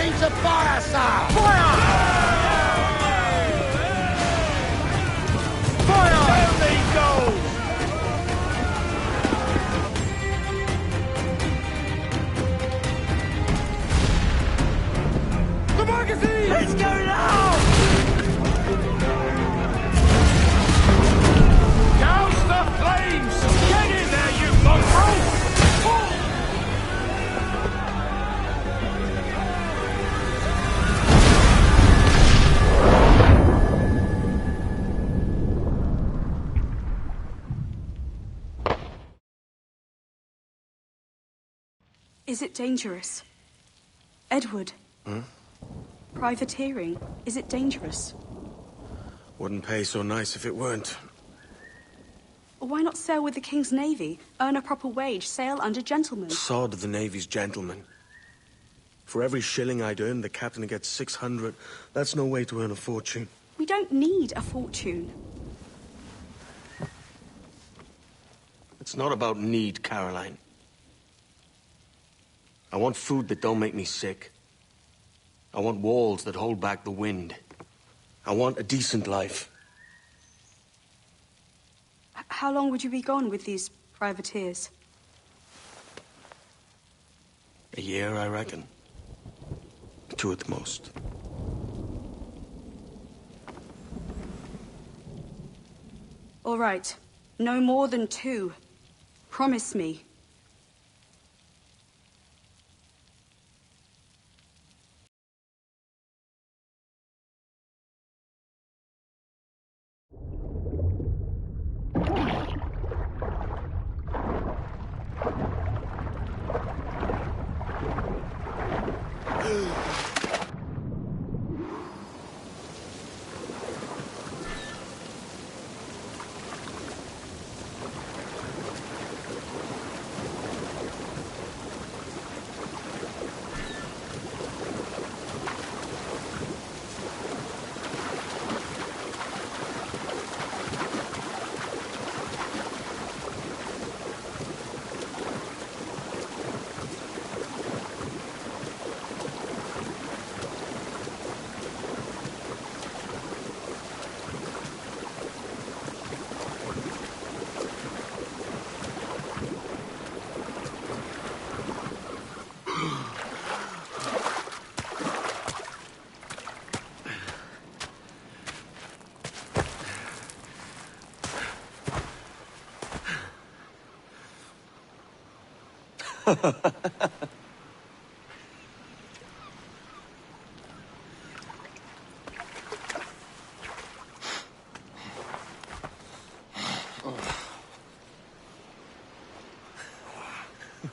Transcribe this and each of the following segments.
ready to fire, sir! Fire! Fire! Down these goals! The magazine! Let's go now! Douse the flames! Get in there, you mongrel! Is it dangerous? Edward? Privateering, is it dangerous? Wouldn't pay so nice if it weren't. Why not sail with the King's Navy? Earn a proper wage, sail under gentlemen. Sod the Navy's gentlemen. For every shilling I'd earn, the captain gets 600. That's no way to earn a fortune. We don't need a fortune. It's not about need, Caroline. I want food that don't make me sick. I want walls that hold back the wind. I want a decent life. How long would you be gone with these privateers? A year, I reckon. 2 at the most. All right. No more than 2. Promise me.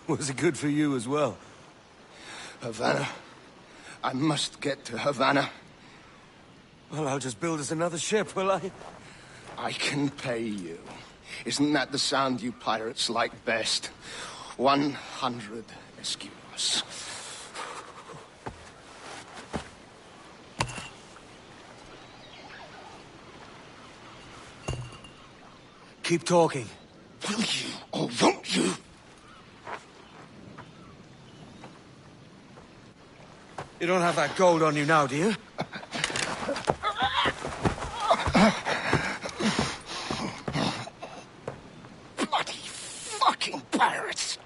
Was it good for you as well? Havana. I must get to Havana. Well, I'll just build us another ship, will I? I can pay you. Isn't that the sound you pirates like best? 100 escudos. Keep talking. Will you or won't you? You don't have that gold on you now, do you? Bloody fucking pirates!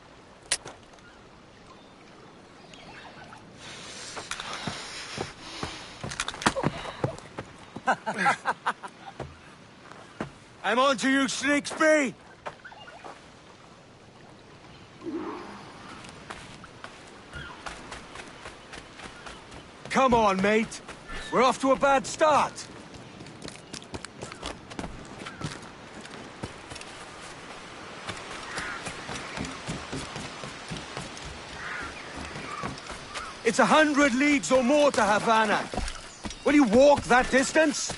I'm on to you, Snakesby! Come on, mate. We're off to a bad start. It's 100 leagues or more to Havana. Will you walk that distance?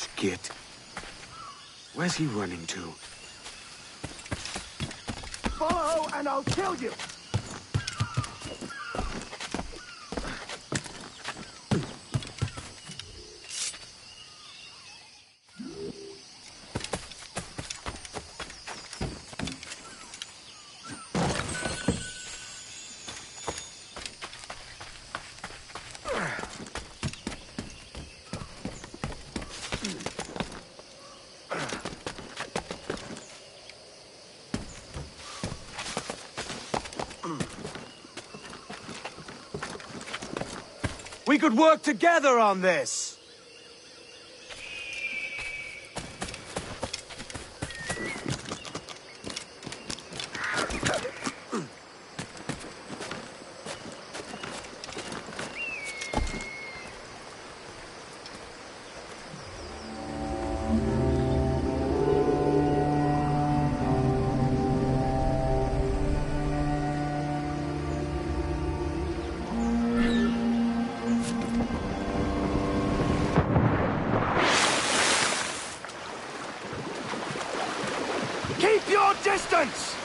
Skit. Where's he running to? Follow and I'll kill you! We could work together on this! Keep your distance!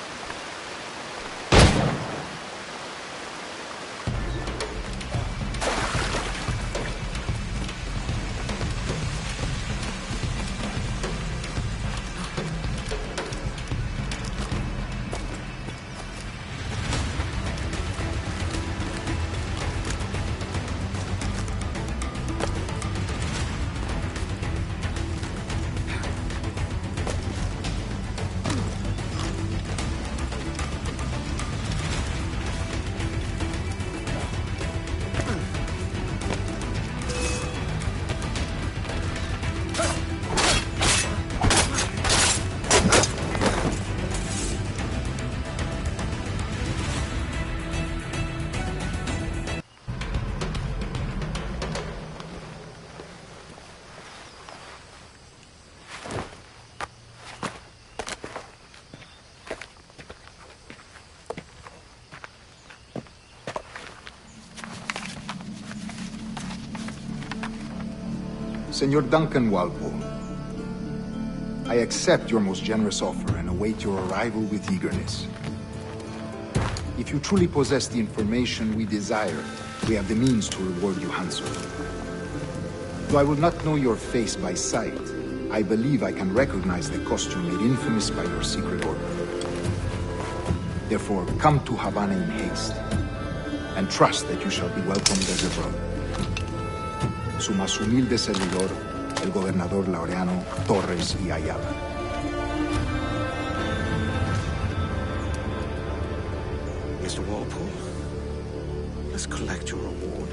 Senor Duncan Walpole, I accept your most generous offer and await your arrival with eagerness. If you truly possess the information we desire, we have the means to reward you handsomely. Though I will not know your face by sight, I believe I can recognize the costume made infamous by your secret order. Therefore, come to Havana in haste, and trust that you shall be welcomed as a brother. Su más humilde servidor, el gobernador Laureano Torres y Ayala. Mr. Walpole, let's collect your reward.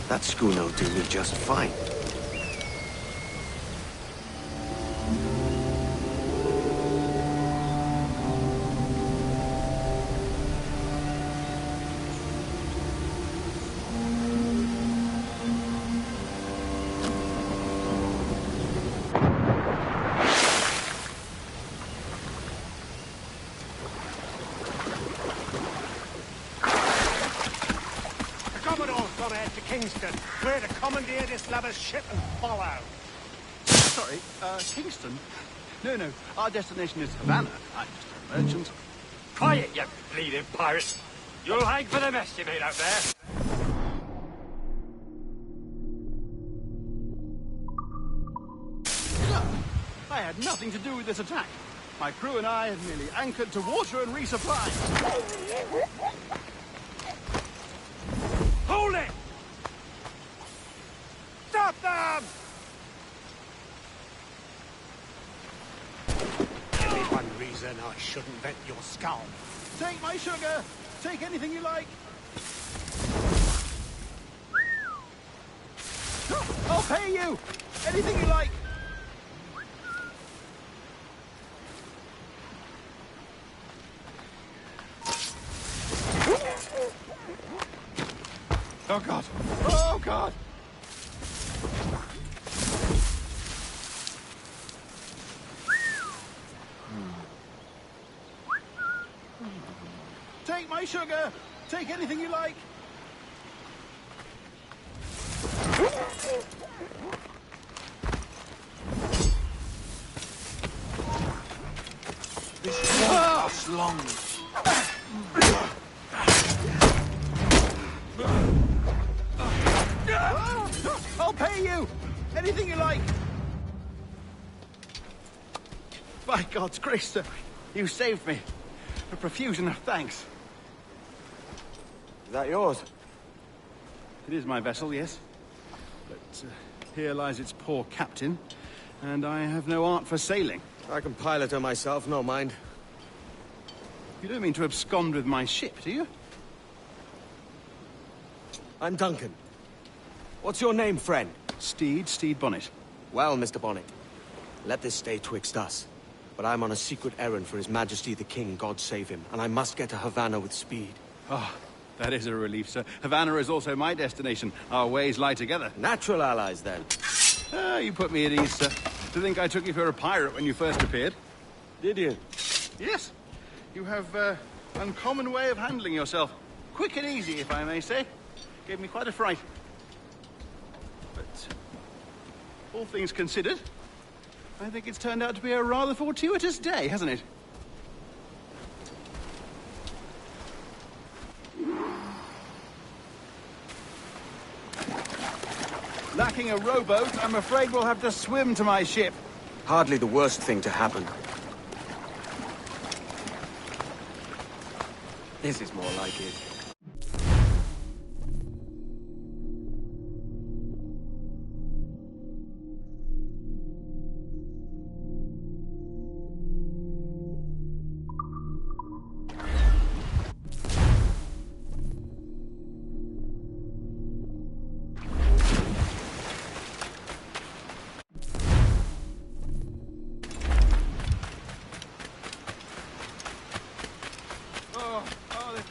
That schooner will do me just fine. Kingston. We're to commandeer this lover's ship and follow. Sorry, Kingston? No, our destination is Havana. I'm just a merchant. Quiet, you bleeding pirates! You'll hang for the mess you made out there! I had nothing to do with this attack. My crew and I had merely anchored to water and resupply. Hold it! Stop them! Only one reason I shouldn't vent your skull. Take my sugar! Take anything you like! I'll pay you! Anything you like! Oh, God! Oh, God! Take my sugar! Take anything you like! This won't last long. I'll pay you! Anything you like! By God's grace, sir, you saved me. A profusion of thanks. Is that yours? It is my vessel, yes. But here lies its poor captain, and I have no art for sailing. I can pilot her myself, no mind. You don't mean to abscond with my ship, do you? I'm Duncan. What's your name, friend? Steed Bonnet. Well, Mr. Bonnet, let this stay twixt us. But I'm on a secret errand for His Majesty the King, God save him, and I must get to Havana with speed. Ah, that is a relief, sir. Havana is also my destination. Our ways lie together. Natural allies, then. Ah, you put me at ease, sir. To think I took you for a pirate when you first appeared. Did you? Yes. You have uncommon way of handling yourself. Quick and easy, if I may say. Gave me quite a fright. But all things considered, I think it's turned out to be a rather fortuitous day, hasn't it? Lacking a rowboat, I'm afraid we'll have to swim to my ship. Hardly the worst thing to happen. This is more like it.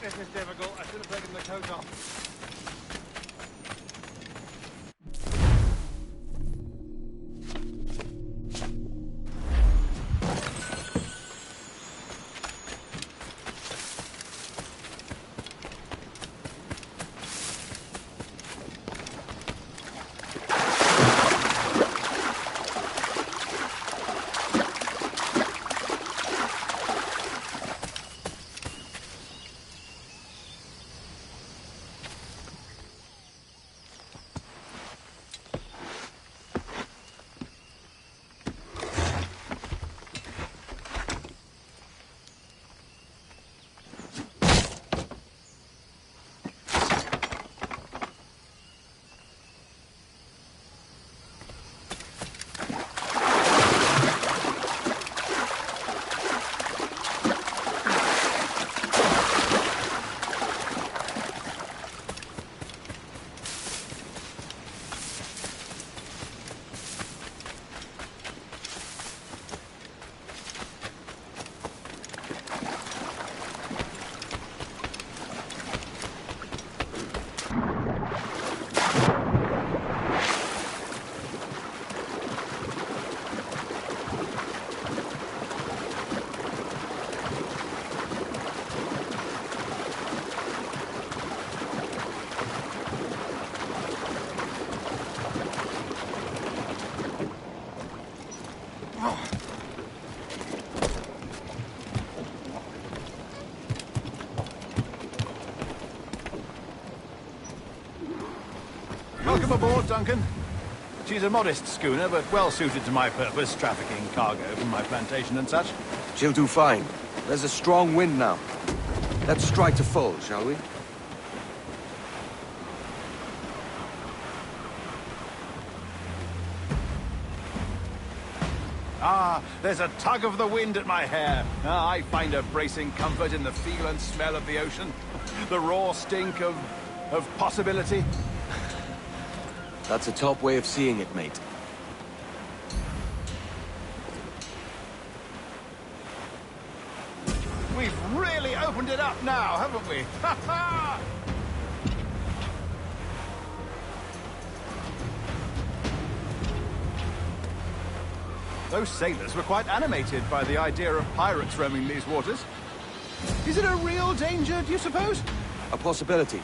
This is difficult. I should have taken the coat off. Welcome aboard, Duncan. She's a modest schooner, but well suited to my purpose, trafficking cargo from my plantation and such. She'll do fine. There's a strong wind now. Let's strike to full, shall we? Ah, there's a tug of the wind at my hair. Ah, I find a bracing comfort in the feel and smell of the ocean. The raw stink of possibility. That's a top way of seeing it, mate. We've really opened it up now, haven't we? Ha ha! Those sailors were quite animated by the idea of pirates roaming these waters. Is it a real danger, do you suppose? A possibility.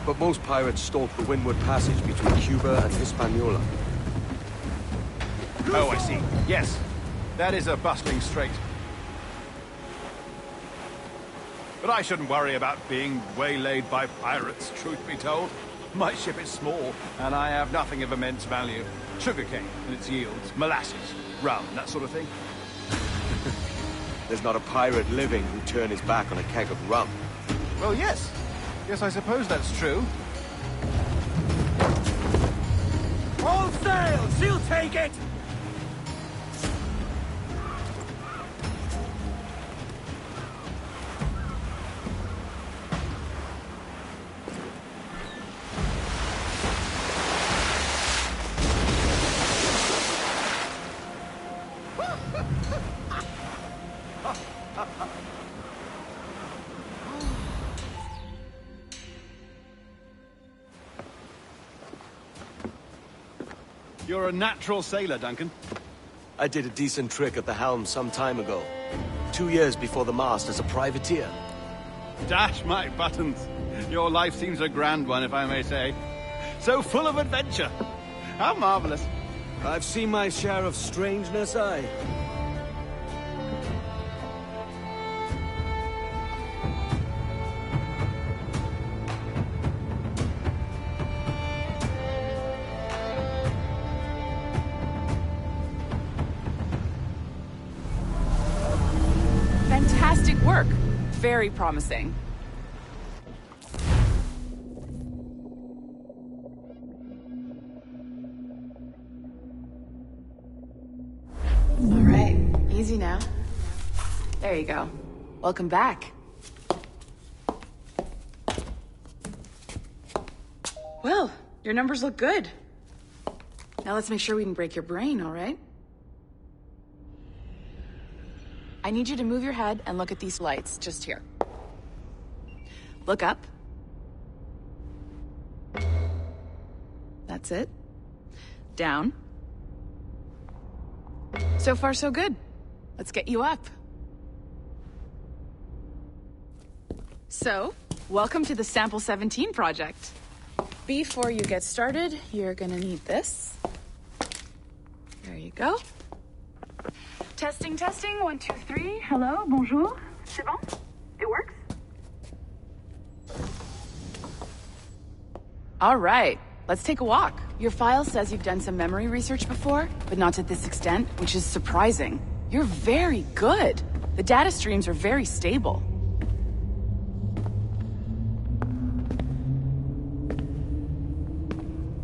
But most pirates stalk the windward passage between Cuba and Hispaniola. Oh, I see. Yes. That is a bustling strait. But I shouldn't worry about being waylaid by pirates, truth be told. My ship is small, and I have nothing of immense value. Sugarcane and its yields, molasses, rum, that sort of thing. There's not a pirate living who'd turn his back on a keg of rum. Well, yes. Yes, I suppose that's true. All sail! She'll take it! You're a natural sailor, Duncan. I did a decent trick at the helm some time ago. 2 years before the mast as a privateer. Dash my buttons. Your life seems a grand one, if I may say. So full of adventure. How marvelous. I've seen my share of strangeness, aye. Fantastic work. Very promising. All right, easy now. There you go. Welcome back. Well, your numbers look good. Now let's make sure we can break your brain, all right? I need you to move your head and look at these lights just here. Look up. That's it. Down. So far, so good. Let's get you up. So, welcome to the Sample 17 project. Before you get started, you're gonna need this. There you go. Testing, testing, 1, 2, 3. Hello, bonjour. C'est bon? It works? All right, let's take a walk. Your file says you've done some memory research before, but not to this extent, which is surprising. You're very good. The data streams are very stable.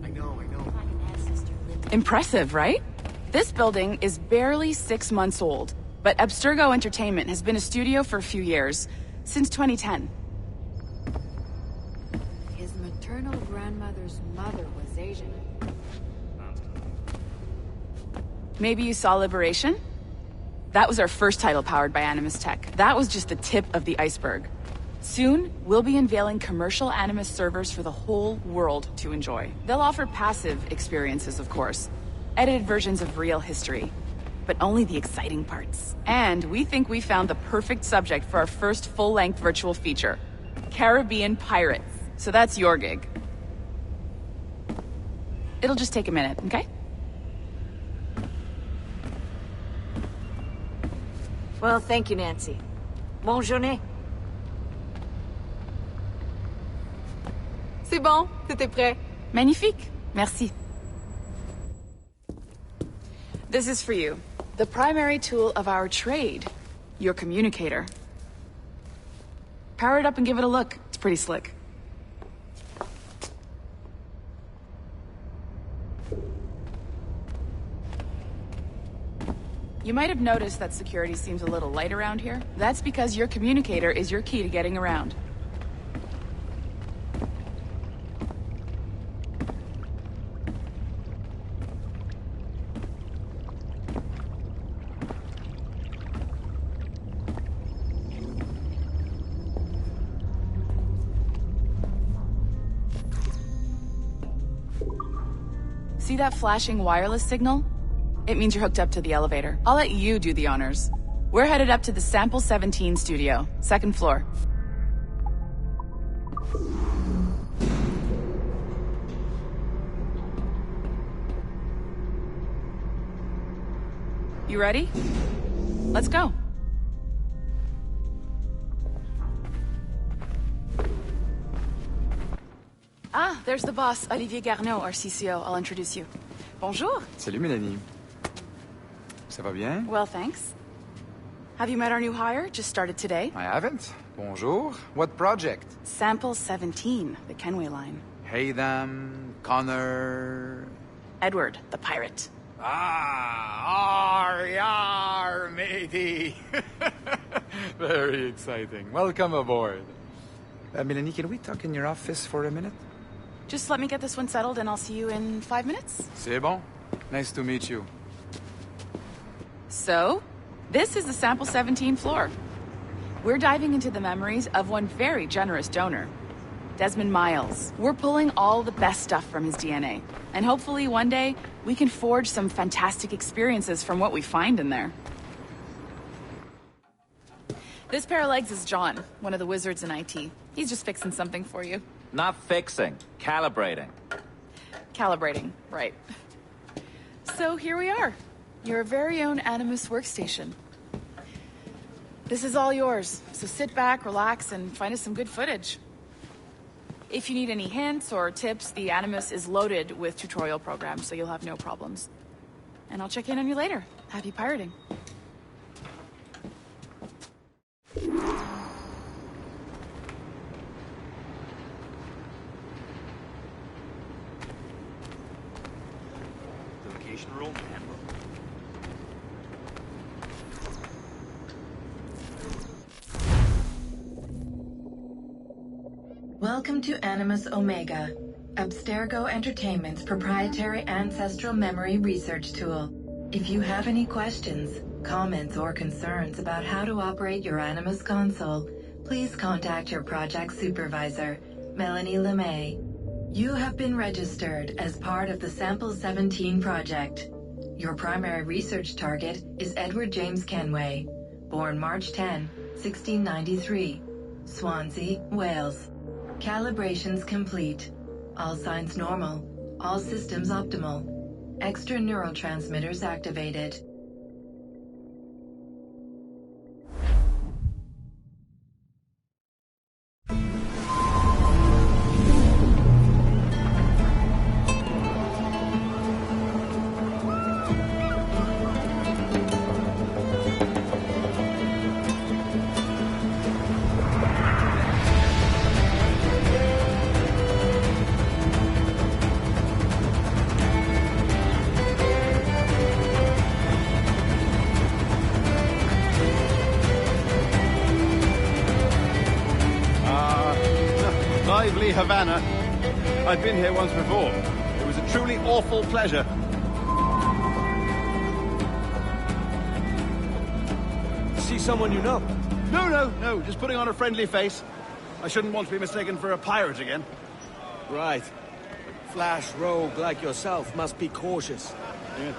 I know. Impressive, right? This building is barely 6 months old, but Abstergo Entertainment has been a studio for a few years, since 2010. His maternal grandmother's mother was Asian. Maybe you saw Liberation? That was our first title powered by Animus Tech. That was just the tip of the iceberg. Soon, we'll be unveiling commercial Animus servers for the whole world to enjoy. They'll offer passive experiences, of course. Edited versions of real history, but only the exciting parts. And we think we found the perfect subject for our first full-length virtual feature, Caribbean pirates. So that's your gig. It'll just take a minute, okay? Well, thank you, Nancy. Bonne journée. C'est bon, c'était prêt. Magnifique, merci. This is for you. The primary tool of our trade. Your communicator. Power it up and give it a look. It's pretty slick. You might have noticed that security seems a little light around here. That's because your communicator is your key to getting around. See that flashing wireless signal? It means you're hooked up to the elevator. I'll let you do the honors. We're headed up to the Sample 17 studio, second floor. You ready? Let's go. Ah, there's the boss, Olivier Garneau, our CCO. I'll introduce you. Bonjour. Salut, Mélanie. Ça va bien? Well, thanks. Have you met our new hire? Just started today. I haven't. Bonjour. What project? Sample 17, the Kenway line. Hey them, Connor... Edward, the pirate. Ah, yar, matey. Very exciting. Welcome aboard. Mélanie, can we talk in your office for a minute? Just let me get this one settled and I'll see you in 5 minutes. C'est bon. Nice to meet you. So, this is the Sample 17 floor. We're diving into the memories of one very generous donor, Desmond Miles. We're pulling all the best stuff from his DNA. And hopefully one day, we can forge some fantastic experiences from what we find in there. This pair of legs is John, one of the wizards in IT. He's just fixing something for you. Not fixing, calibrating. Calibrating, right. So here we are, your very own Animus workstation. This is all yours, so sit back, relax, and find us some good footage. If you need any hints or tips, the Animus is loaded with tutorial programs, so you'll have no problems. And I'll check in on you later. Happy pirating. Room handbook. Welcome to Animus Omega, Abstergo Entertainment's proprietary ancestral memory research tool. If you have any questions, comments, or concerns about how to operate your Animus console, please contact your project supervisor, Melanie LeMay. You have been registered as part of the Sample 17 project. Your primary research target is Edward James Kenway, born March 10, 1693, Swansea, Wales. Calibrations complete. All signs normal. All systems optimal. Extra neurotransmitters activated. Lively Havana. I've been here once before. It was a truly awful pleasure. See someone you know? No. Just putting on a friendly face. I shouldn't want to be mistaken for a pirate again. Right. Flash rogue like yourself must be cautious. Yeah.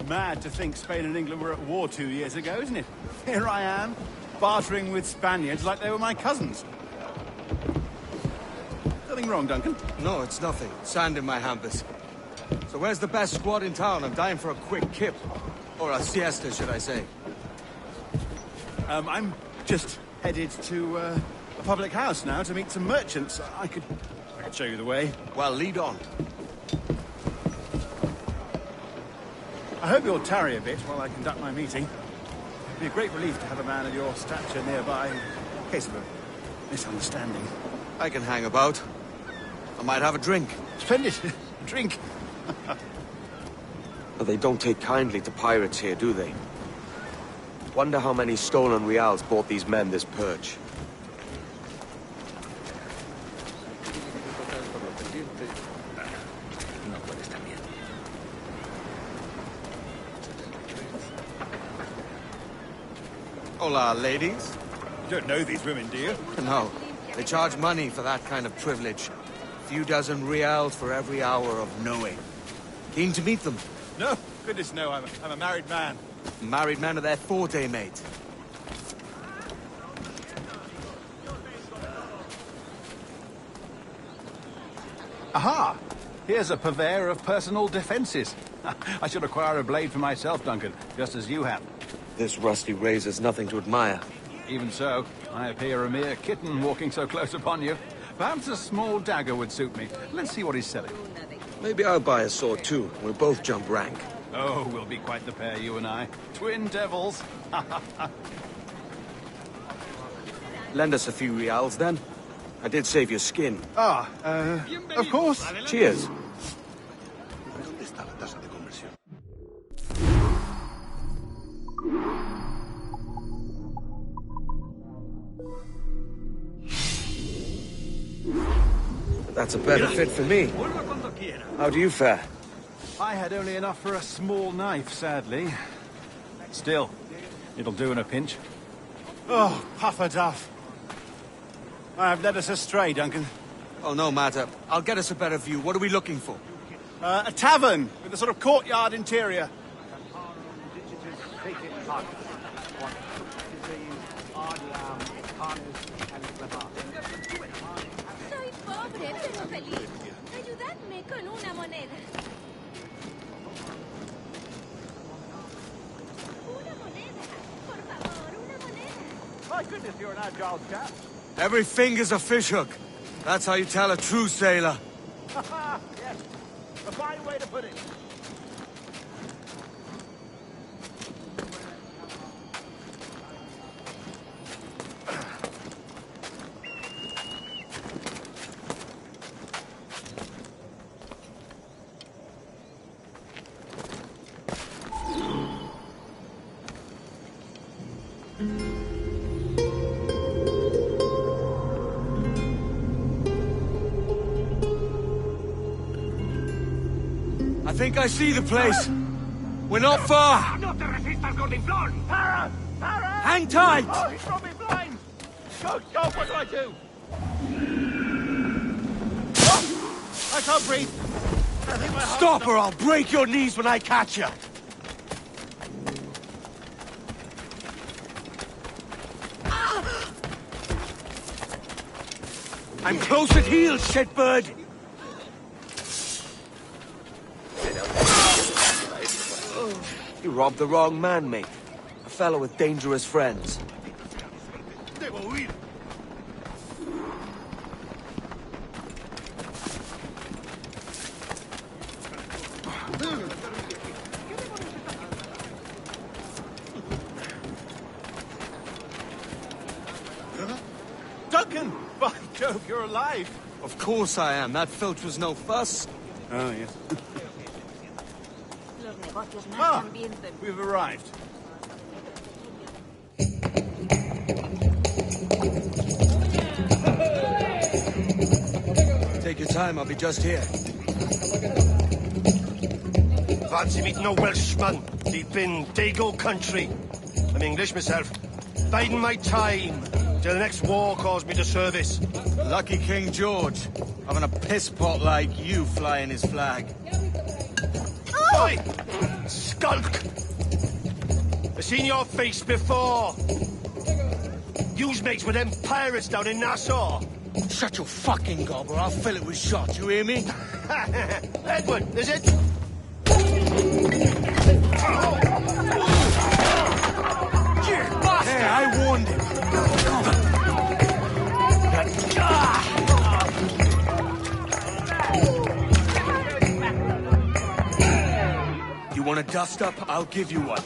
Mad to think Spain and England were at war 2 years ago, isn't it? Here I am, bartering with Spaniards like they were my cousins. Nothing wrong, Duncan? No, it's nothing. Sand in my hampers. So where's the best squad in town? I'm dying for a quick kip. Or a siesta, should I say. I'm just headed to a public house now to meet some merchants. I could show you the way. Well, lead on. I hope you'll tarry a bit while I conduct my meeting. It'd be a great relief to have a man of your stature nearby in case of a misunderstanding. I can hang about. I might have a drink. Splendid. Drink. But they don't take kindly to pirates here, do they? Wonder how many stolen reals bought these men this purge. Hola, ladies. You don't know these women, do you? No. They charge money for that kind of privilege. A few dozen reals for every hour of knowing. Keen to meet them? No, goodness no, I'm a married man. Married men are their forte, mate. Aha! Here's a purveyor of personal defenses. I should acquire a blade for myself, Duncan, just as you have. This rusty razor's nothing to admire. Even so, I appear a mere kitten walking so close upon you. Perhaps a small dagger would suit me. Let's see what he's selling. Maybe I'll buy a sword too. We'll both jump rank. Oh, we'll be quite the pair, you and I. Twin devils. Lend us a few reals, then. I did save your skin. Of course. Cheers. That's a better fit for me. How do you fare? I had only enough for a small knife, sadly. Still, it'll do in a pinch. Oh, puffer duff. I have led us astray, Duncan. Oh, no matter. I'll get us a better view. What are we looking for? A tavern with a sort of courtyard interior. Soy pobre, pero feliz. Ayudadme con una moneda. Una moneda. Por favor, una moneda. My goodness, you're an agile chap. Every finger's a fishhook. That's how you tell a true sailor. Yes, a fine way to put it. I think I see the place. We're not far. No te resistas, gordinflón! Para! Para! Hang tight! Oh, he's got me blind! Go, what do I do? Oh, I can't breathe. I think my heart's Stop or I'll break your knees when I catch you. I'm close at heel, shitbird. You robbed the wrong man, mate. A fellow with dangerous friends. Duncan! By Jove, you're alive! Of course I am. That filch was no fuss. Oh, yes. Ah, we've arrived. Take your time, I'll be just here. Fancy meeting a Welshman deep in Dago country. I'm English myself. Biding my time till the next war calls me to service. Lucky King George, having a piss pot like you flying his flag. Oi! Skulk! I've seen your face before. You's mates with them pirates down in Nassau. Shut your fucking gob or I'll fill it with shot, you hear me? Edward, is it? Hey, I warned him. You want a dust up? I'll give you one.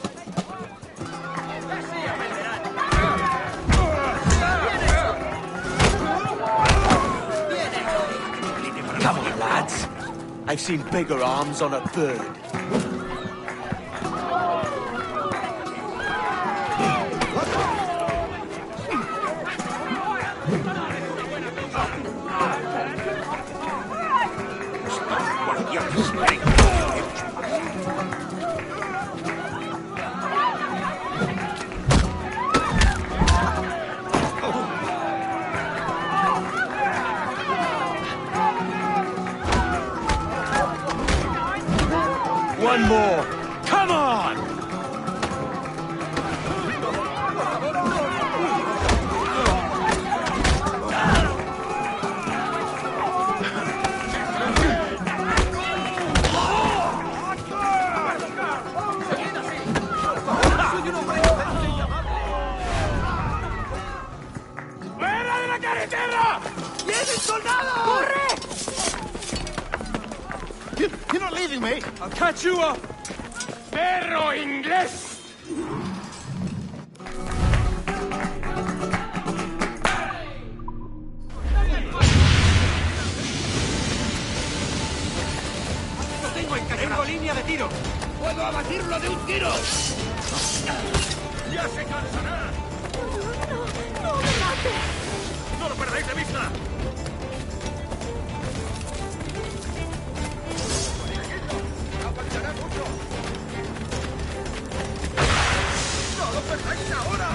Come on, lads. I've seen bigger arms on a bird. more! Come on! ¡Fuera de la carretera! ¡Vienen soldados! ¡Corre! You're not leaving me! I'll catch you up! ¡Perro inglés! ¡Tengo línea de tiro! ¡Puedo abatirlo de un tiro! ¡Ya se cansará! ¡No me mates! ¡No lo perdáis de vista! ¡Aguantará mucho! ¡No lo perdáis ahora!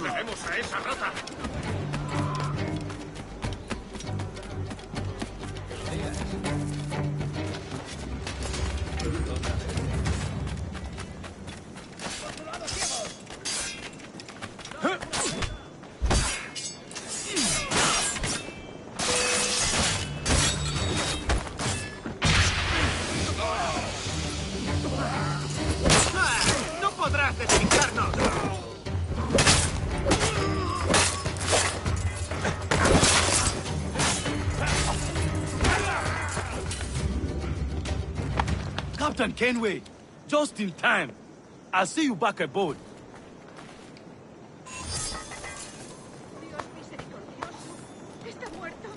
¡Tenemos a esa rata! ¡No podrás despistarnos! Captain Kenway, just in time. I'll see you back aboard. Dios misericordioso. ¿Está muerto?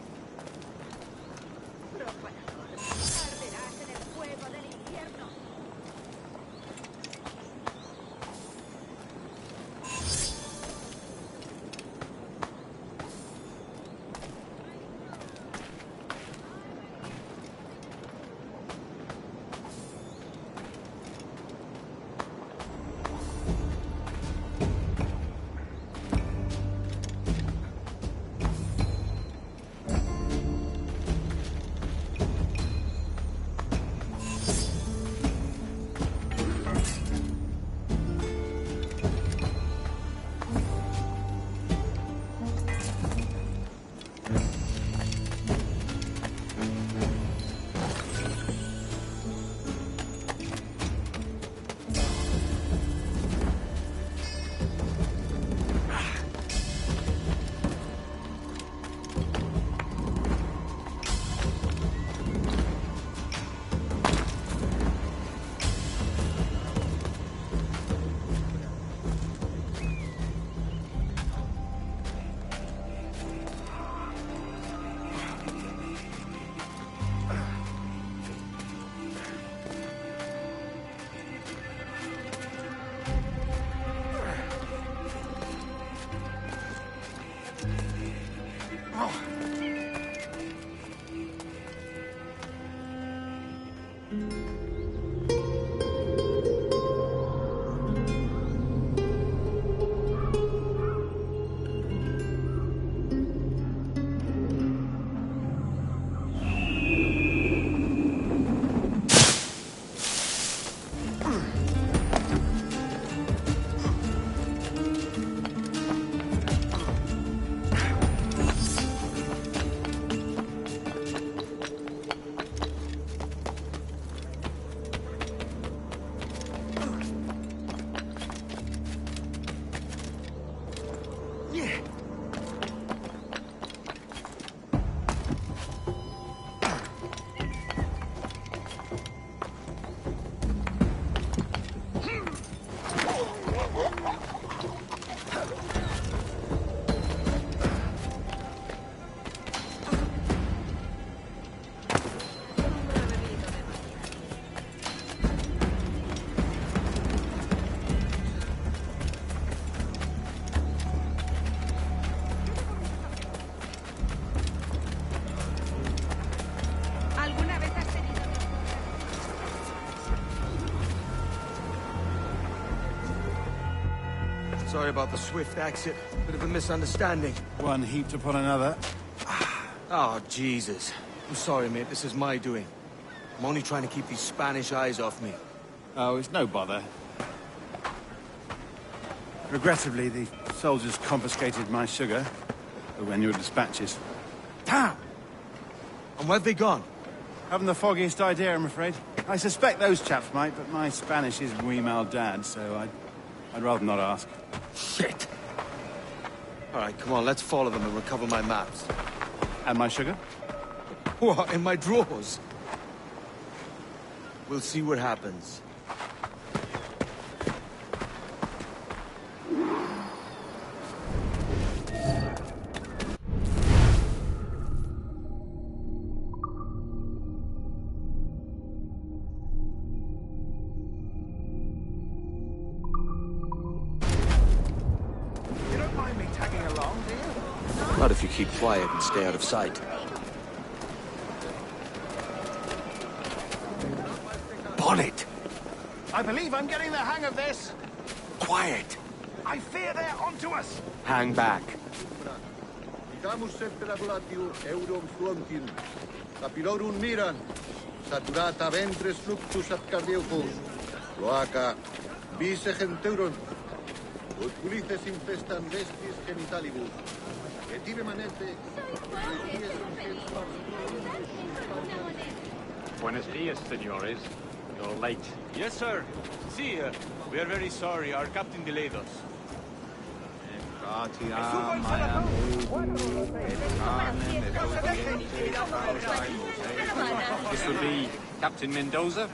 Profanador. Arderás en el fuego del infierno. Sorry about the swift exit. Bit of a misunderstanding. One heaped upon another. Oh, Jesus. I'm sorry, mate. This is my doing. I'm only trying to keep these Spanish eyes off me. Oh, it's no bother. Regrettably, the soldiers confiscated my sugar when your dispatches. Damn! And where've they gone? Haven't the foggiest idea, I'm afraid. I suspect those chaps might, but my Spanish is muy mal dad, so I'd rather not ask. Shit! All right, come on, let's follow them and recover my maps. And my sugar? What, in my drawers? We'll see what happens. Not if you keep quiet and stay out of sight. Bonnet! I believe I'm getting the hang of this. Quiet! I fear they're onto us. Hang back. Capilorum miran, saturata ventris fluctus ad cardiopus, loaca, vice genteuron, ut culices infestan vestis genitalibus, et ibe manete, Buenos dias, senores. You're late. Yes, sir. See, we are very sorry. Our captain delayed us. This would be Captain Mendoza?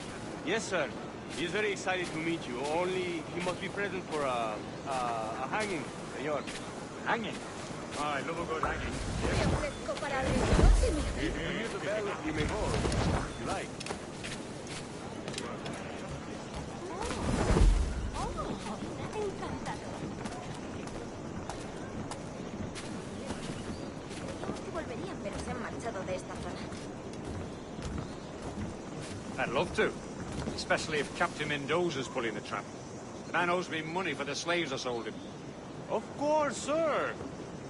Yes, sir. He's very excited to meet you. Only he must be present for a hanging, señor. Hanging? Oh, I love a good hanging. If you hear the bell, you may go. If you like. I'd love to. Especially if Captain Mendoza's pulling the trap. The man owes me money for the slaves I sold him. Of course, sir.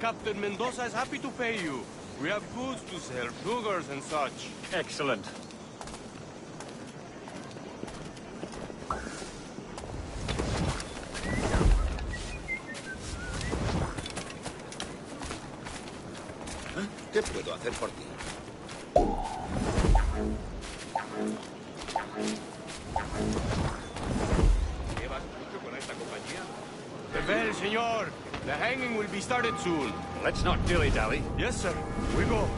Captain Mendoza is happy to pay you. We have goods to sell, sugars and such. Excellent. ¿Qué puedo hacer por ti? ¿Llevas mucho con esta compañía? The bell, señor. The hanging will be started soon. Let's not dilly-dally. Yes, sir. We go.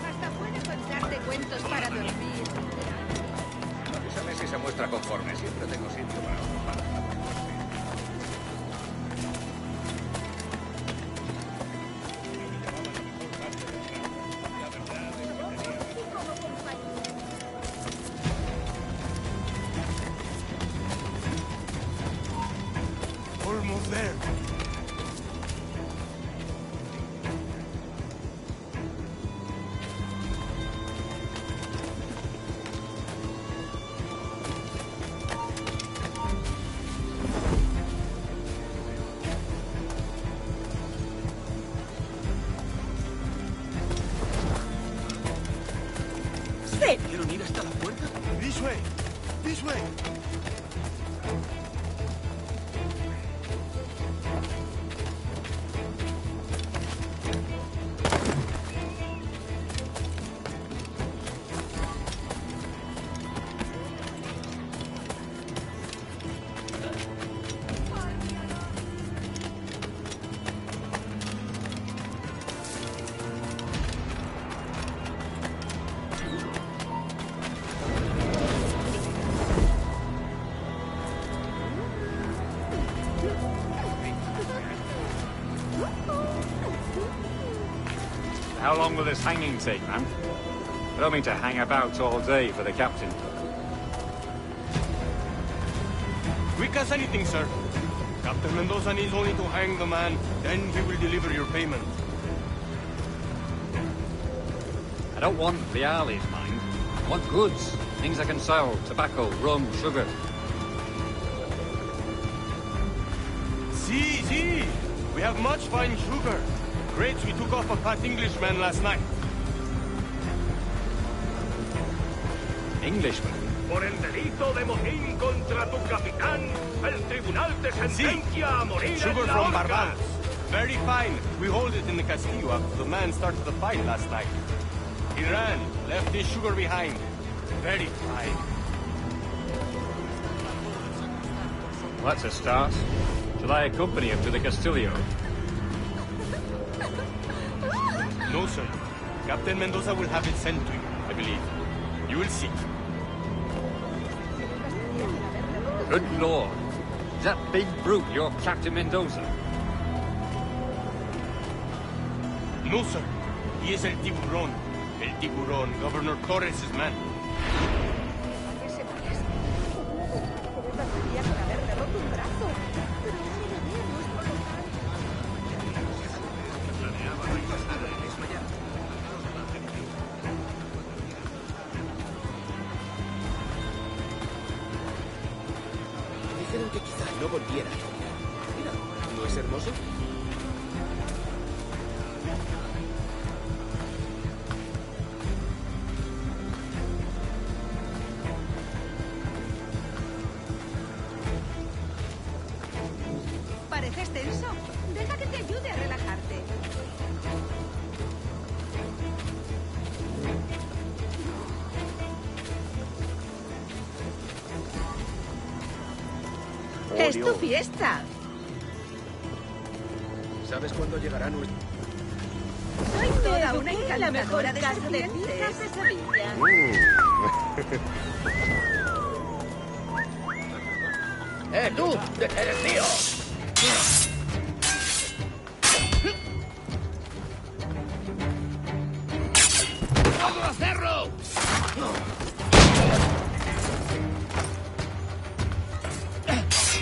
Hasta puede contarte cuentos para dormir. Avísame si se muestra conforme. Siempre tengo sitio para ocupar. Almost there. ¿Quieren ir hasta la puerta? This way. This way. How long will this hanging take, man? I don't mean to hang about all day for the captain. Quick as anything, sir. Captain Mendoza needs only to hang the man, then he will deliver your payment. I don't want reales, mind. I want goods. Things I can sell. Tobacco, rum, sugar. See. We have much fine sugar. Crates we took off a fat Englishman last night. Englishman? Por el delito de motín contra tu capitán, el tribunal te sentencia a morir Sugar en la from horca. Barbados. Very fine. We hold it in the castillo after the man started the fight last night. He ran, left his sugar behind. Very fine. Well, that's a start. Shall I accompany him to the Castillo? No, sir. Captain Mendoza will have it sent to you, I believe. You will see. Good lord. Is that big brute your Captain Mendoza? No, sir. He is El Tiburón. El Tiburón, Governor Torres' man. Dijeron que quizá no volviera a llover. Mira, ¿no es hermoso? Parece extenso. Deja que te ayude a relajarte. Es tu fiesta. ¿Sabes cuándo llegará nuestro...? Soy toda una encantadora de casa de serpientes. de Sevilla. ¡Tú! ¡Eres mío! ¡Vamos a hacerlo!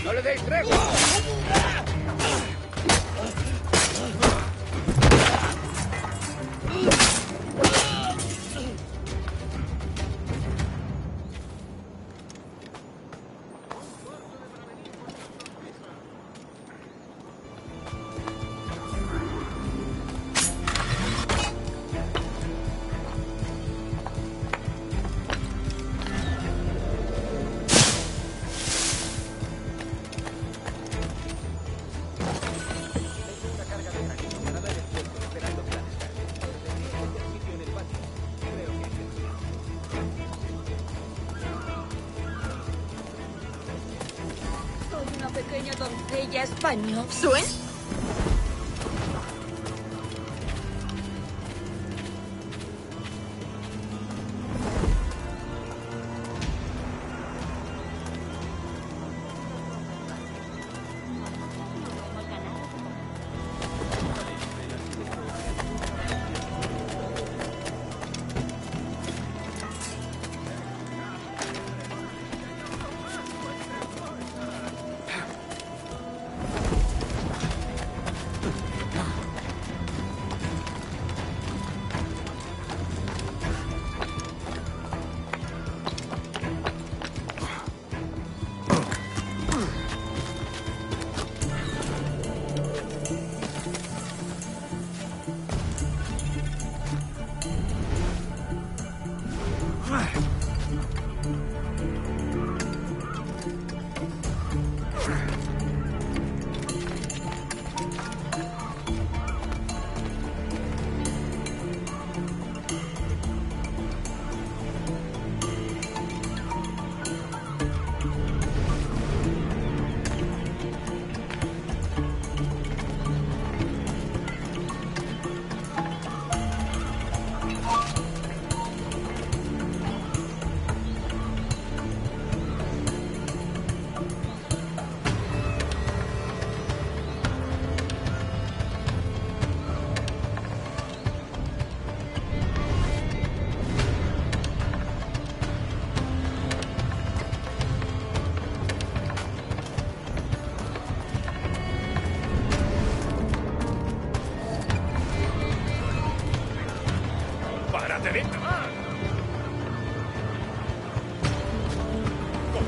¡No le deis tregua! Una pequeña doncella española. ¿Suen?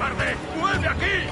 cobarde! ¡Vuelve aquí!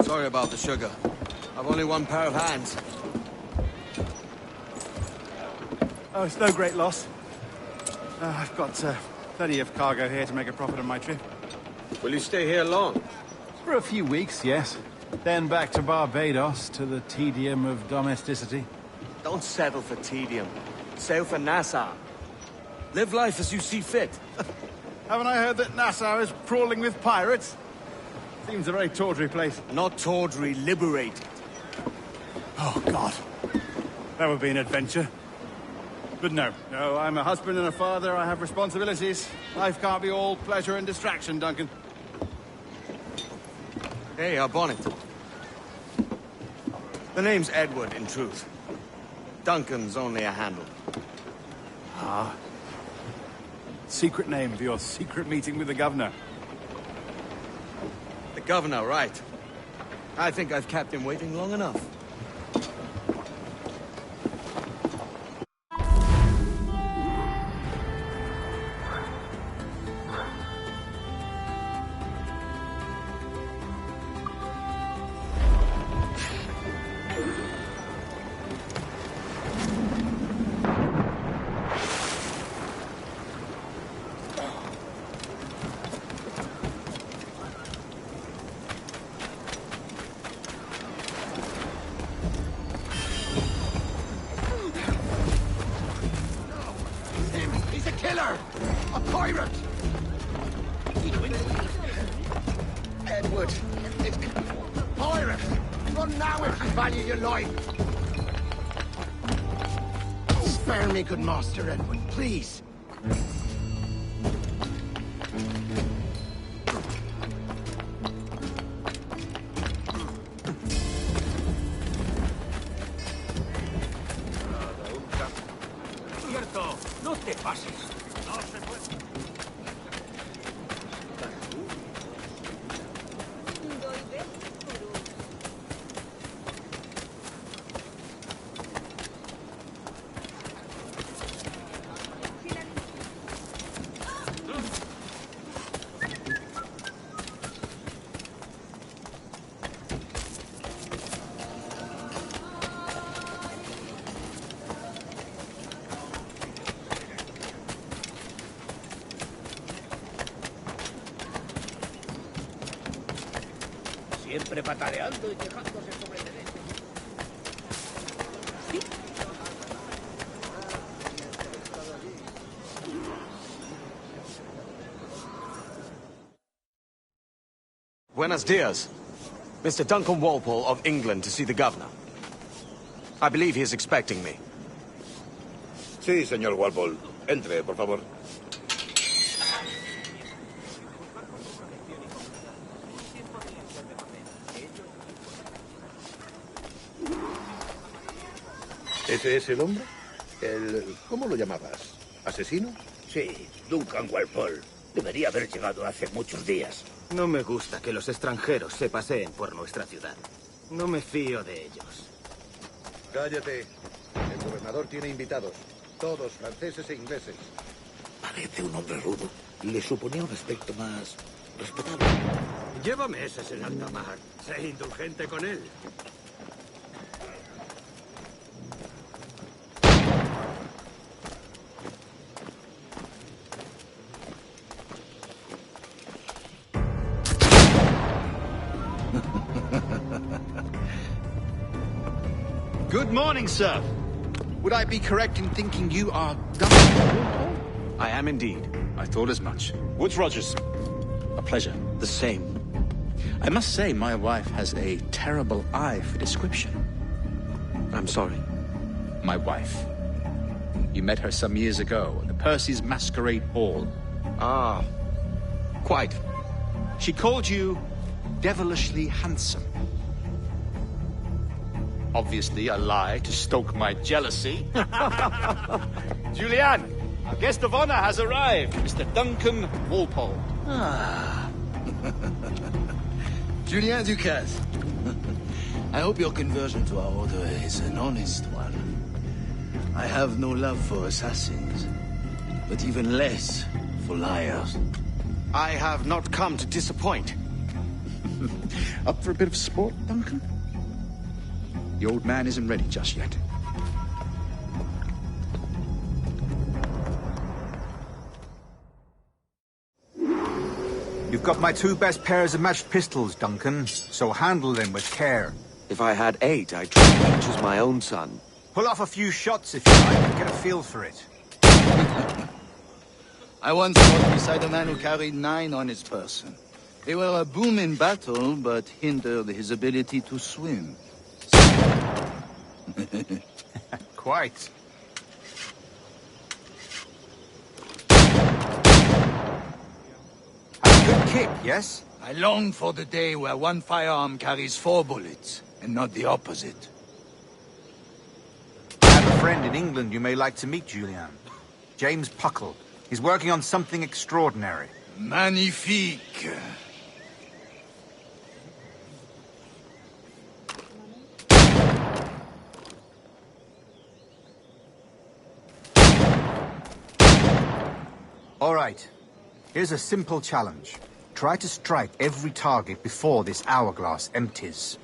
Sorry about the sugar. I've only one pair of hands. Oh, it's no great loss. I've got plenty of cargo here to make a profit on my trip. Will you stay here long? For a few weeks, yes. Then back to Barbados, to the tedium of domesticity. Don't settle for tedium. Sail for Nassau. Live life as you see fit. Haven't I heard that Nassau is crawling with pirates? Seems a very tawdry place. Not tawdry, liberated. Oh, God. That would be an adventure. But no, I'm a husband and a father. I have responsibilities. Life can't be all pleasure and distraction, Duncan. Hey, our bonnet. The name's Edward, in truth. Duncan's only a handle. Ah. Secret name for your secret meeting with the governor. The governor, right. I think I've kept him waiting long enough. Edward, it's pirates! Run now if you value your life! Spare me, good master Edward, please. Cierto, no te pases. No se puede. Siempre pataleando y quejándose sobre derecho. ¿Sí? Buenos dias. Mr. Duncan Walpole of England to see the governor. I believe he is expecting me. Sí, señor Walpole. Entre, por favor. ¿Ese es el hombre? ¿Cómo lo llamabas? ¿Asesino? Sí, Duncan Walpole. Debería haber llegado hace muchos días. No me gusta que los extranjeros se paseen por nuestra ciudad. No me fío de ellos. Cállate. El gobernador tiene invitados. Todos franceses e ingleses. Parece un hombre rudo. le suponía un aspecto más respetable. Lleva meses en alta mar. Sé indulgente con él. Good morning, sir. Would I be correct in thinking you are Duncan? I am indeed. I thought as much. Woods Rogers. A pleasure. The same. I must say, my wife has a terrible eye for description. I'm sorry. My wife. You met her some years ago at the Percy's Masquerade Ball. Ah, quite. She called you devilishly handsome. Obviously a lie to stoke my jealousy. Julianne, our guest of honor has arrived, Mr. Duncan Walpole. Ah. Julien Ducasse. I hope your conversion to our order is an honest one. I have no love for assassins, but even less for liars. I have not come to disappoint. Up for a bit of sport, Duncan? The old man isn't ready just yet. You've got my 2 best pairs of matched pistols, Duncan, so handle them with care. If I had 8, I'd try each as my own son. Pull off a few shots if you like, and get a feel for it. I once fought beside a man who carried 9 on his person. They were a boom in battle, but hindered his ability to swim. Quite. A good kick, yes? I long for the day where one firearm carries 4 bullets, and not the opposite. I have a friend in England you may like to meet, Julian. James Puckle. He's working on something extraordinary. Magnifique. All right. Here's a simple challenge. Try to strike every target before this hourglass empties.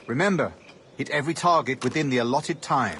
Remember, hit every target within the allotted time.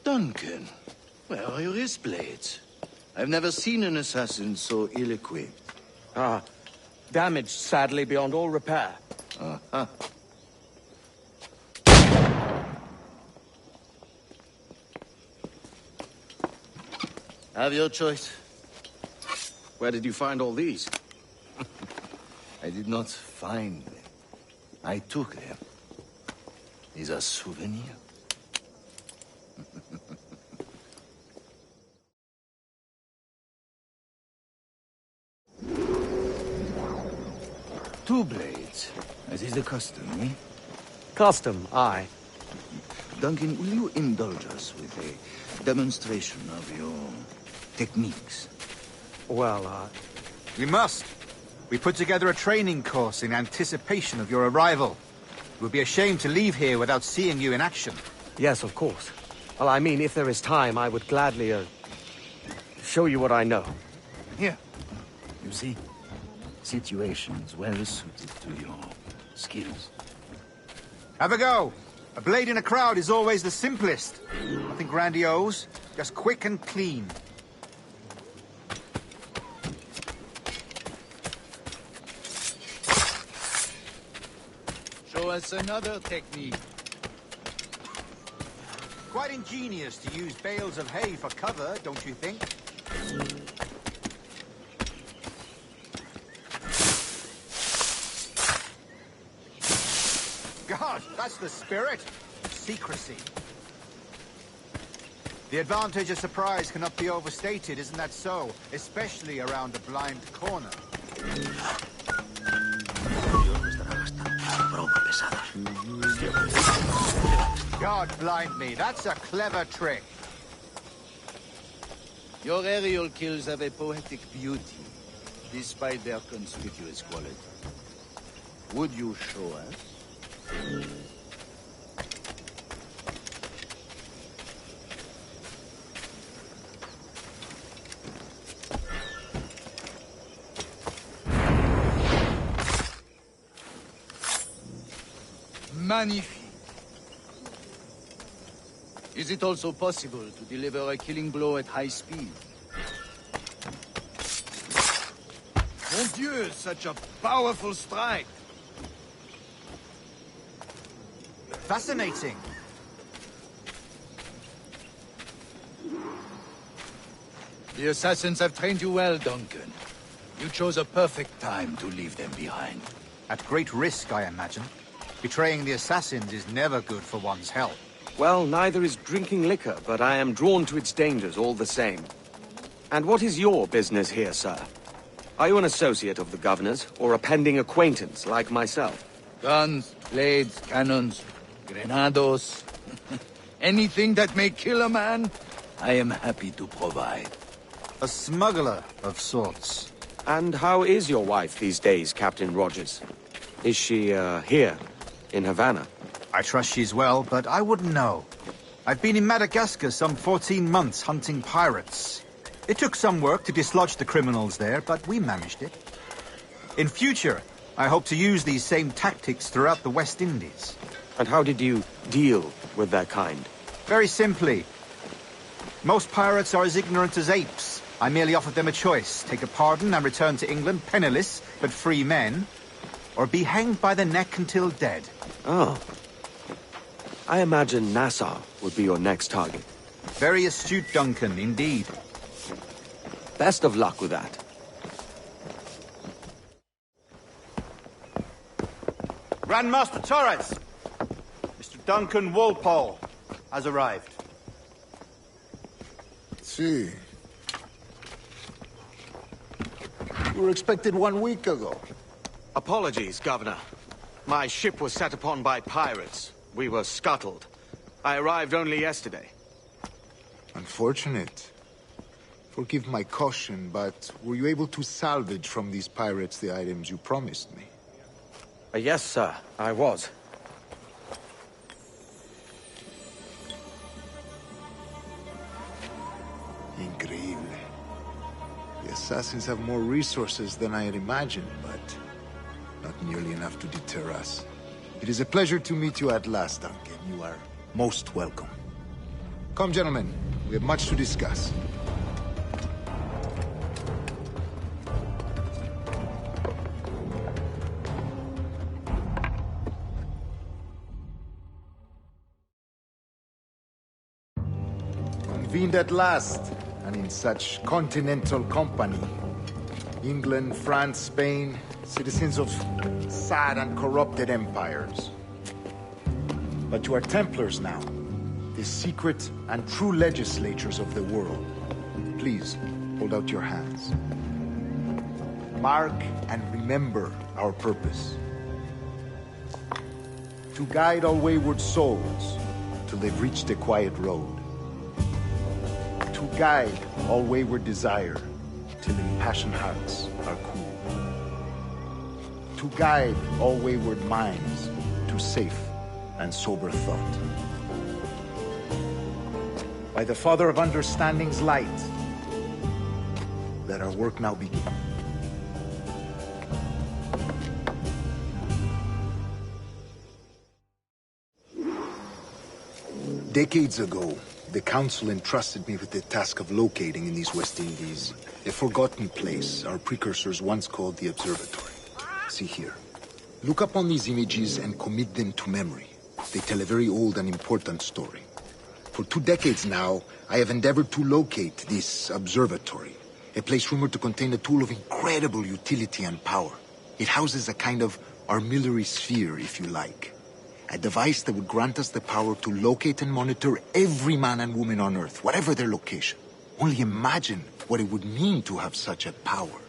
Duncan, where are your wrist blades? I've never seen an assassin so ill-equipped. Ah, damaged sadly beyond all repair. Uh-huh. Have your choice. Where did you find all these? I did not find them. I took them. These are souvenirs. Two blades. As is the custom, eh? Custom, aye. Duncan, will you indulge us with a demonstration of your techniques? Well, We must. We put together a training course in anticipation of your arrival. It would be a shame to leave here without seeing you in action. Yes, of course. Well, I mean, if there is time, I would gladly, show you what I know. Here. You see? Situations well suited to your skills. Have a go. A blade in a crowd is always the simplest. Nothing grandiose, just quick and clean. Show us another technique. Quite ingenious to use bales of hay for cover, don't you think? God, that's the spirit. Secrecy. The advantage of surprise cannot be overstated, isn't that so? Especially around a blind corner. God blind me, that's a clever trick. Your aerial kills have a poetic beauty, despite their conspicuous quality. Would you show us? Magnifique. Is it also possible to deliver a killing blow at high speed? Mon Dieu, such a powerful strike! Fascinating. The assassins have trained you well, Duncan. You chose a perfect time to leave them behind. At great risk, I imagine. Betraying the assassins is never good for one's health. Well, neither is drinking liquor, but I am drawn to its dangers all the same. And what is your business here, sir? Are you an associate of the governor's, or a pending acquaintance like myself? Guns, blades, cannons, grenados. Anything that may kill a man, I am happy to provide. A smuggler of sorts. And how is your wife these days, Captain Rogers? Is she, here, in Havana? I trust she's well, but I wouldn't know. I've been in Madagascar some 14 months hunting pirates. It took some work to dislodge the criminals there, but we managed it. In future, I hope to use these same tactics throughout the West Indies. And how did you deal with that kind? Very simply. Most pirates are as ignorant as apes. I merely offered them a choice. Take a pardon and return to England penniless, but free men, or be hanged by the neck until dead. Oh. I imagine Nassau would be your next target. Very astute, Duncan, indeed. Best of luck with that. Grandmaster Torres! Mr. Duncan Walpole has arrived. See. You were expected 1 week ago. Apologies, Governor. My ship was set upon by pirates. We were scuttled. I arrived only yesterday. Unfortunate. Forgive my caution, but were you able to salvage from these pirates the items you promised me? Yes, sir, I was. Increíble. The assassins have more resources than I had imagined, but not nearly enough to deter us. It is a pleasure to meet you at last, Duncan. You are most welcome. Come, gentlemen. We have much to discuss. Convened at last, and in such continental company. England, France, Spain, citizens of sad and corrupted empires. But you are Templars now, the secret and true legislators of the world. Please, hold out your hands. Mark and remember our purpose. To guide all wayward souls till they've reached the quiet road. To guide all wayward desire till impassioned hearts are cool. To guide all wayward minds to safe and sober thought. By the Father of Understanding's light, let our work now begin. Decades ago, the Council entrusted me with the task of locating in these West Indies a forgotten place our precursors once called the Observatory. See here. Look upon these images and commit them to memory. They tell a very old and important story. For 2 decades now, I have endeavored to locate this observatory, a place rumored to contain a tool of incredible utility and power. It houses a kind of armillary sphere, if you like. A device that would grant us the power to locate and monitor every man and woman on Earth, whatever their location. Only imagine what it would mean to have such a power.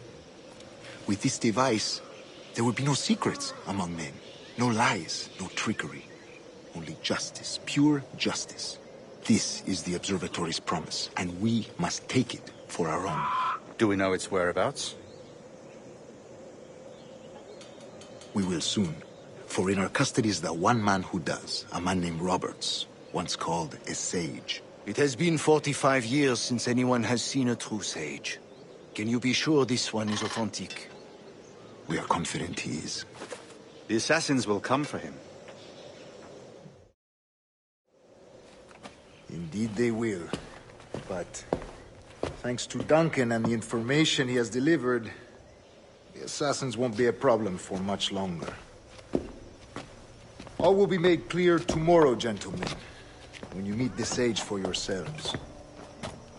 With this device, there would be no secrets among men. No lies, no trickery. Only justice, pure justice. This is the Observatory's promise, and we must take it for our own. Do we know its whereabouts? We will soon. For in our custody is the one man who does, a man named Roberts, once called a sage. It has been 45 years since anyone has seen a true sage. Can you be sure this one is authentic? We are confident he is. The assassins will come for him. Indeed they will. But thanks to Duncan and the information he has delivered, the assassins won't be a problem for much longer. All will be made clear tomorrow, gentlemen, when you meet the sage for yourselves.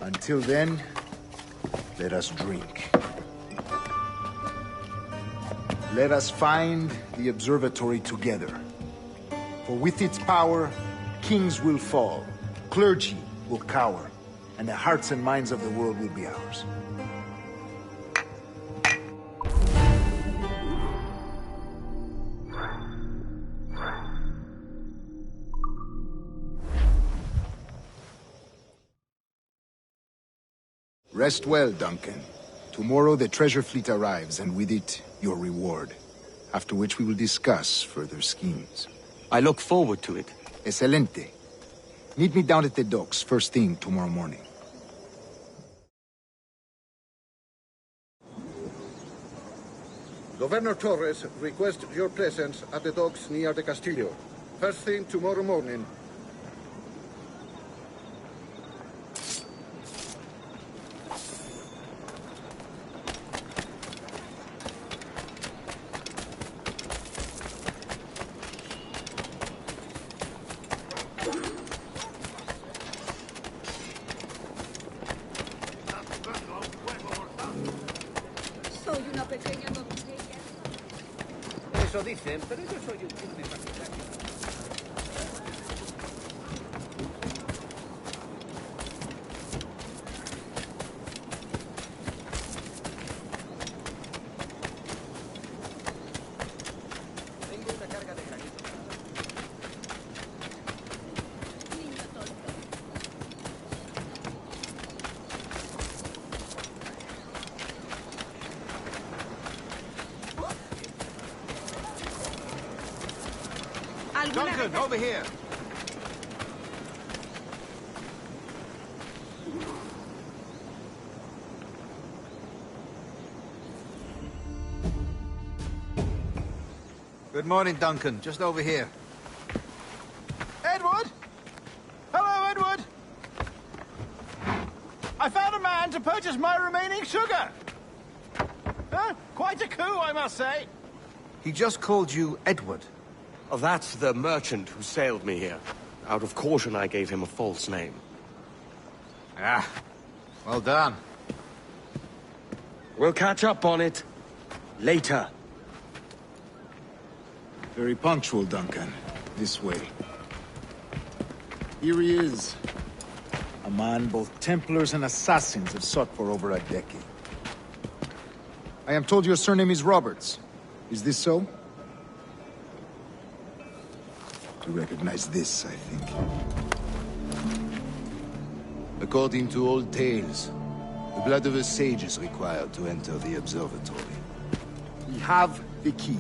Until then, let us drink. Let us find the observatory together. For with its power, kings will fall, clergy will cower, and the hearts and minds of the world will be ours. Rest well, Duncan. Tomorrow the treasure fleet arrives, and with it, your reward. After which we will discuss further schemes. I look forward to it. Excelente. Meet me down at the docks first thing tomorrow morning. Governor Torres requests your presence at the docks near the Castillo. First thing tomorrow morning. Eso dicen, pero yo soy un simple partidario. Tengo una carga de granito. Niño tonto. Duncan, over here. Good morning, Duncan. Just over here. Edward? Hello, Edward. I found a man to purchase my remaining sugar. Quite a coup, I must say. He just called you Edward. Oh, that's the merchant who sailed me here. Out of caution, I gave him a false name. Ah, well done. We'll catch up on it later. Very punctual, Duncan. This way. Here he is. A man both Templars and Assassins have sought for over a decade. I am told your surname is Roberts. Is this so? To recognize this, I think. According to old tales, the blood of a sage is required to enter the observatory. We have the key.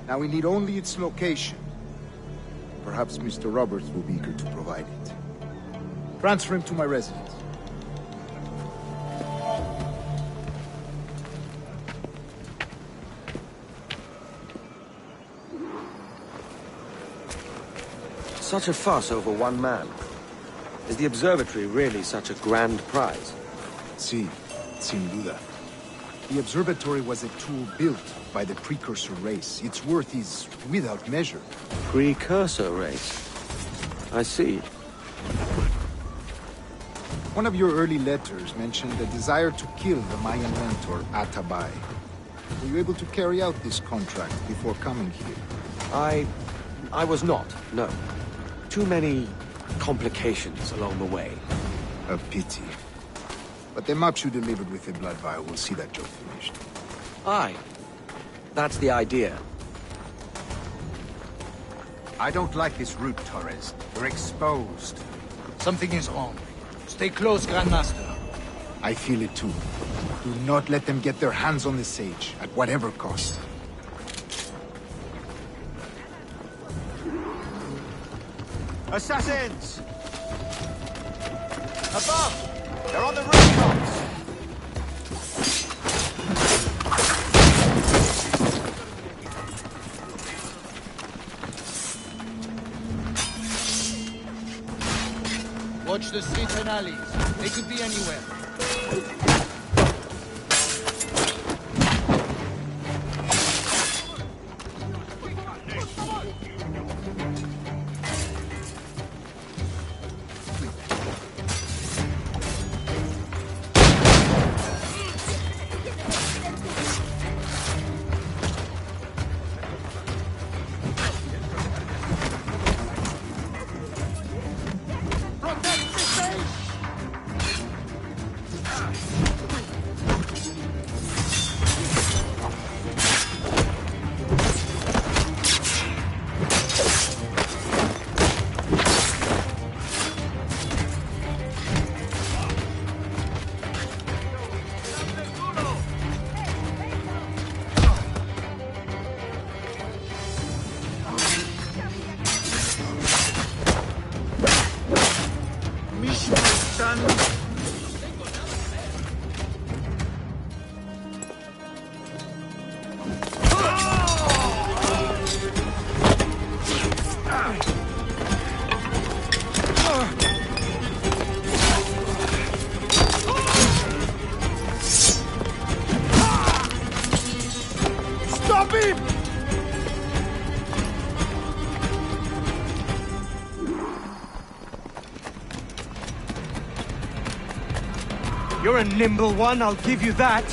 Now we need only its location. Perhaps Mr. Roberts will be eager to provide it. Transfer him to my residence. Such a fuss over one man. Is the observatory really such a grand prize? Sí, sin duda. The observatory was a tool built by the precursor race. Its worth is without measure. Precursor race? I see. One of your early letters mentioned the desire to kill the Mayan mentor, Atabay. Were you able to carry out this contract before coming here? I I was not, no. Too many complications along the way. A pity. But the maps you delivered with the blood vial will see that job finished. Aye. That's the idea. I don't like this route, Torres. We're exposed. Something is wrong. Stay close, Grandmaster. I feel it too. Do not let them get their hands on the sage, at whatever cost. Assassins! Above! They're on the rooftops! Watch the streets and alleys. They could be anywhere. You're a nimble one, I'll give you that.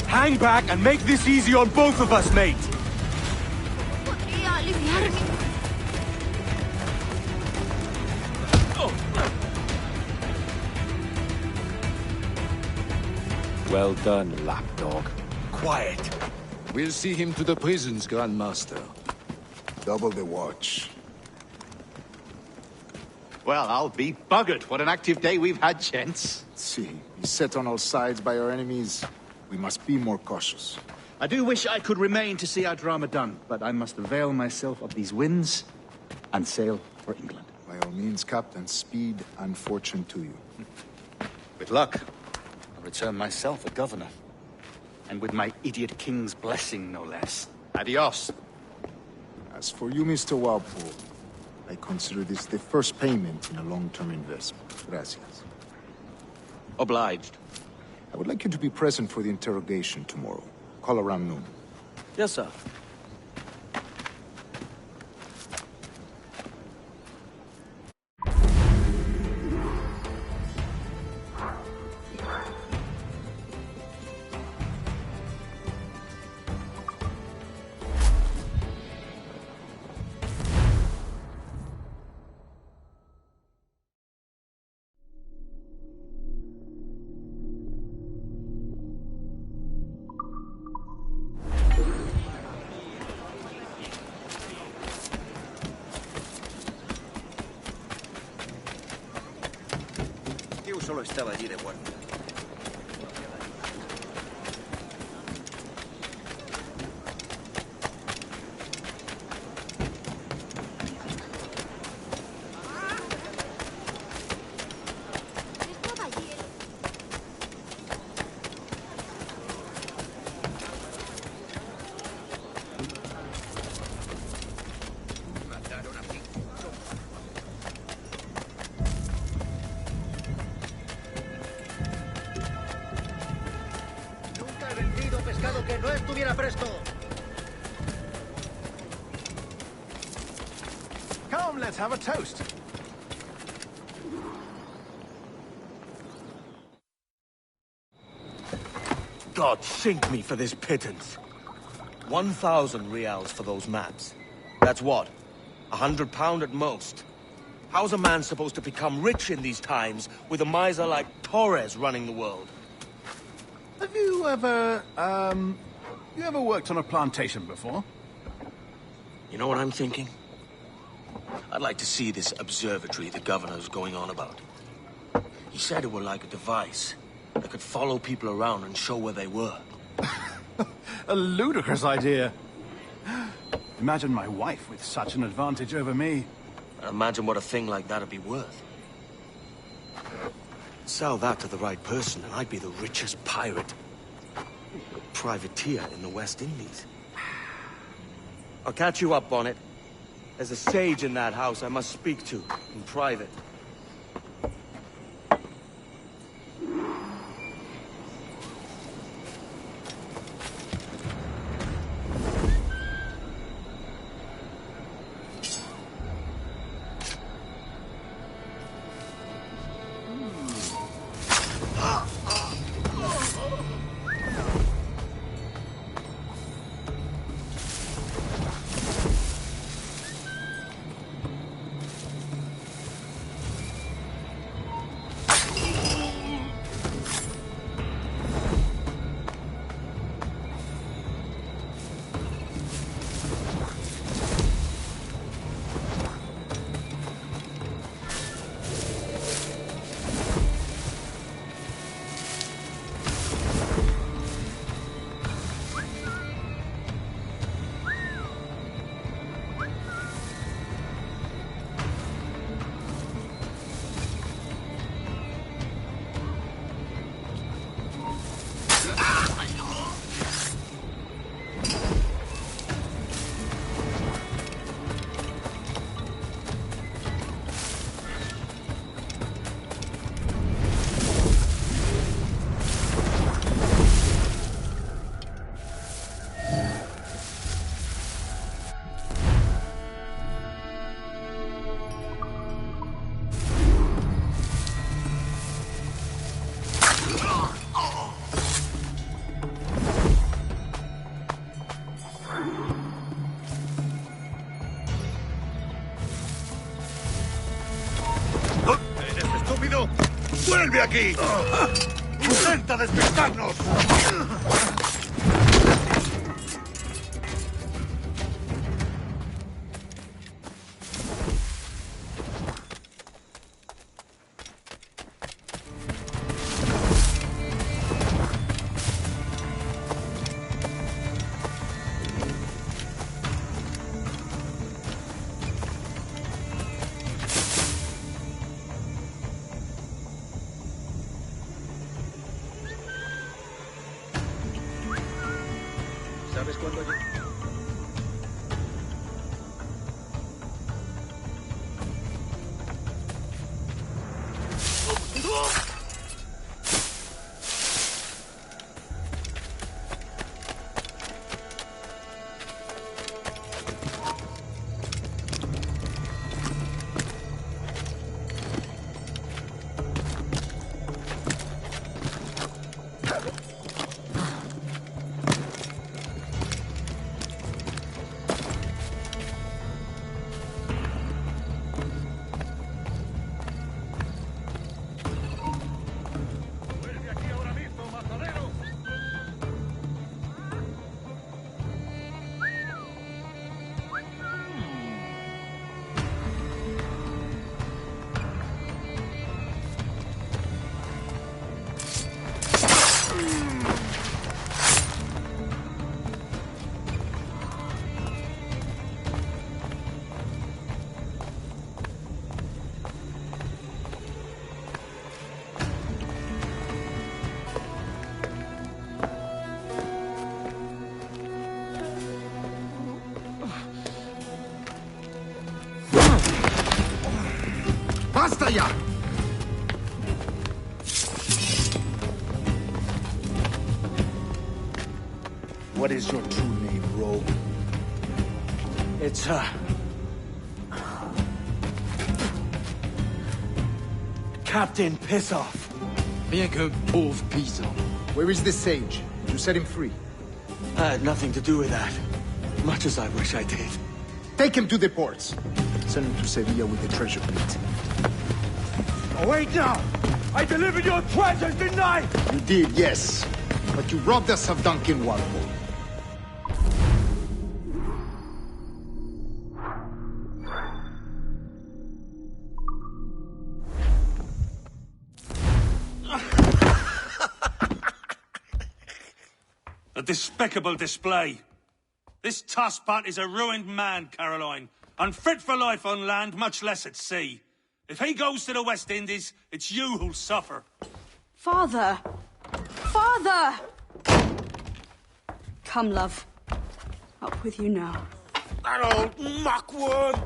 Hang back and make this easy on both of us, mate. Well done, lapdog. Quiet. We'll see him to the prisons, Grandmaster. Double the watch. Well, I'll be buggered. What an active day we've had, gents. See, beset on all sides by our enemies. We must be more cautious. I do wish I could remain to see our drama done, but I must avail myself of these winds and sail for England. By all means, Captain, speed and fortune to you. With luck, I'll return myself a governor. And with my idiot king's blessing, no less. Adios. As for you, Mr. Walpole, I consider this the first payment in a long-term investment. Gracias. Obliged. I would like you to be present for the interrogation tomorrow. Call around noon. Yes, sir. Solo estaba allí de guardia. Come, let's have a toast. God sink me for this pittance. 1,000 reals for those maps. That's what? £100 at most. How's a man supposed to become rich in these times with a miser like Torres running the world? Have you ever, worked on a plantation before? You know what I'm thinking? I'd like to see this observatory the governor's going on about. He said it were like a device that could follow people around and show where they were. A ludicrous idea. Imagine my wife with such an advantage over me. Imagine what a thing like that'd be worth. Sell that to the right person and I'd be the richest pirate, privateer in the West Indies. I'll catch you up on it. There's a sage in that house I must speak to in private. ¡Vuelve aquí! ¡Intenta despistarnos! ¿Sabes cuándo llegué? ¡Basta ya! What is your true name, rogue? It's, Captain, piss off. Rien qu'un pauvre paysan. Where is the sage? Did you set him free? I had nothing to do with that. Much as I wish I did. Take him to the ports. Send him to Sevilla with the treasure plate. Oh, wait now! I delivered your treasures, didn't I? You did, yes. But you robbed us of Duncan Walpole. A despicable display. This tosspot is a ruined man, Caroline. Unfit for life on land, much less at sea. If he goes to the West Indies, it's you who'll suffer. Father! Father! Come, love. Up with you now. That old muckworm!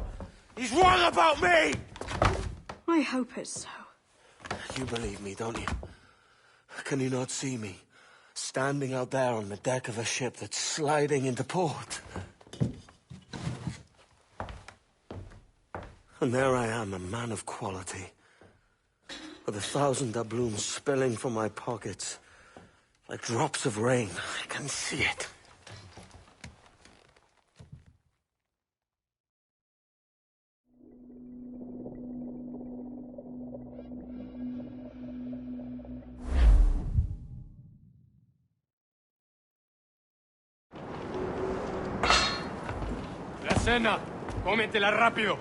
He's wrong about me! I hope it's so. You believe me, don't you? Can you not see me? Standing out there on the deck of a ship that's sliding into port. And there I am, a man of quality. With 1,000 doubloons spilling from my pockets. Like drops of rain. I can see it. La cena. Cómetela rápido.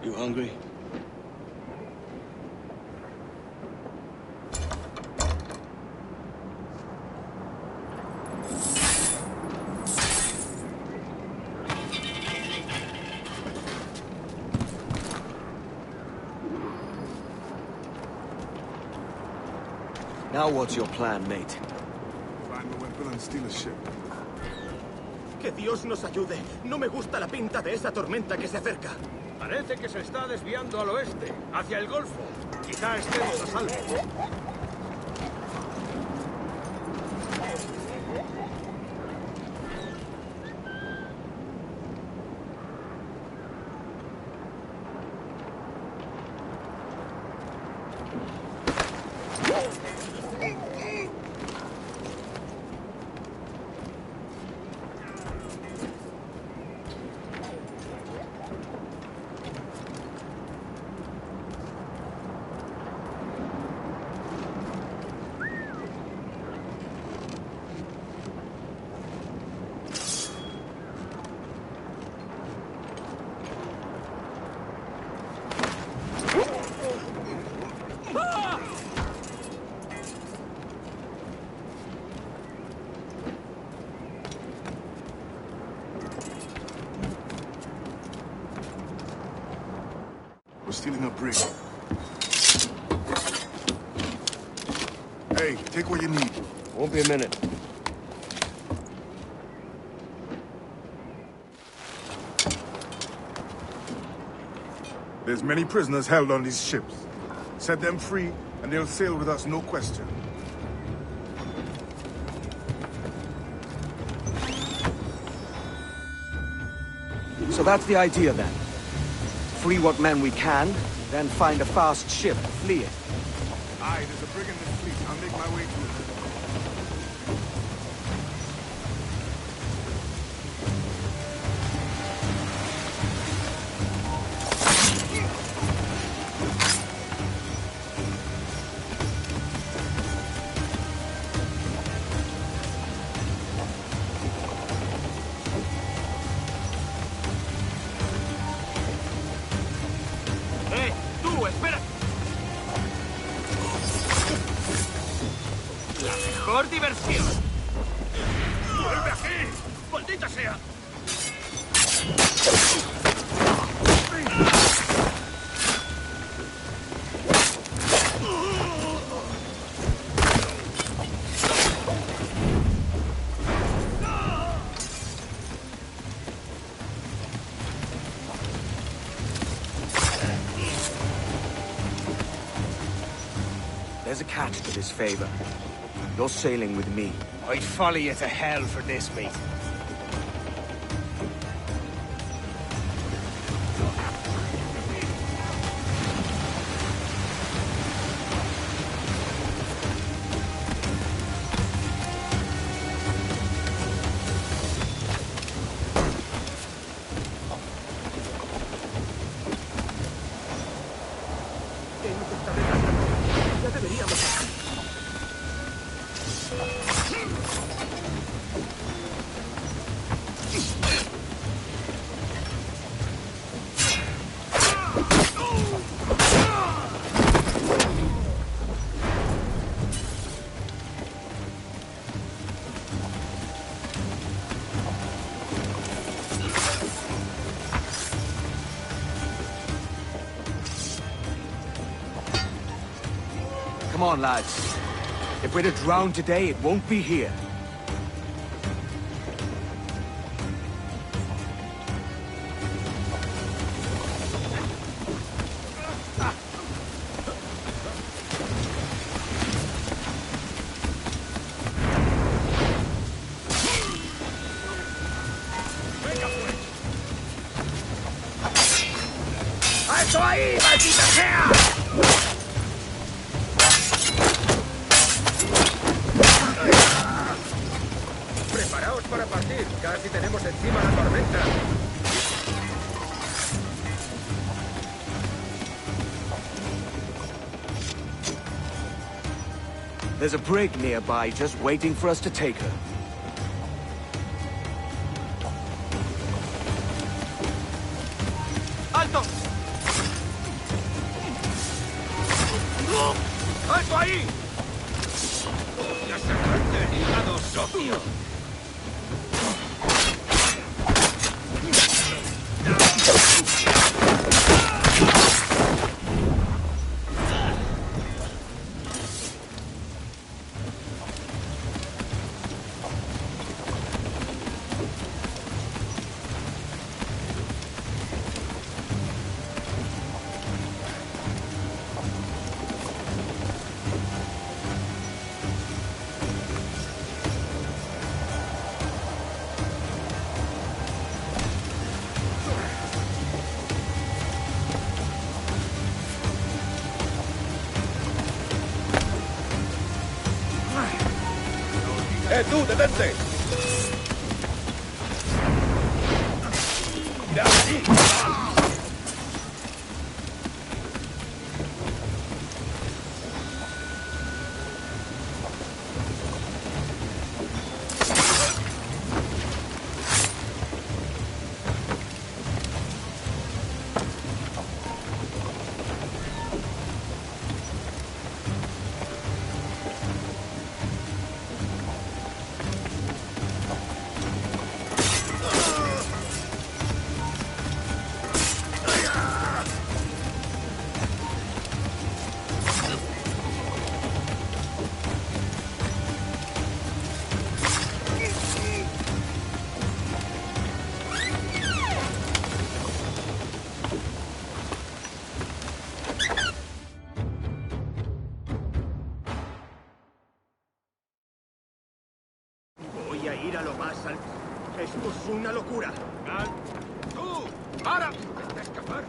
You hungry? Now what's your plan, mate? Find a weapon and steal a ship. Que Dios nos ayude. No me gusta la pinta de esa tormenta que se acerca. Parece que se está desviando al oeste, hacia el Golfo. Quizá estemos a salvo. We're stealing a brig. Hey, take what you need. Won't be a minute. There's many prisoners held on these ships. Set them free, and they'll sail with us, no question. So that's the idea, then. Free what men we can, then find a fast ship, flee it. Aye, there's a brig in the fleet. I'll make my way to it. ¡Mejor diversión! ¡Vuelve aquí! ¡Maldita sea! There's a catch to this favor. You're sailing with me. I'd follow you to hell for this, mate. ¿Qué nos está retrasando? Ya deberíamos... Come on, lads. If we're to drown today, it won't be here. ¡Alto ahí, maldita sea! Preparaos para partir. Casi tenemos encima la tormenta. There's a brig nearby just waiting for us to take her. ¡Alto! ¡Alto ahí! ¡Ya sacarte el hígado, socio! ¡Tú, detente! ¡De aquí! Voy a ir a lo más alto. Esto es una locura. ¡Tú! ¡Para! ¡Está escapar!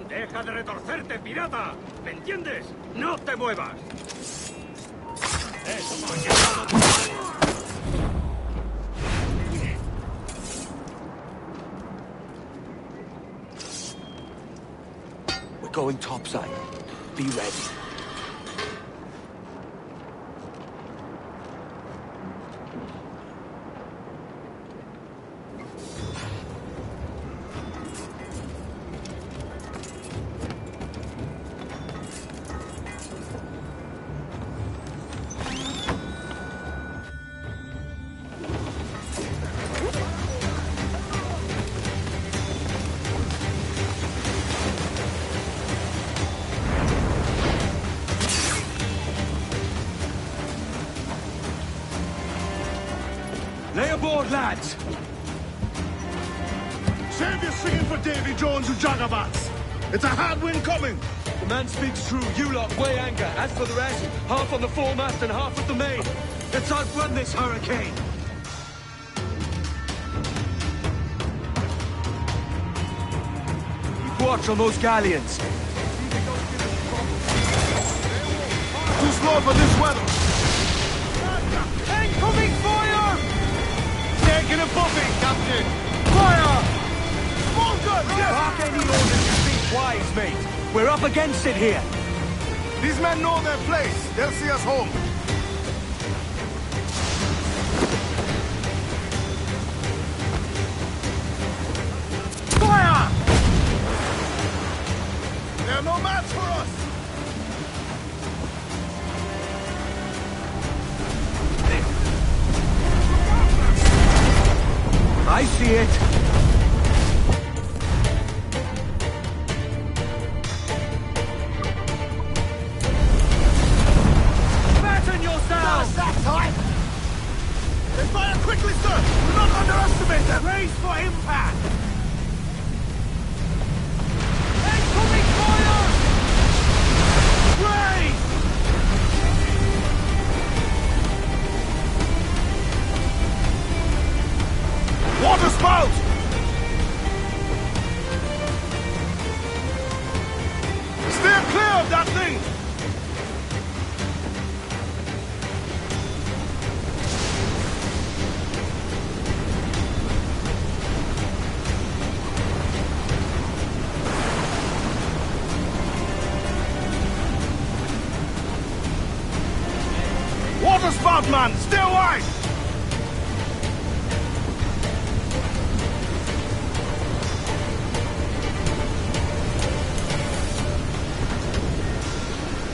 ¡Deja de retorcerte, pirata! ¿Me entiendes? ¡No te muevas! We're going topside. Be ready. Lay aboard, lads! Save your singing for Davy Jones, you jagabats! It's a hard wind coming! The Man speaks true. You lot weigh anchor. As for the rest, half on the foremast and half at the main. Let's outrun this hurricane. Keep watch on those galleons. Too slow for this weather. Incoming fire! Taking a buffet, Captain! Fire! Small guns, yes! Mark any orders you think wise, mate. We're up against it here. These men know their place. They'll see us home. Fire! They're no match for us. I see it. Fasten yourselves! That time! They fire quickly, sir! Do not underestimate them! Brace for impact! Incoming fire! Brace! Water spout! Steer clear of that thing! Water spout, man! Stay wide!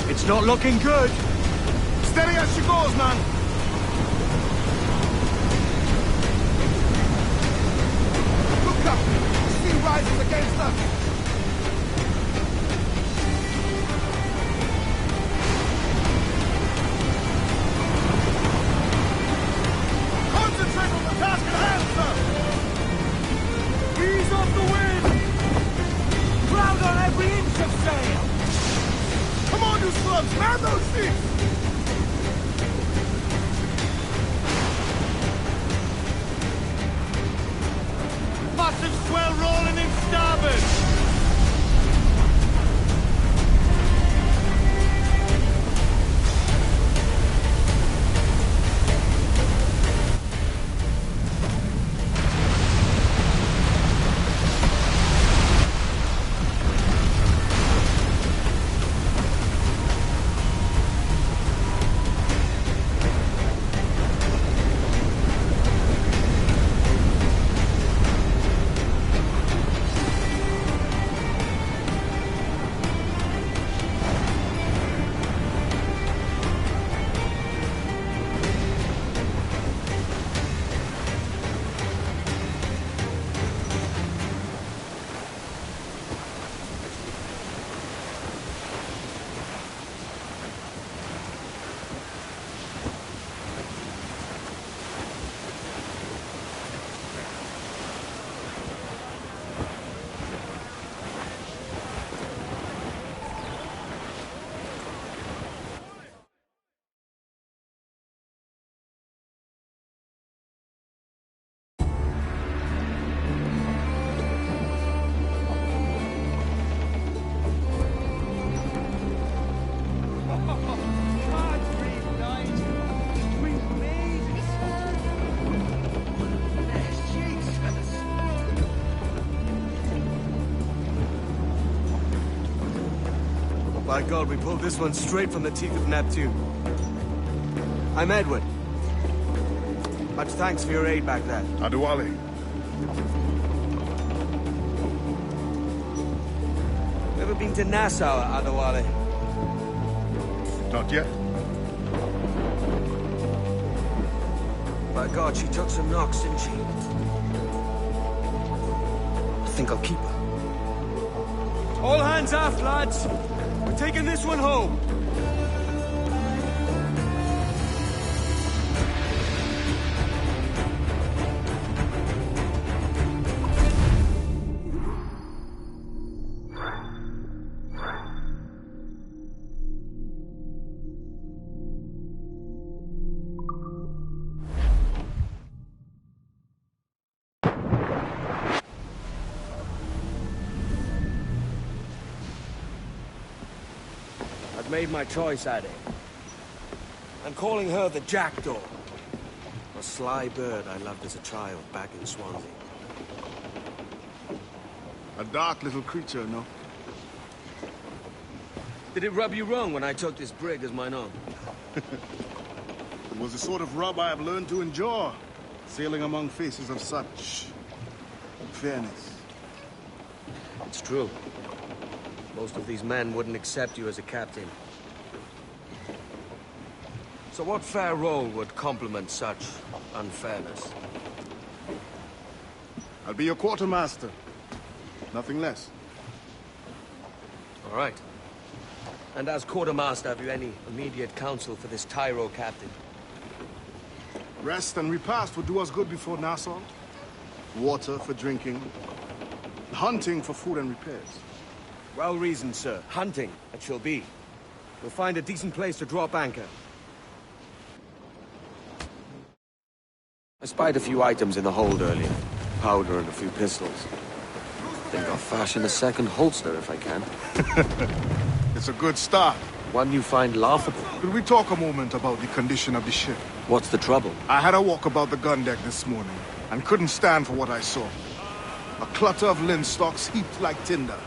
It's not looking good. Steady as she goes, man. Look up. The sea rises against us. Concentrate on the task at hand, sir. Ease off the wind. Cloud on every inch of sail. Come on, you slugs! Man those ships! Massive swell rolling in starboard! By God, we pulled this one straight from the teeth of Neptune. I'm Edward. Much thanks for your aid back there. Adewale. Ever been to Nassau, Adewale? Not yet. By God, she took some knocks, didn't she? I think I'll keep her. All hands aft, lads! We're taking this one home! made my choice, Addy. I'm calling her the Jackdaw. A sly bird I loved as a child back in Swansea. A dark little creature, no? Did it rub you wrong when I took this brig as mine own? It was the sort of rub I have learned to endure, sailing among faces of such fairness. It's true. Most of these men wouldn't accept you as a captain. So what fair role would complement such unfairness? I'll be your quartermaster. Nothing less. All right. And as quartermaster, have you any immediate counsel for this Tyro captain? Rest and repast would do us good before Nassau. Water for drinking. Hunting for food and repairs. Well reasoned, sir. Hunting, it shall be. We'll find a decent place to drop anchor. I spied a few items in the hold earlier. Powder and a few pistols. Think I'll fashion a second holster if I can. It's a good start. One you find laughable. Could we talk a moment about the condition of the ship? What's the trouble? I had a walk about the gun deck this morning, and couldn't stand for what I saw. A clutter of linstocks heaped like tinder,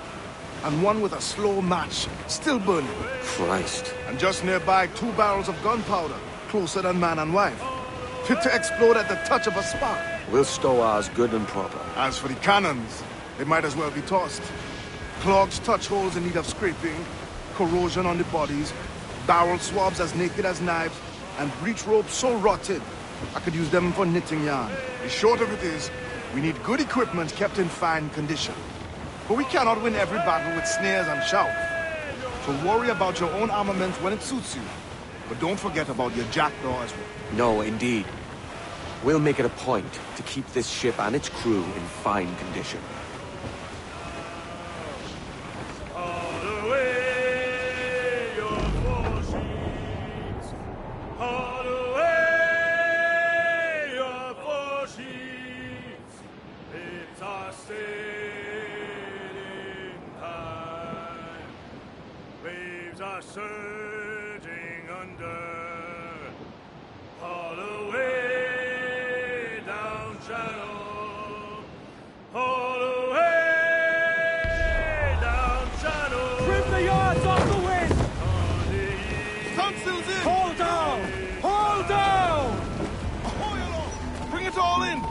and one with a slow match, still burning. Christ. And just nearby, 2 barrels of gunpowder, closer than man and wife. Fit to explode at the touch of a spark. We'll stow ours good and proper. As for the cannons, they might as well be tossed. Clogged touch holes in need of scraping, corrosion on the bodies, barrel swabs as naked as knives, and breech ropes so rotted, I could use them for knitting yarn. The short of it is, we need good equipment kept in fine condition. But we cannot win every battle with snares and shouts. So worry about your own armament when it suits you. But don't forget about your jackdaw as well. No, indeed. We'll make it a point to keep this ship and its crew in fine condition. Surging under, haul away down channel, haul away down channel. Trim the yards off the wind! Topsails in! Hold down! Hold down! Ahoy along! Bring it all in!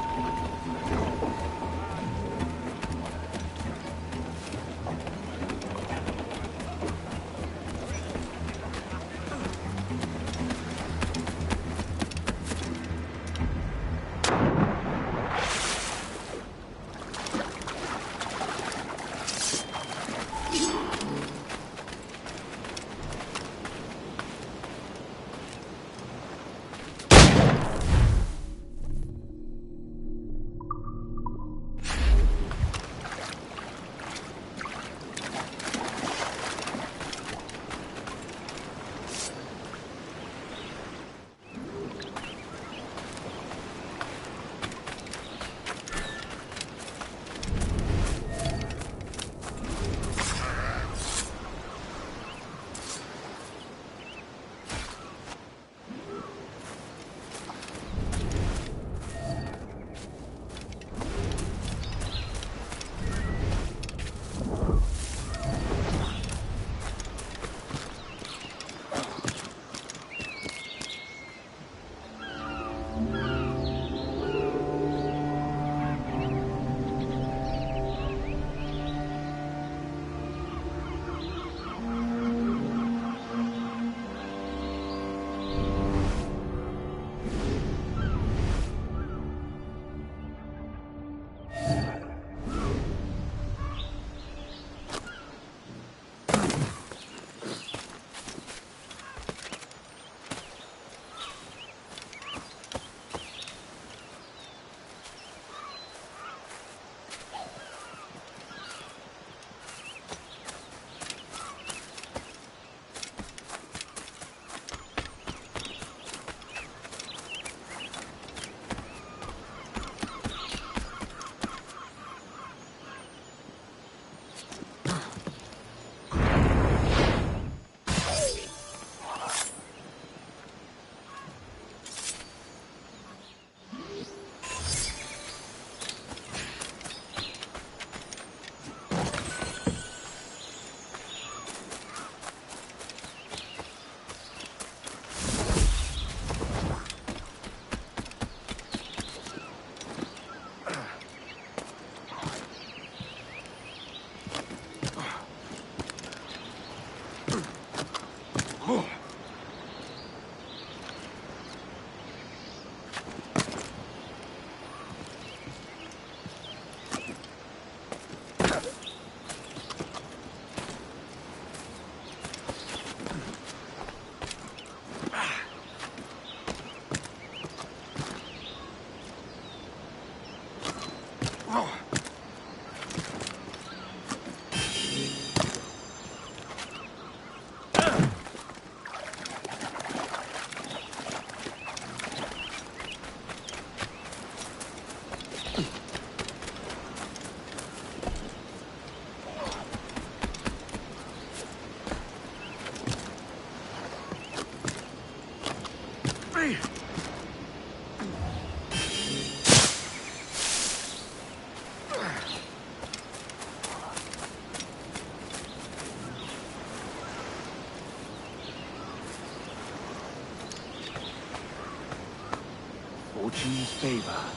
Hurry! Fortune's favor.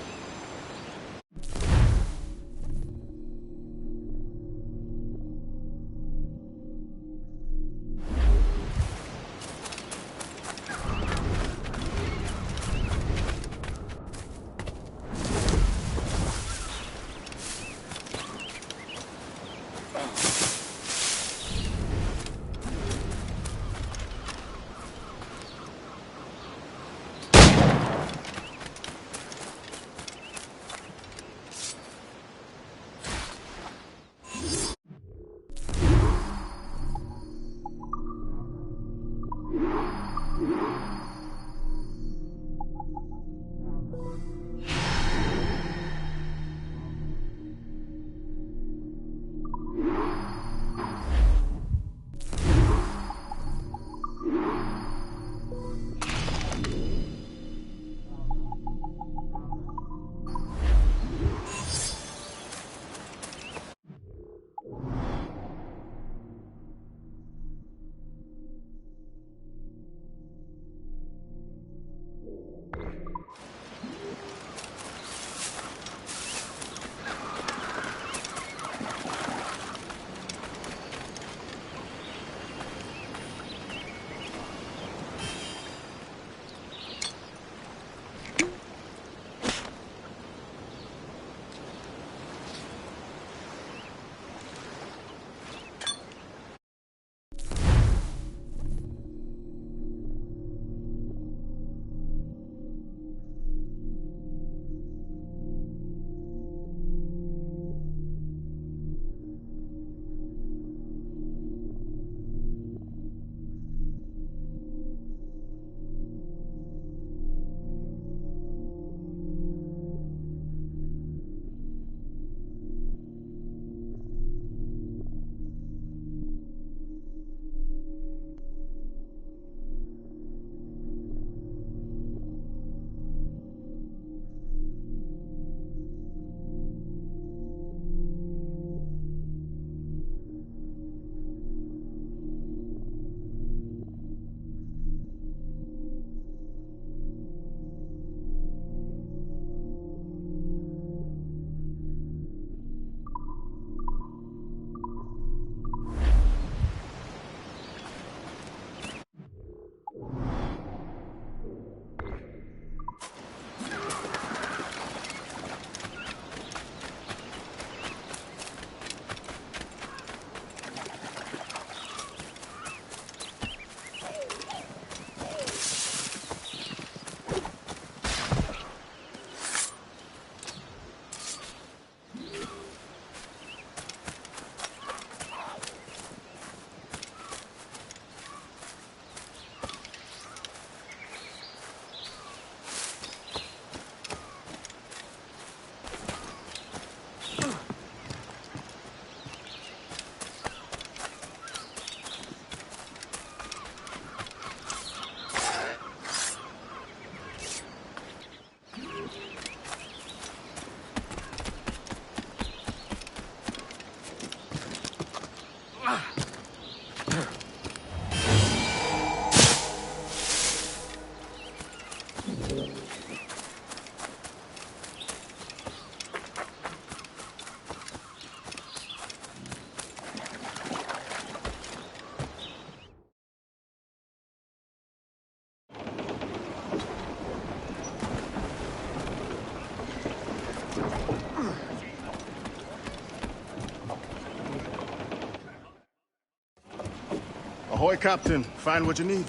Ahoy, Captain. Find what you need.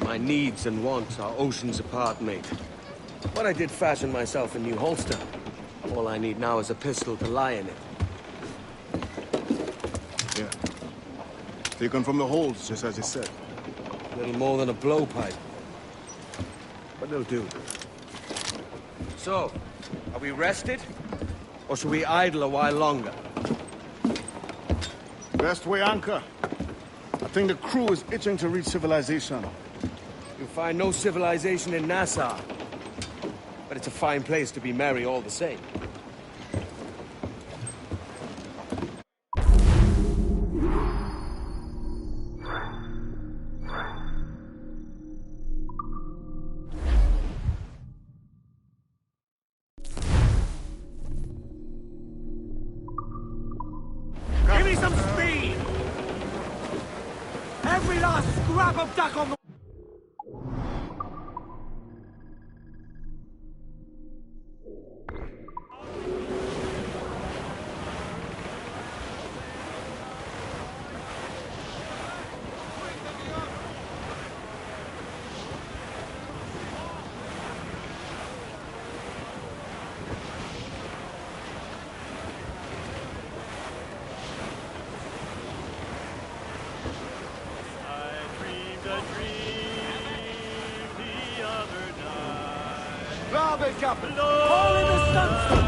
My needs and wants are oceans apart, mate. But I did fashion myself a new holster. All I need now is a pistol to lie in it. Yeah. Taken from the holds, just as you said. Little more than a blowpipe. But they'll do. So, are we rested? Or should we idle a while longer? Best way anchor. I think the crew is itching to reach civilization. You'll find no civilization in Nassau. But it's a fine place to be merry all the same. Give me some speed! Every last scrap of duck on the... Garbage up! All in the sunset!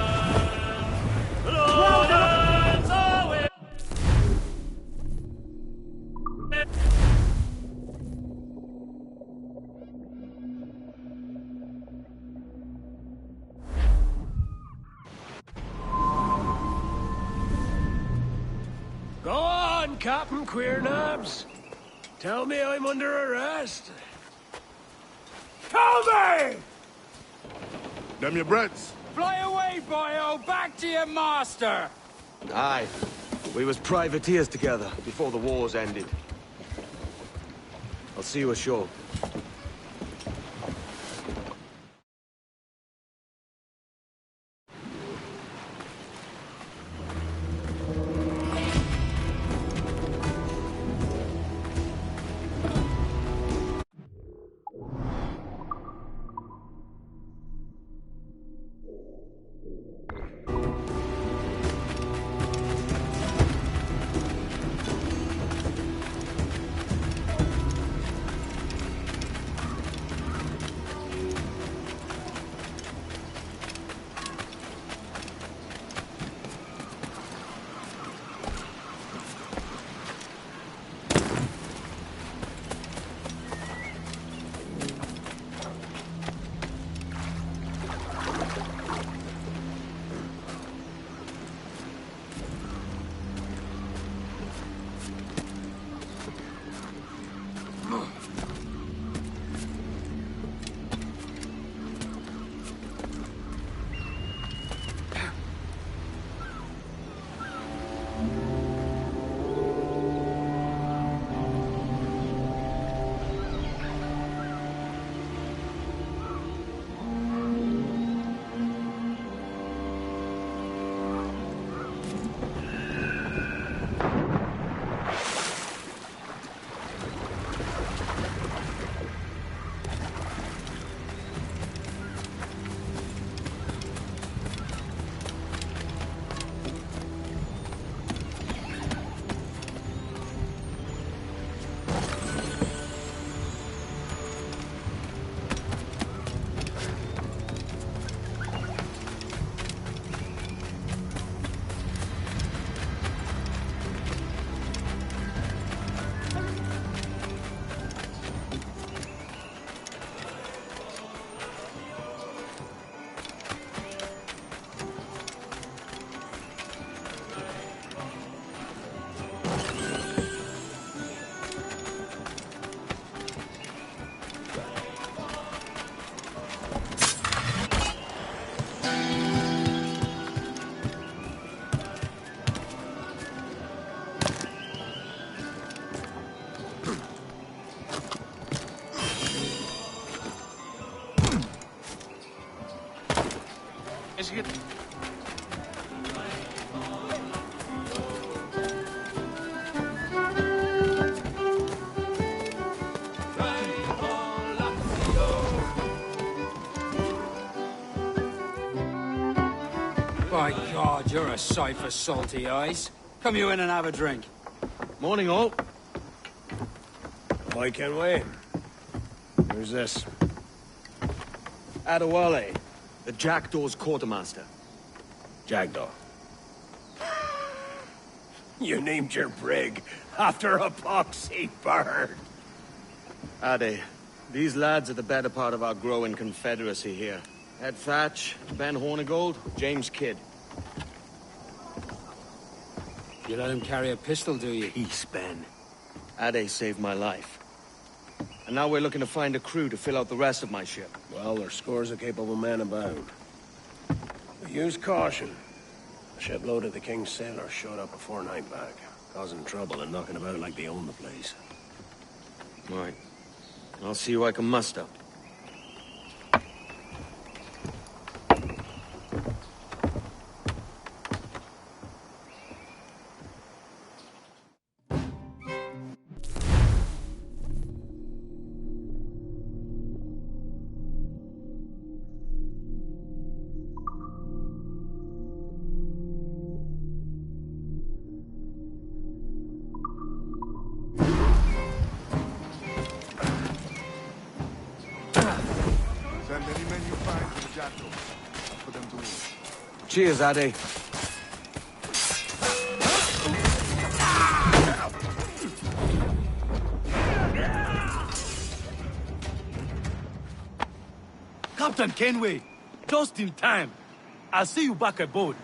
Go on, Captain Queernabs. Tell me I'm under arrest. Tell me! Them your breads. Fly away, boyo! Back to your master! Aye. We was privateers together before the wars ended. I'll see you ashore. By God, you're a sight for salty eyes. Come you in and have a drink. Morning, all. Boy Kenway. Who's this? Adewale, the Jackdaw's quartermaster. Jackdaw. You named your brig after a poxy bird. Ade, These lads are the better part of our growing confederacy here. Ed Thatch, Ben Hornigold, James Kidd. You let him carry a pistol, do you? Peace, Ben. Ade saved my life. And now we're looking to find a crew to fill out the rest of my ship. Well, there's scores of capable men about. But use caution. A shipload of the King's sailors showed up a fortnight back, causing trouble and knocking about like they own the place. Right. I'll see who I can muster. Cheers, Ade. Captain Kenway, just in time. I'll see you back aboard.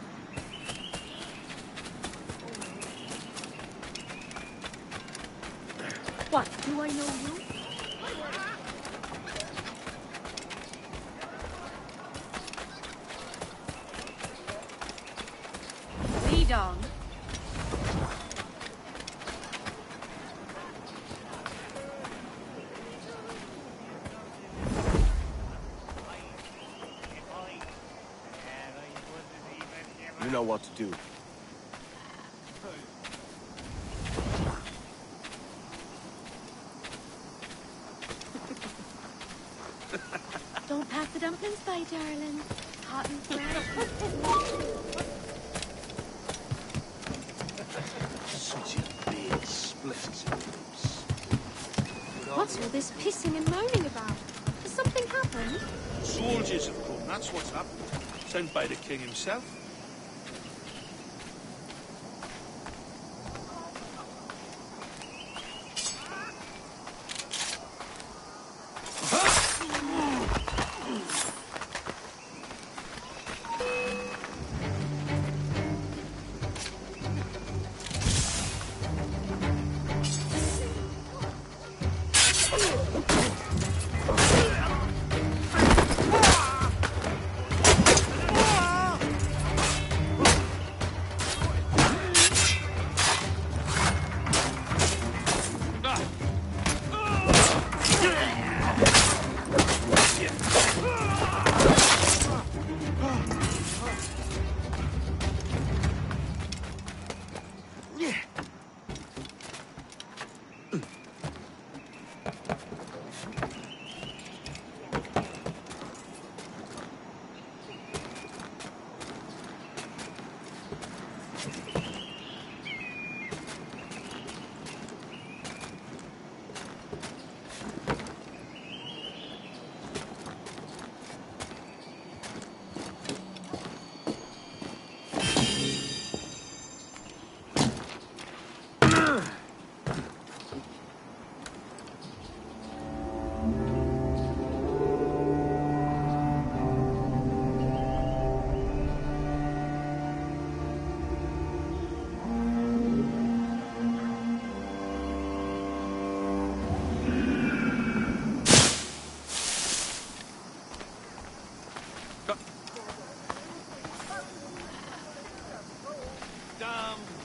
What, do I know you? Lead on. You know what to do. Don't pass the dumplings by, darling. Hot and fresh. Such a big split. What's all this pissing and moaning about? Has something happened? Soldiers have come, that's what's happened. Sent by the king himself.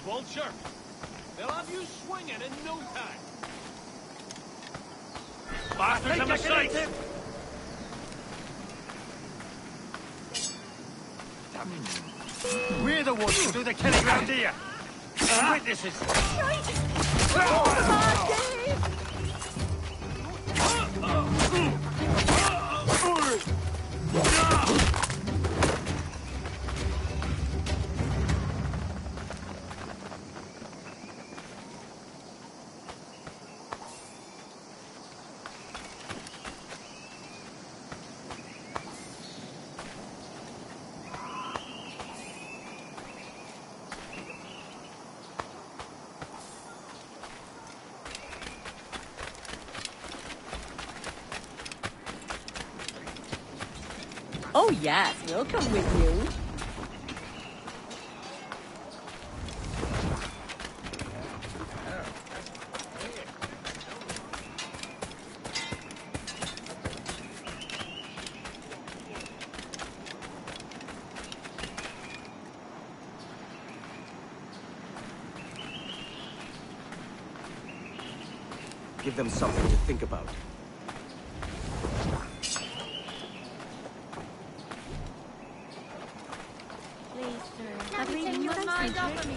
Vulture! They'll have you swinging in no time. Bastards on the sight! We're the ones who do the killing round here. Witnesses. Oh, yes, we'll come with you. Give them something to think about. Please, sir. Can you take your mind off of me?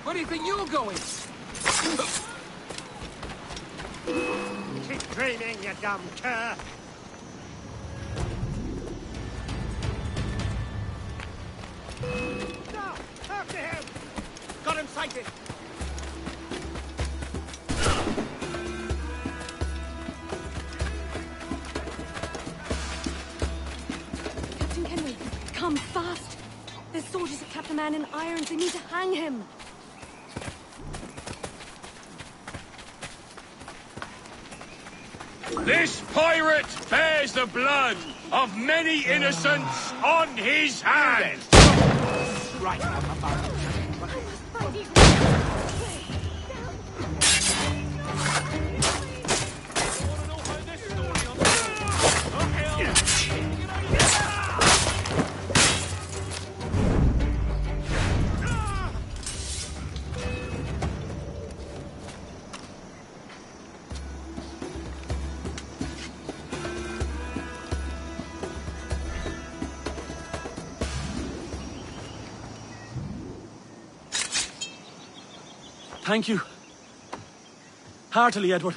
Where do you think you're going? Keep dreaming, you dumb cur! No! After him! Got him sighted! Captain Kenway, come fast! There's soldiers have kept a man in irons. They need to hang him. This pirate bears the blood of many innocents on his hands! Right, Thank you. Heartily, Edward.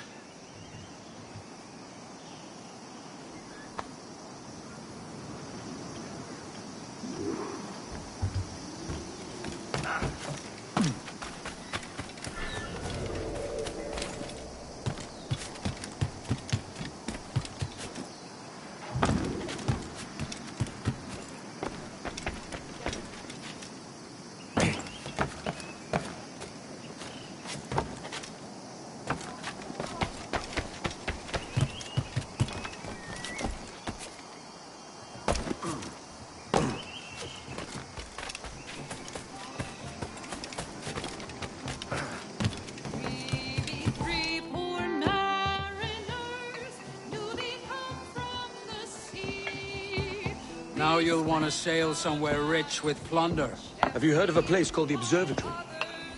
Now you'll want to sail somewhere rich with plunder. Have you heard of a place called the Observatory?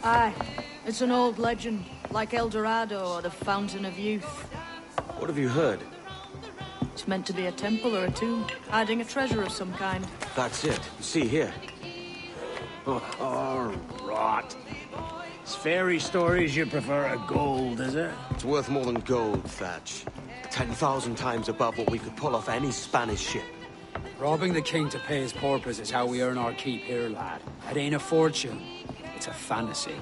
Aye. It's an old legend, like El Dorado or the Fountain of Youth. What have you heard? It's meant to be a temple or a tomb, hiding a treasure of some kind. That's it. See here. Oh, rot. It's fairy stories you prefer to gold, is it? It's worth more than gold, Thatch. 10,000 times above what we could pull off any Spanish ship. Robbing the king to pay his porpoise is how we earn our keep here, lad. It ain't a fortune. It's a fantasy.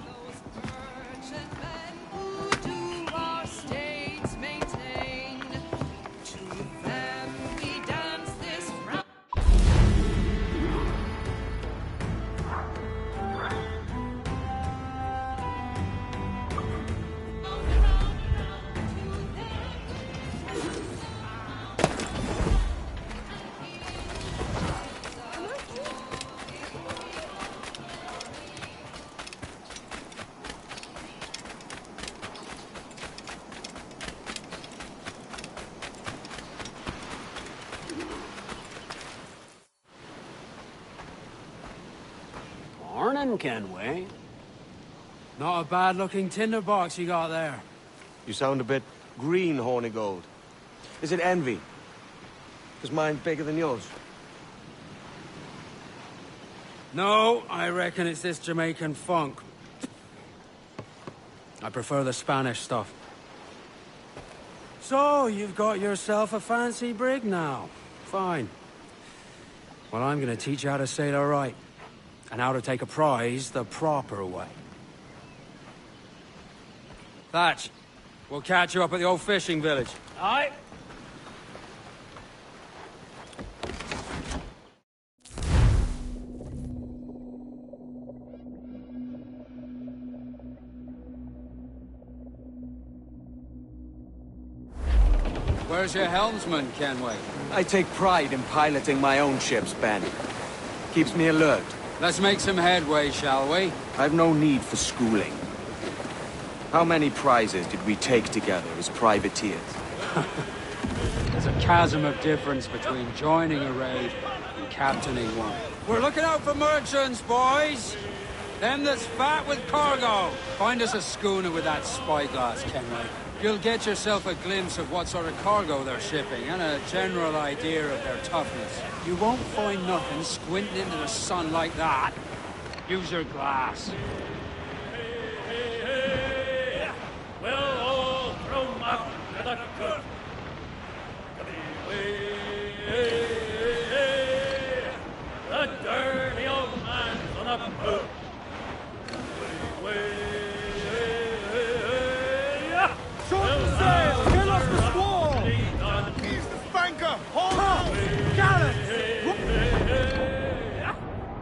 Morning, Kenway. Not a bad-looking tinderbox you got there. You sound a bit green, Horny Gold. Is it envy? Is mine bigger than yours? No, I reckon it's this Jamaican funk. I prefer the Spanish stuff. So, you've got yourself a fancy brig now. Fine. Well, I'm gonna teach you how to sail her right. And how to take a prize the proper way. Thatch, we'll catch you up at the old fishing village. Aye. Where's your helmsman, Kenway? I take pride in piloting my own ships, Ben. Keeps me alert. Let's make some headway, shall we? I've no need for schooling. How many prizes did we take together as privateers? There's a chasm of difference between joining a raid and captaining one. We're looking out for merchants, boys! Them that's fat with cargo. Find us a schooner with that spyglass, Kenway. You'll get yourself a glimpse of what sort of cargo they're shipping and a general idea of their toughness. You won't find nothing squinting into the sun like that. Use your glass. We'll all throw up to the good. The dirty old man's on the poop. Short sail! Get off the squall! Ease the spanker! Hold on! Gallant!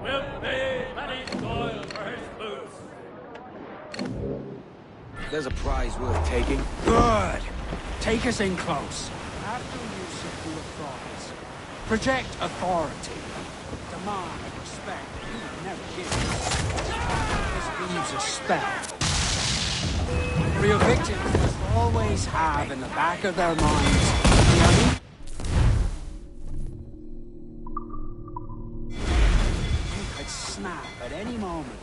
We'll pay Matty Doyle for his boots. There's a prize worth taking. Good! Take us in close. After you subdue a prize, project authority. Demand respect. You never give. This leaves a spell. For your victims must always have in the back of their minds you could snap at any moment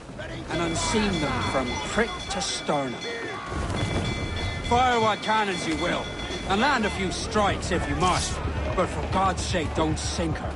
and unseam them from prick to sternum. Fire what cannons you will, and land a few strikes if you must, but for God's sake don't sink her.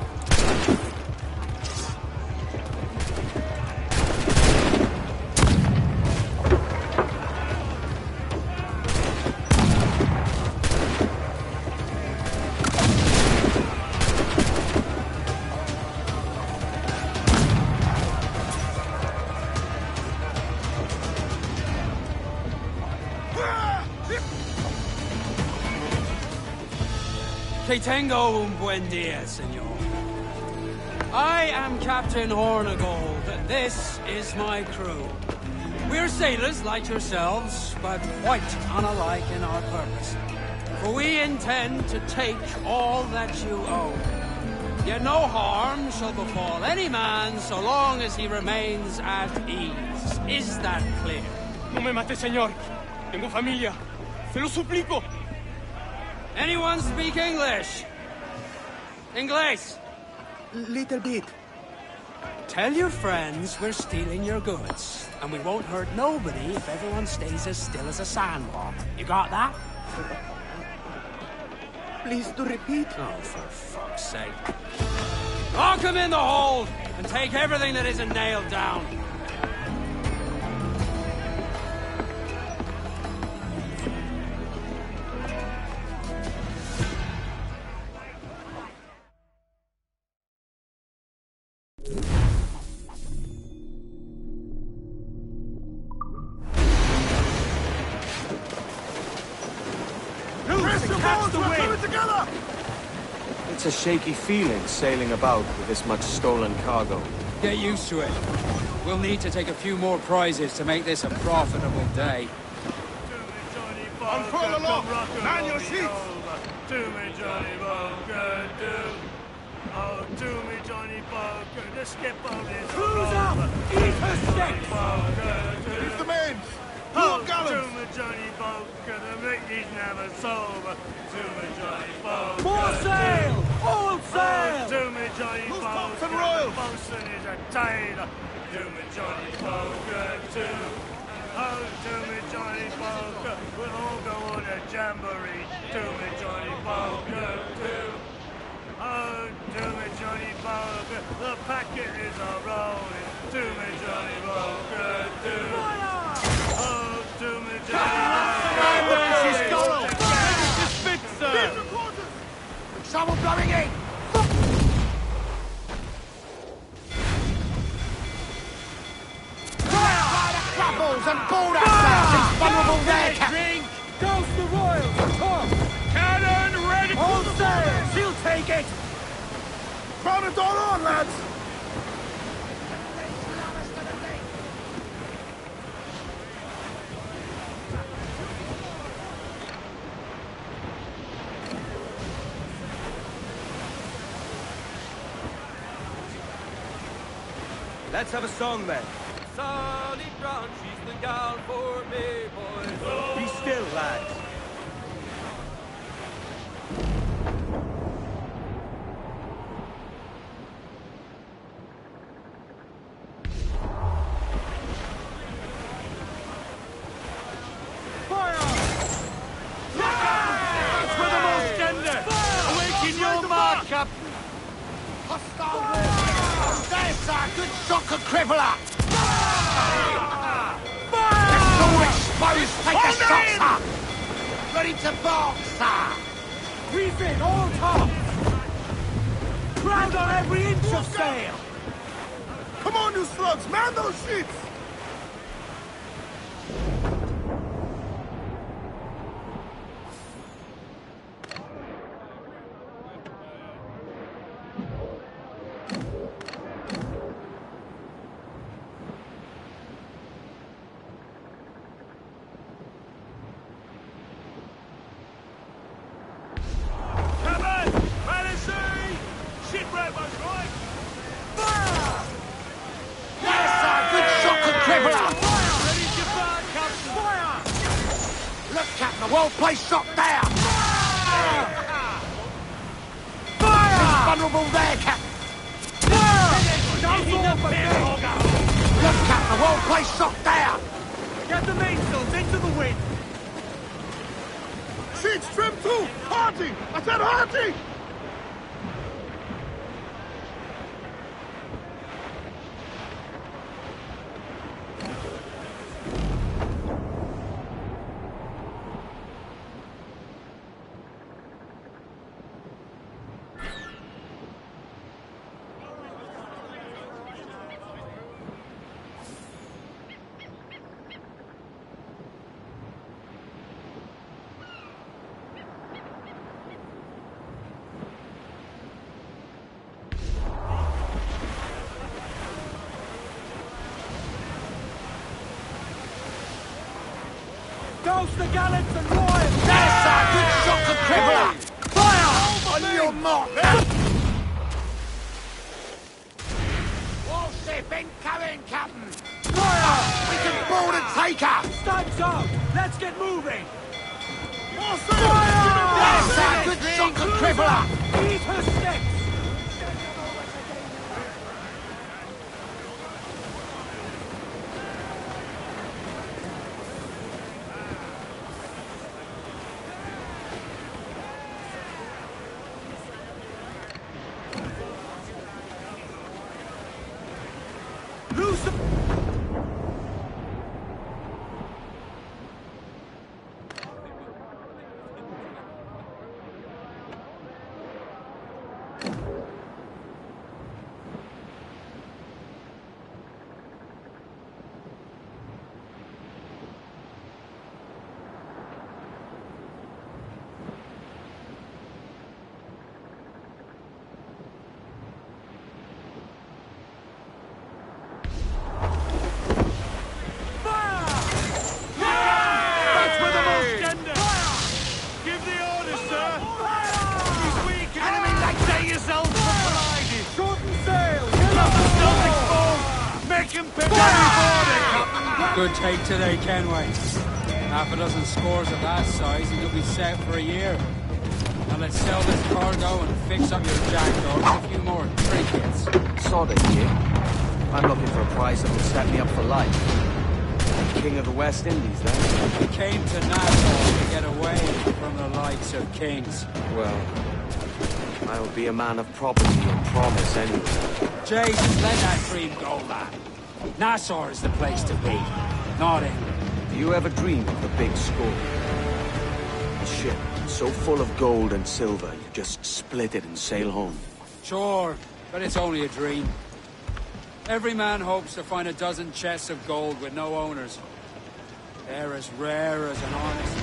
Que tengo un buen día, senor. I am Captain Hornigold, and this is my crew. We're sailors like yourselves, but quite unalike in our purpose. For we intend to take all that you own. Yet no harm shall befall any man so long as he remains at ease. Is that clear? No me mate, señor. Tengo familia. Se lo suplico. Anyone speak English? English? Little bit. Tell your friends we're stealing your goods, and we won't hurt nobody if everyone stays as still as a sandbar. You got that? Please to repeat. Oh, for fuck's sake. Lock him in the hold, and take everything that isn't nailed down. It's a shaky feeling sailing about with this much stolen cargo. Get used to it. We'll need to take a few more prizes to make this a profitable day. Unfurl aloft! Man your sheets! To me, Johnny Boker, do. Oh, to me, Johnny Boker, the skip on his Who's up? Eat her stick! Lift the men! Oh, to me, Johnny Boker, the Mickey's never sober. To me, Johnny Boker. More sail! All sail! To me, Johnny Boker, the bosun is a tailor. To me, Johnny Boker, too. Oh, to me, Johnny Boker, we'll all go on a jamboree. To me, Johnny Boker, too. Oh, to me, Johnny Boker, the packet is a-rolling. To me, Johnny Boker, too. Oh, to me, Johnny Boker. She's got off! It's fit, sir. Someone blowing in! Bubbles and board ourselves! He's vulnerable there, Drink! Toast the royals! Come! Cannon ready! All sail! She'll take it! Crown it all on, lads! Let's have a song then. Sally Brown, she's the gal for me, boys. Be still, lads. Good shock and crippler! It's all exposed! Take a shot, sir! Ready to bark, sir! Reef in, all tops! Crowd on every inch of sail! Come on, you slugs! Man those sheets! Well-placed shot there! Fire! He's vulnerable there, Captain! Look, Captain, a well-placed shot there! Get the mainsails into the wind! Sheets trim too! Hearty! I said hearty! Douse the gallants and royals! Yes, sir! Good shot to crippler! Fire! On your mark! Warship incoming, Captain! Fire! We can board and take her! Stunts out! Let's get moving! Fire! Yes, sir! Good shot to crippler! Eat her sticks! Good take today, Kenway. Half a dozen scores of that size and you'll be set for a year. Now let's sell this cargo and fix up your jackdaws with a few more trinkets. Sod it, kid. I'm looking for a prize that will set me up for life. King of the West Indies, then. We came to Nassau to get away from the likes of kings. Well, I'll be a man of property and promise anyway. Jesus, let that dream go, lad. Nassau is the place to be, not England. Do you ever dream of the big score? A ship so full of gold and silver, you just split it and sail home. Sure, but it's only a dream. Every man hopes to find a dozen chests of gold with no owners. They're as rare as an honest...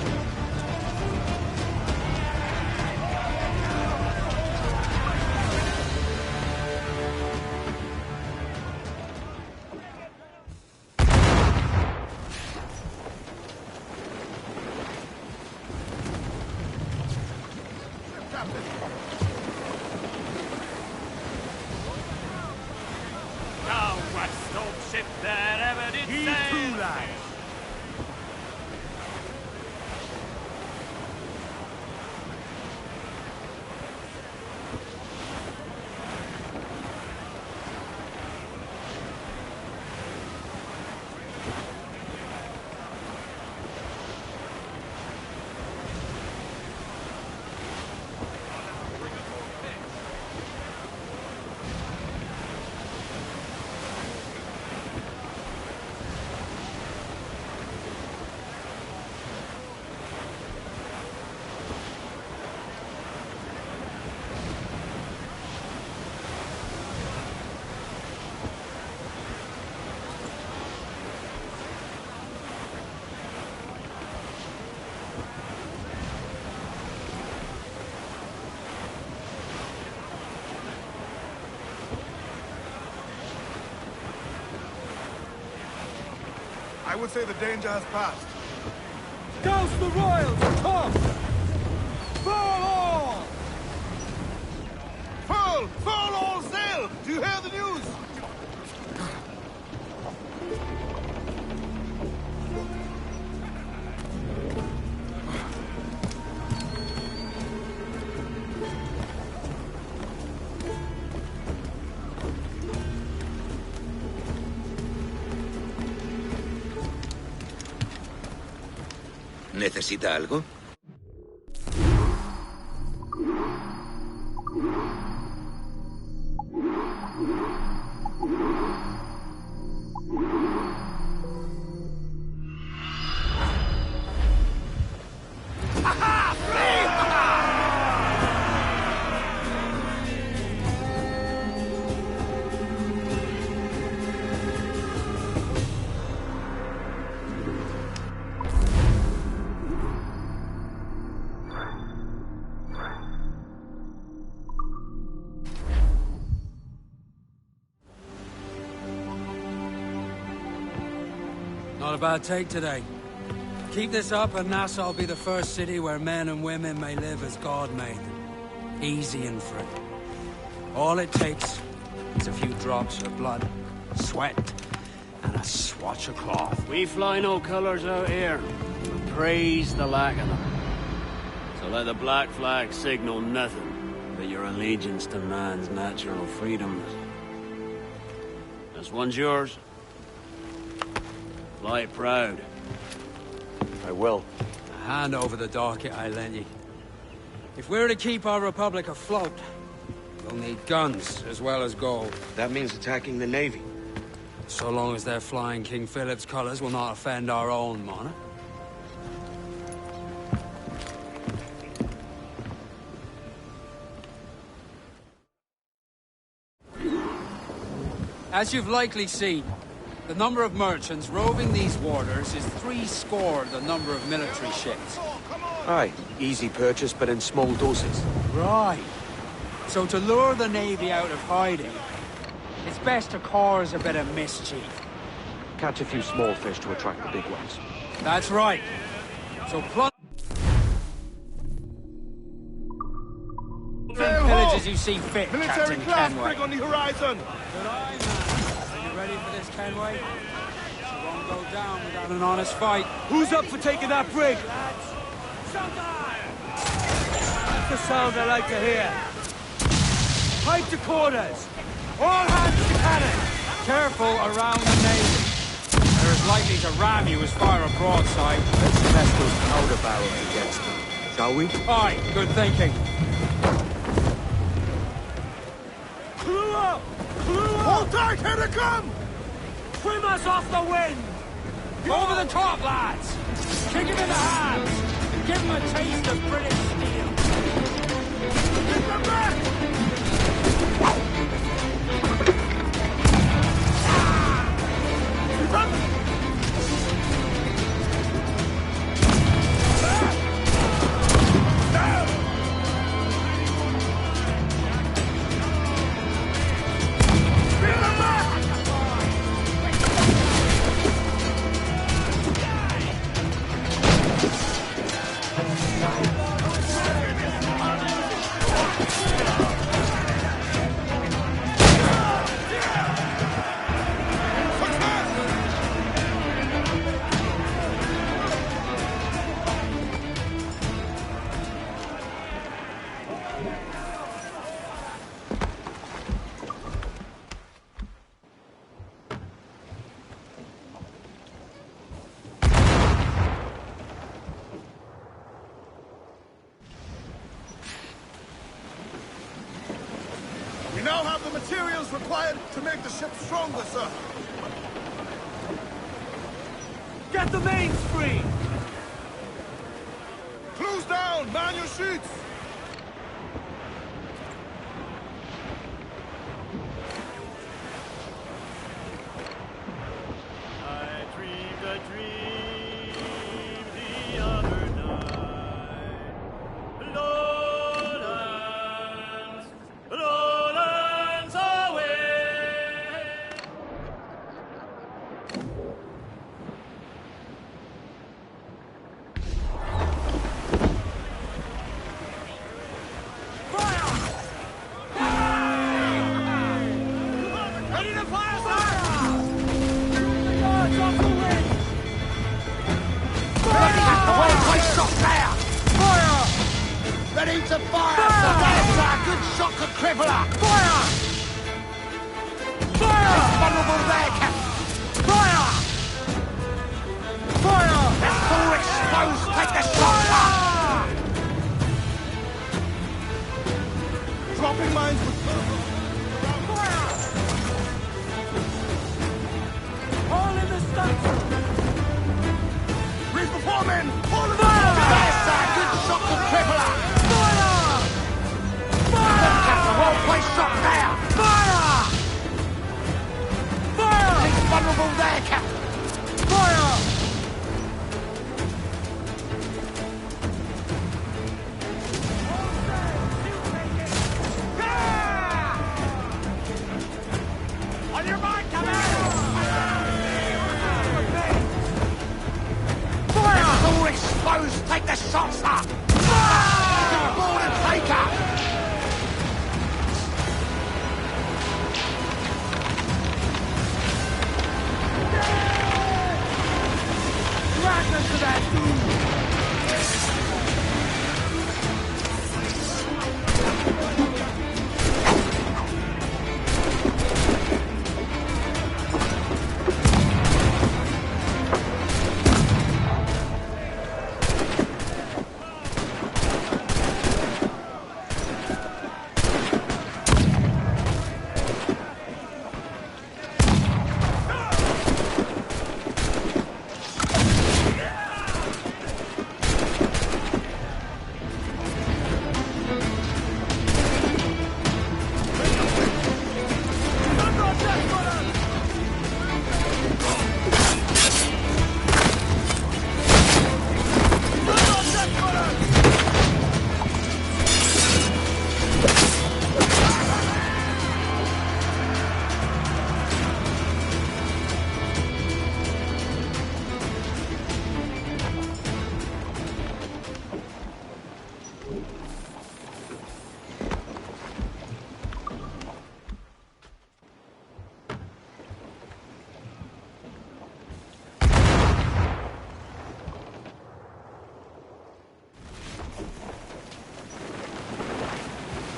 ship that ever did sail. lads. I would say the danger has passed. Douse the royals! Come! Full all! Full all sail! Do you hear the news? ¿Necesita algo? Not a bad take today. Keep this up and Nassau will be the first city where men and women may live as God made them. Easy and free. All it takes is a few drops of blood, sweat, and a swatch of cloth. We fly no colours out here, but praise the lack of them. So let the black flag signal nothing but your allegiance to man's natural freedoms. This one's yours. Fly proud. I will. Hand over the docket I lent you. If we're to keep our republic afloat, we'll need guns as well as gold. That means attacking the Navy. So long as they're flying King Philip's colours will not offend our own monarch. As you've likely seen, the number of merchants roving these waters is 70 the number of military ships. Aye, easy purchase, but in small doses. Right. So to lure the Navy out of hiding, it's best to cause a bit of mischief. Catch a few small fish to attract the big ones. That's right. So pillage as you see fit, Military Captain class Kenway. brig on the horizon! Good eye, man. Are you ready for this, Kenway? She won't go down without an honest fight. Who's up for taking that brig? That's the sound I like to hear. Pipe to quarters. All hands to cannon. Careful around the Navy. They're as likely to ram you as fire a broadside. Let's test those powder barrels against them, shall we? Aye, good thinking. Crew up! Crew up! Hold tight, here they come! Trim us off the wind! Over the top, lads! Kick him in the hands! Give him a taste of British steel! Get them back! now have the materials required to make the ship stronger, sir. Get the mains free! Close down! Man your sheets! I dreamed a dream the other night. Lowlands, lowlands away. Ready to fire, sir! Yards off the wind! Well-placed shot there! Fire! Ready to fire! That's a good shot to crippler! Fire! Fire! Vulnerable there, Captain! Fire! Fire! That's all exposed! Take the shot, sir! Dropping mines with... All in the stunts! Reef the foremen! All of Fire! That's a good shot to crippler! Fire! Fire! Captain, well-placed shot there! Fire! Fire! He's vulnerable there, Captain! Fire! On your mark, Commander! Fire! It's all exposed! Take the shot, sir! Board and take her! Drag them to that dude!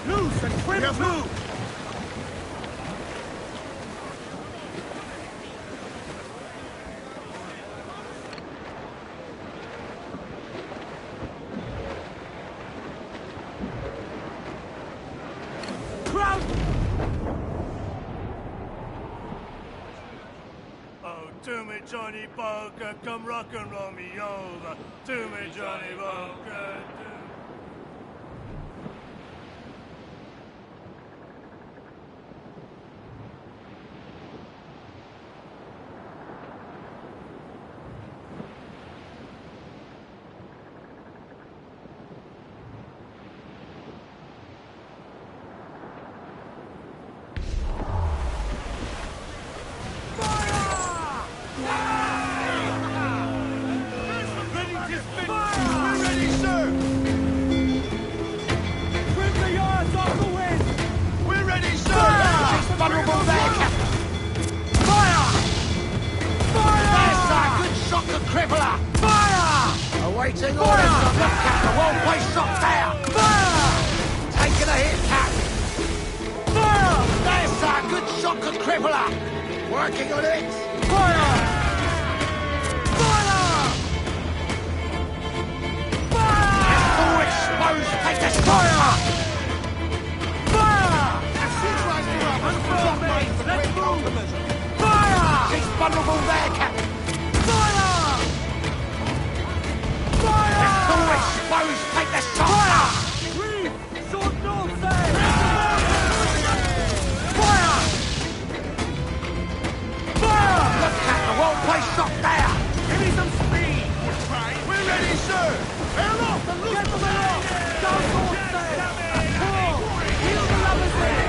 Loose and trim too! Crowd! Oh, to me, Johnny Boker, come rock and roll me over. To me, Johnny Boker. Vulnerable there, Captain! Fire! Fire! That's a good shot to crippler! Fire! Awaiting orders from the Captain. Well-placed shot there! Fire! Taking a hit, Captain! Fire! That's a good shot to crippler! Working on it! Fire! Fire! Fire! That's all exposed! Take the shot! Fire! Fire! vulnerable there, Captain! Fire! Fire! It's all exposed! Take the shot! Fire! Short north side! Fire! Fire! Look, Captain, the whole place shot there! Give me some speed! We're ready, sir! Air off and loose Get them along! Down north side! Pull! Heal the lovers in!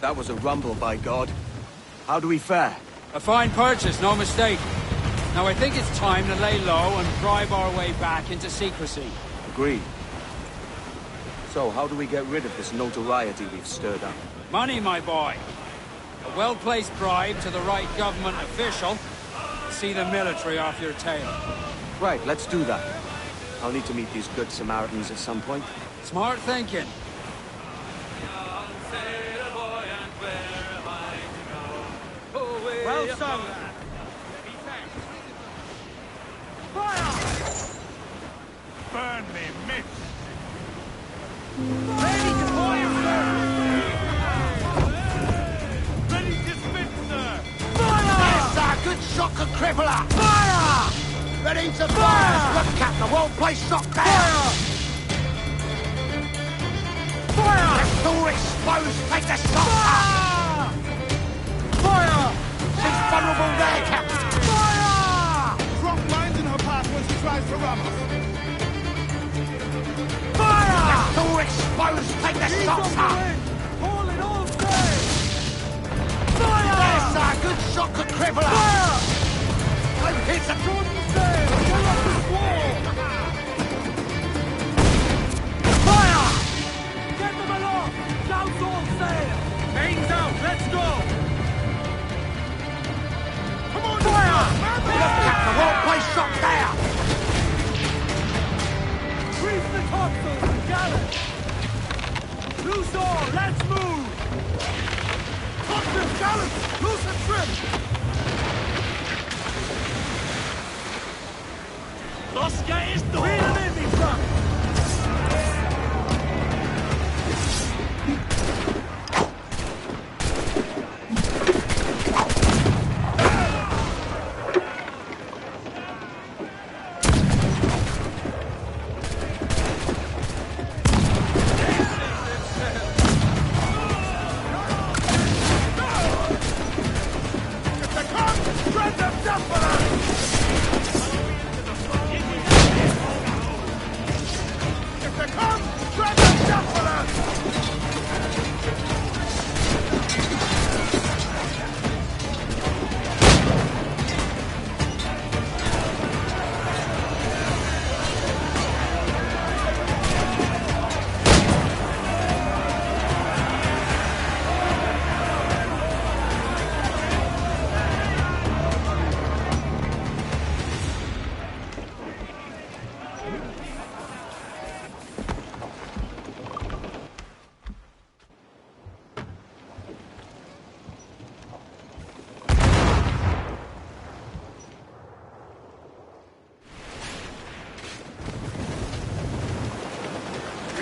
That was a rumble, by God. How do we fare? A fine purchase, no mistake. Now I think it's time to lay low and bribe our way back into secrecy. Agreed. So, how do we get rid of this notoriety we've stirred up? Money, my boy. A well-placed bribe to the right government official. See the military off your tail. Right, let's do that. I'll need to meet these good Samaritans at some point. Smart thinking. Well sung, lad. Fire! Burn me, mitch! Ready to fire, sir! Ready to spit, sir! Fire! Yes, sir! Good shot, good crippler! Fire! Ready to fire! Look, Captain, the whole place shot down! Fire! It's all exposed! Take the shot! Fire! She's vulnerable there, Captain! Fire! Drop lines in her path when she tries to ram us. Fire! It's all exposed! Take the shot, sir! All in all, sir! Fire! Yes, sir! Good shot, good crippler! Fire! I'm hit! Jordan sail! Get up this wall! Fire! Get them along! Down's all sail! Mains out! Let's go! Fire! Look, Captain, the whole place shot down! Grease the topsails and gallant! Loose all! Let's move! Topsails, gallant! Loose and trim! ¡Tosca esto! Read them in, me son!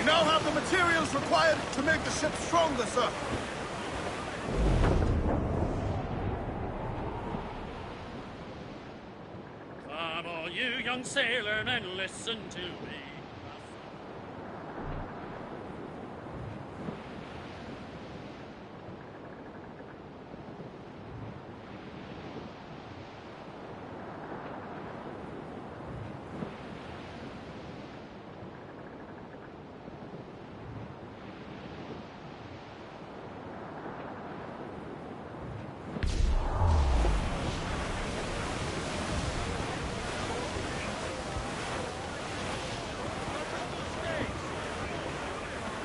Now have the materials required to make the ship stronger, sir. Come all you young sailor, and listen to me.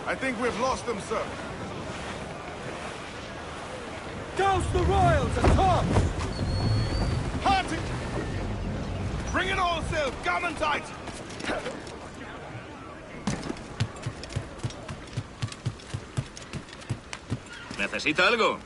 I think we've lost them, sir. Douse the royals at top! Hunting! Bring it all sail, gammon tight! ¿Necesita algo?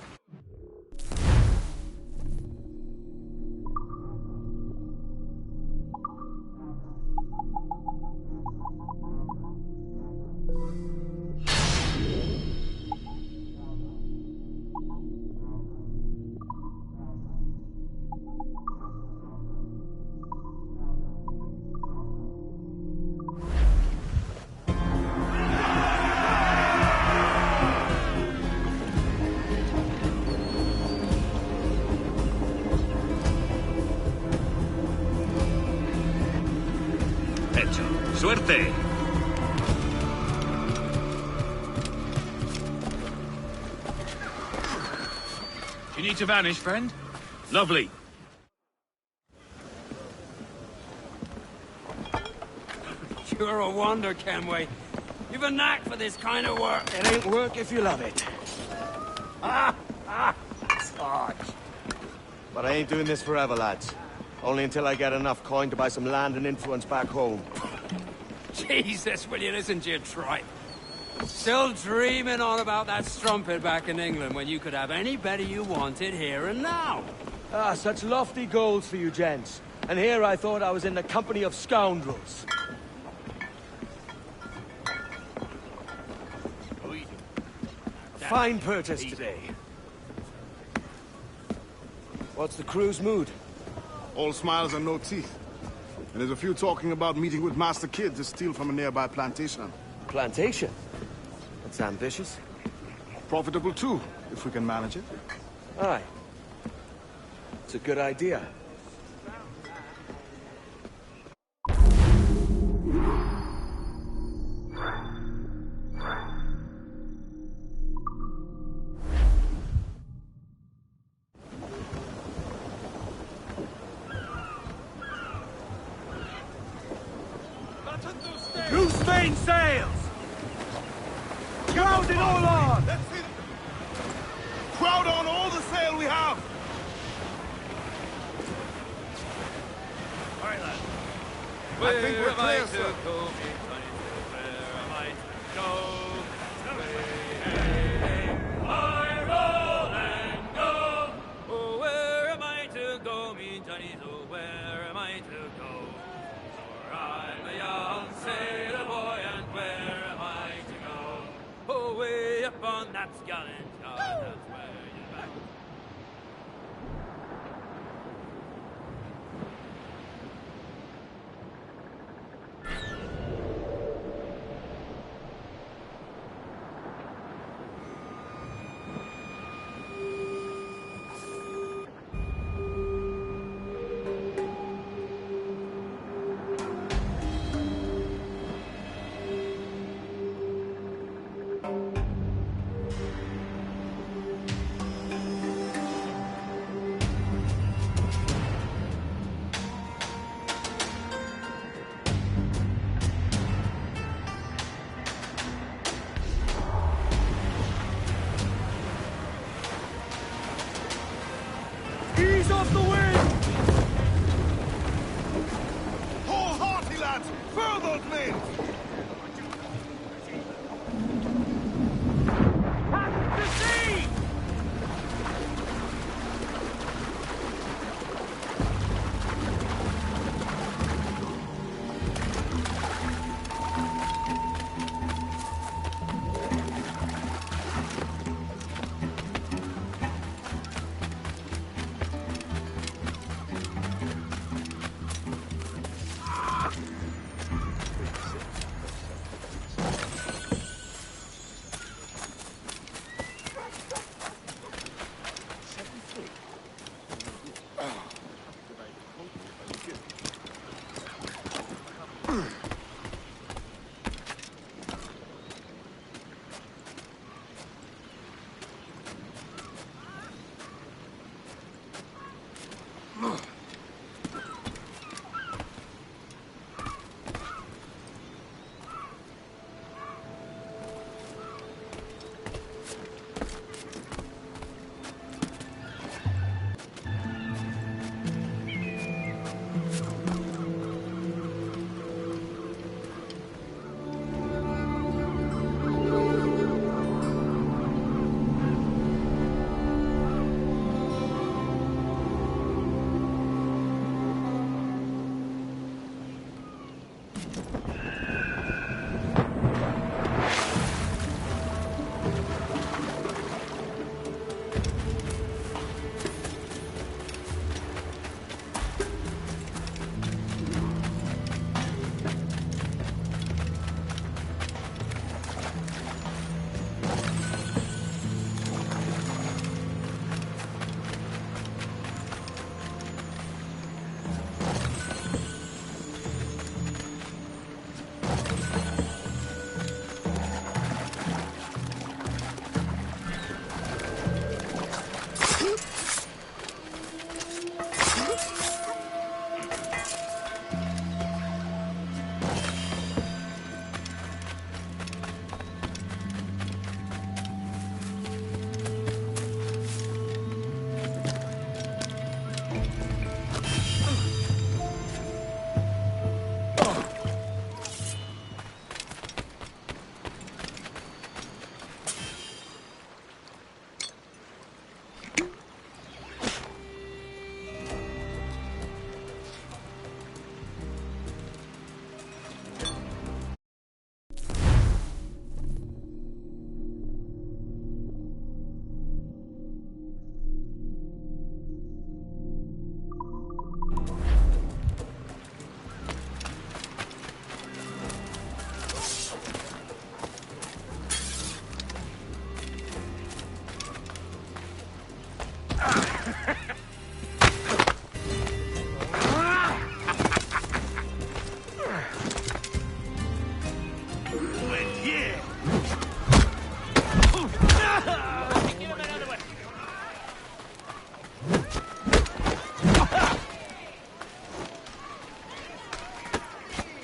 ¡Suerte! You need to vanish, friend? Lovely. You're a wonder, Kenway. You've a knack for this kind of work. It ain't work if you love it. Sarge. But I ain't doing this forever, lads. Only until I get enough coin to buy some land and influence back home. Jesus, will you listen to your tripe? Still dreaming on about that strumpet back in England when you could have anybody you wanted here and now. Ah, such lofty goals for you gents. And here I thought I was in the company of scoundrels. Fine purchase today. What's the crew's mood? All smiles and no teeth. And there's a few talking about meeting with Master Kid to steal from a nearby plantation. Plantation? That's ambitious. Profitable too, if we can manage it. Aye. It's a good idea. Loose main sails! Crowd it all on! Let's see. Crowd on all the sail we have! All right, lads. I think we're clear, sir. Where am I to go? Oh, where am I to go, me Johnnies? Oh, where am I to go? For I'm a young sailor boy, and where am I to go? Oh, way up on that gallant yard, that's where you're back. Ease off the wind! Hold hearty, lads! Furl those men! To sea!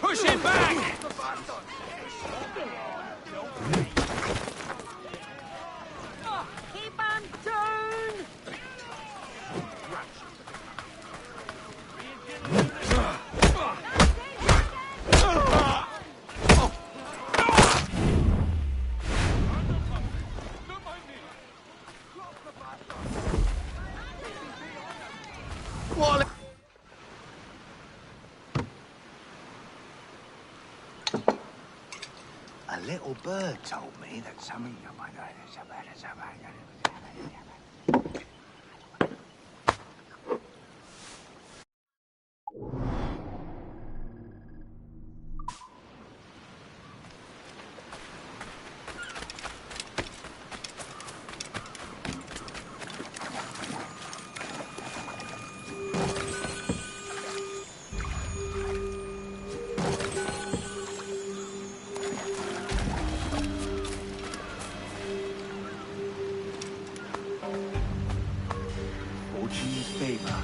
Push it back! Keep on down! A little bird told me that some of you might know this about Fortune's favor.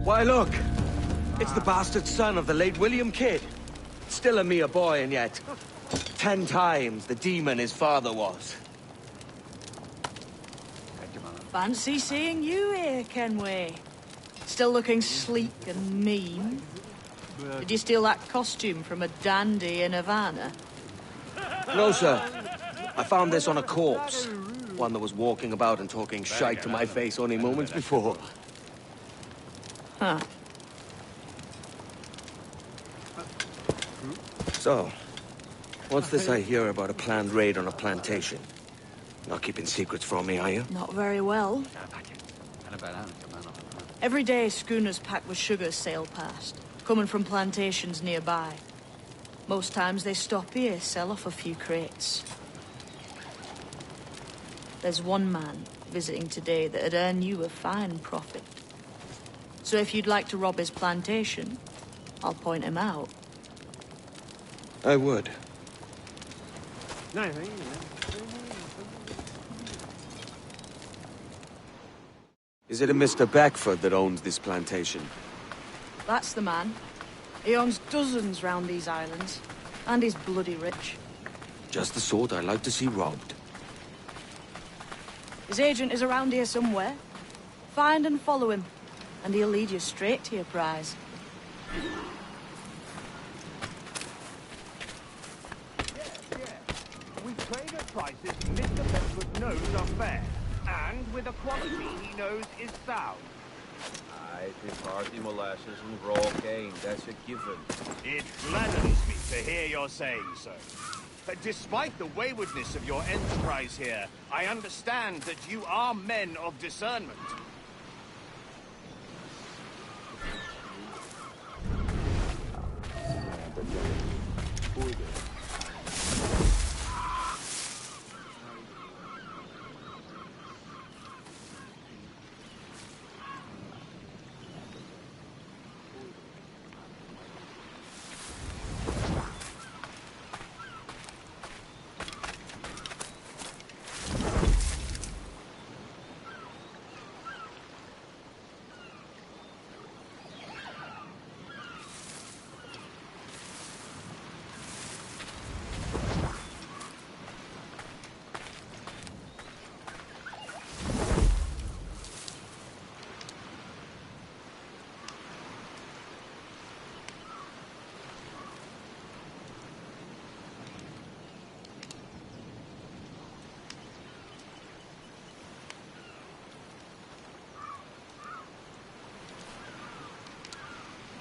Why, look! It's the bastard son of the late William Kidd. Still a mere boy, and yet 10 times the demon his father was. Fancy seeing you here, Kenway. Still looking sleek and mean. Did you steal that costume from a dandy in Havana? No, sir. I found this on a corpse. One that was walking about and talking shite to my face only moments before. Huh. So, what's this I hear about a planned raid on a plantation? Not keeping secrets from me, are you? Not very well. Every day, schooners packed with sugar sail past, coming from plantations nearby. Most times they stop here, sell off a few crates. There's one man visiting today that'd earn you a fine profit. So if you'd like to rob his plantation, I'll point him out. I would. Is it a Mr. Beckford that owns this plantation? That's the man. He owns dozens round these islands, and he's bloody rich. Just the sort I like to see robbed. His agent is around here somewhere. Find and follow him, and he'll lead you straight to your prize. We trade at prices Mr. Beckford knows are fair, and with a quality he knows is sound. Aye, it's hearty molasses and raw cane, that's a given. It flatters me to hear you're saying so. But despite the waywardness of your enterprise here, I understand that you are men of discernment.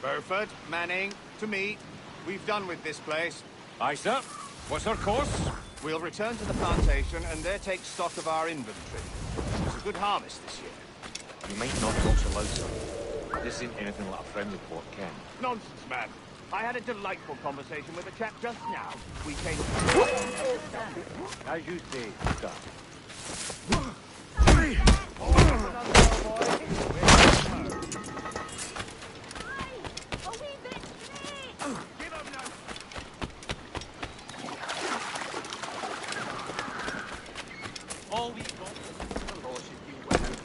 Burford, Manning, to me. We've done with this place. Aye, sir. What's our course? We'll return to the plantation and there take stock of our inventory. It's a good harvest this year. You might not talk so loud, sir. This ain't anything like a friendly port, Ken. Nonsense, man. I had a delightful conversation with a chap just now. We came... As you say, sir. All we got is the horse if you went.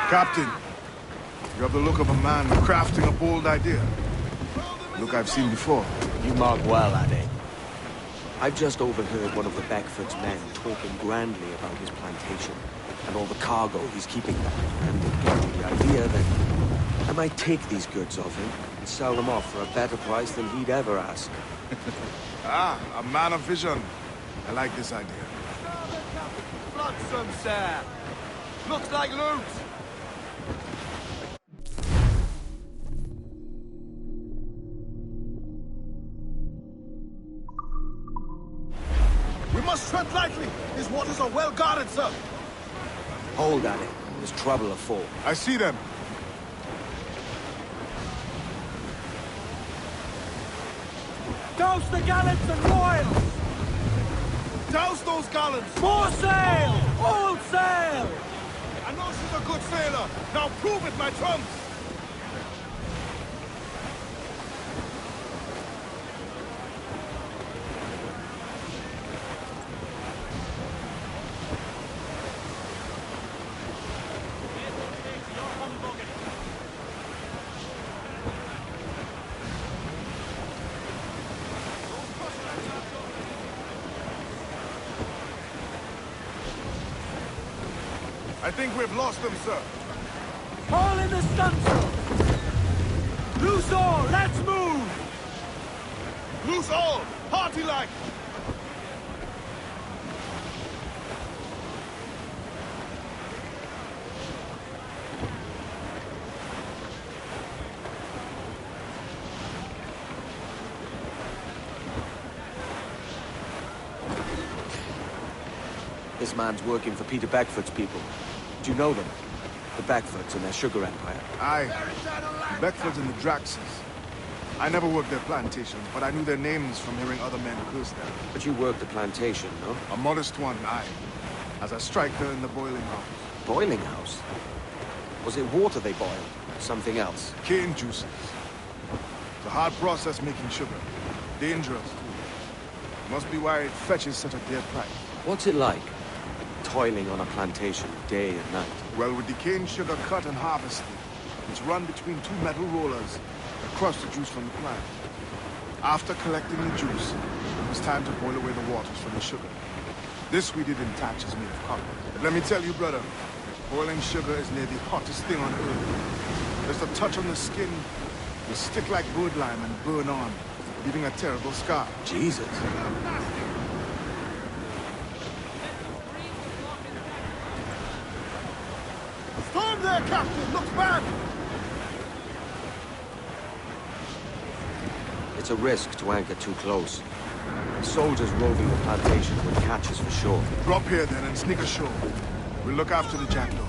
Captain, you have the look of a man crafting a bold idea. Look I've seen before. You mark well, Ade. I've just overheard one of the Beckford's men talking grandly about his plantation and all the cargo he's keeping there, and it gave me the idea that I might take these goods off him and sell them off for a better price than he'd ever ask. A man of vision. I like this idea. Flotsam, sir. Looks like loot. We must tread lightly. These waters are well guarded, sir. Hold, Ade. There's trouble afoot. I see them. Douse the gallants and royals! Douse those gallants! More sail! All sail! I know she's a good sailor. Now prove it, my trumps! I think we've lost them, sir. All in the stunsail! Loose all! Let's move! Loose all! Party-like! This man's working for Peter Beckford's people. Do you know them? The Beckfords and their sugar empire. Aye. The Beckfords and the Draxes. I never worked their plantations, but I knew their names from hearing other men curse them. But you worked the plantation, no? A modest one, aye. As a striker in the boiling house. Boiling house? Was it water they boiled? Something else? Cane juices. It's a hard process making sugar. Dangerous, too. Must be why it fetches such a dear price. What's it like? Toiling on a plantation day and night. Well, with the cane sugar cut and harvested, it's run between two metal rollers that crush the juice from the plant. After collecting the juice, it was time to boil away the waters from the sugar. This we did in thatches made of copper. But let me tell you, brother, boiling sugar is near the hottest thing on earth. Just a touch on the skin will stick like bird lime and burn on, leaving a terrible scar. Jesus. Storm there, Captain! Looks bad! It's a risk to anchor too close. Soldiers roving the plantation would catch us for sure. Drop here then and sneak ashore. We'll look after the jackdaw.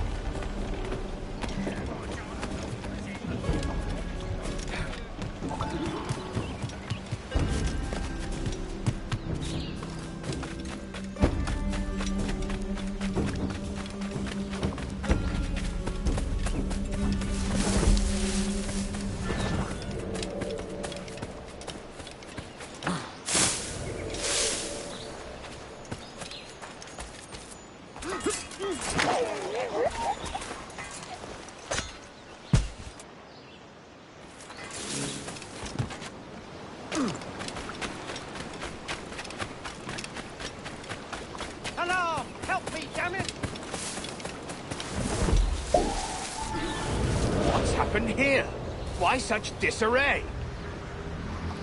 Why such disarray?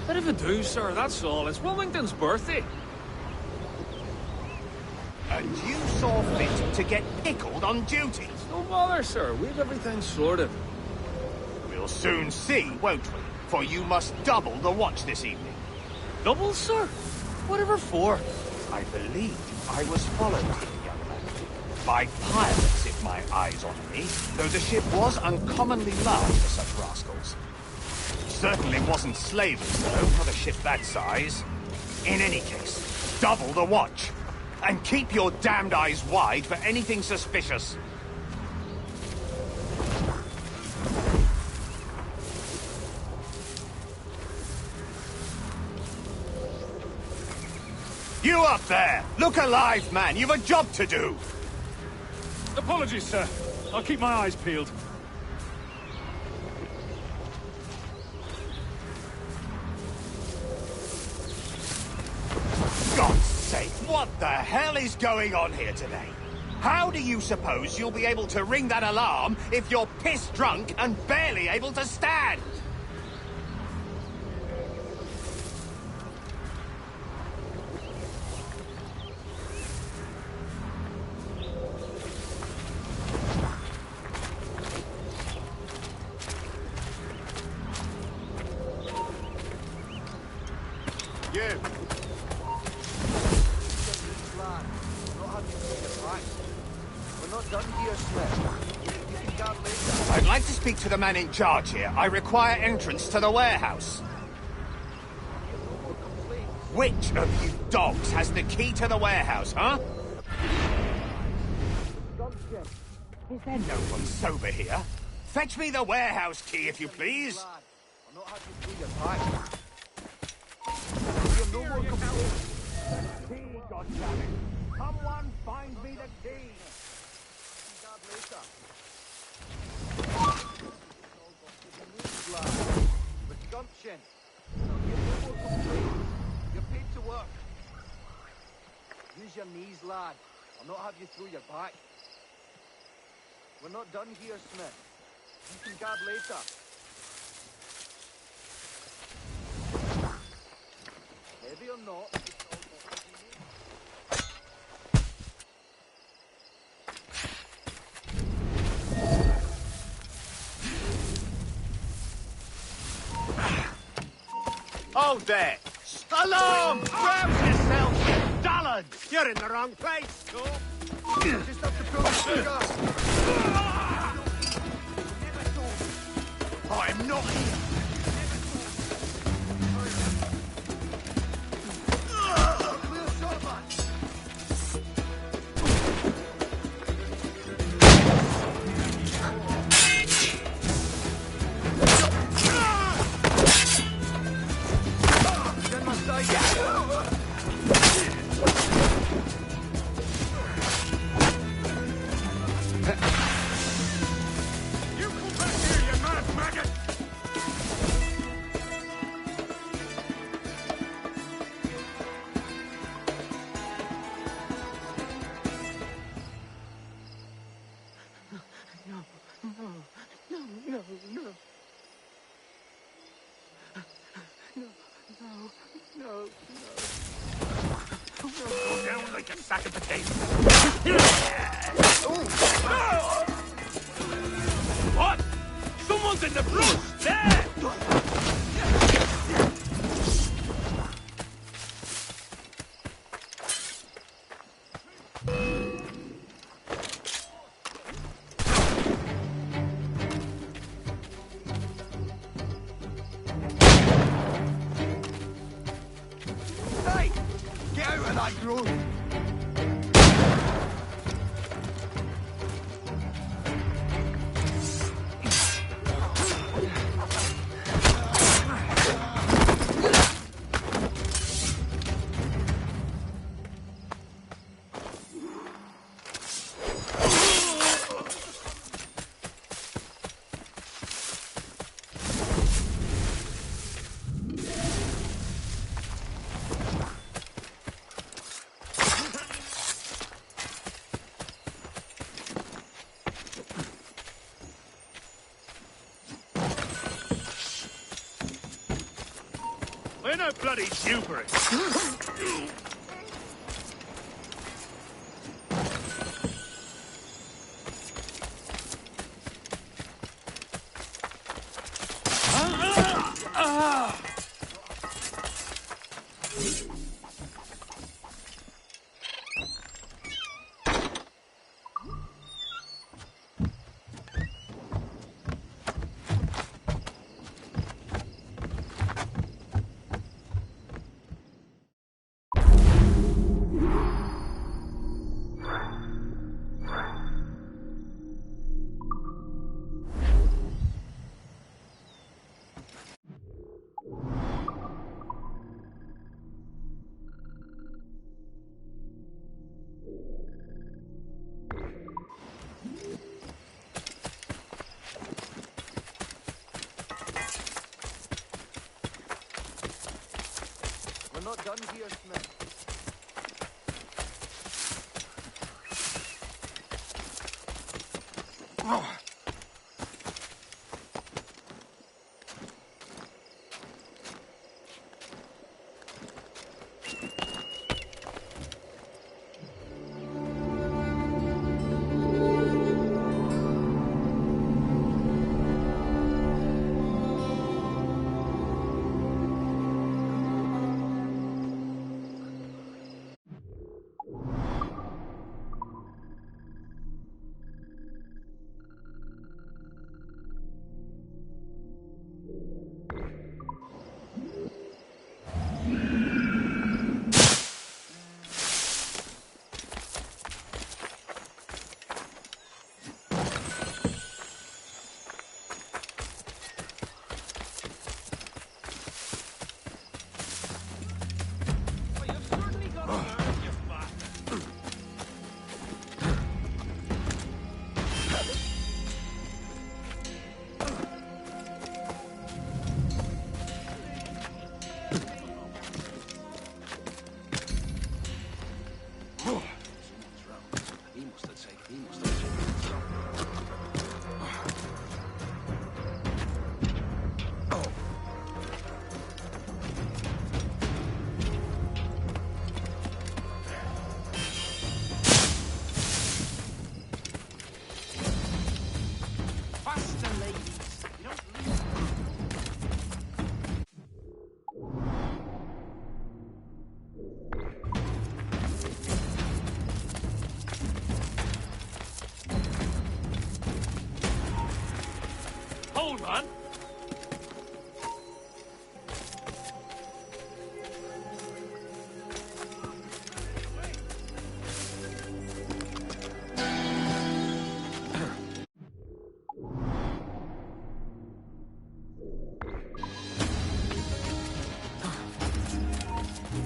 Bit of a do, sir, that's all. It's Wilmington's birthday. And you saw fit to get pickled on duty? No bother, sir. We've everything sorted. We'll soon see, won't we? For you must double the watch this evening. Double, sir? Whatever for? I believe I was followed here, young man. By pirates, if my eyes on me, though the ship was uncommonly large for such rascals. Certainly wasn't slavers, though, not a ship that size. In any case, double the watch. And keep your damned eyes wide for anything suspicious. You up there! Look alive, man! You've a job to do! Apologies, sir. I'll keep my eyes peeled. God's sake, what the hell is going on here today? How do you suppose you'll be able to ring that alarm if you're piss drunk and barely able to stand? I'd like to speak to the man in charge here. I require entrance to the warehouse. Which of you dogs has the key to the warehouse, huh? Is there no one sober here? Fetch me the warehouse key, if you please. Key, goddammit! Someone find me the key! With gumption. You're paid to work. Use your knees, lad. I'll not have you through your back. We're not done here, Smith. You can guard later. Heavy or not, Oh, there! Alarm! Rouse yourself, you dullard! You're in the wrong place, just have to pull the trigger. I'm not here! What? Someone's in the brush! There! Hey! Get out of that grove! We're no bloody Dewberry. We're not done here, Smith. Hold on.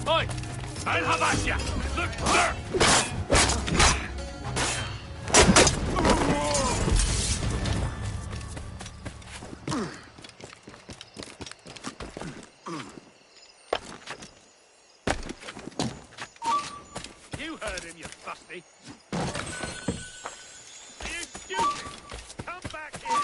Oi! I'll have at ya! Look there! You heard him, you busty! Are you stupid? Come back here!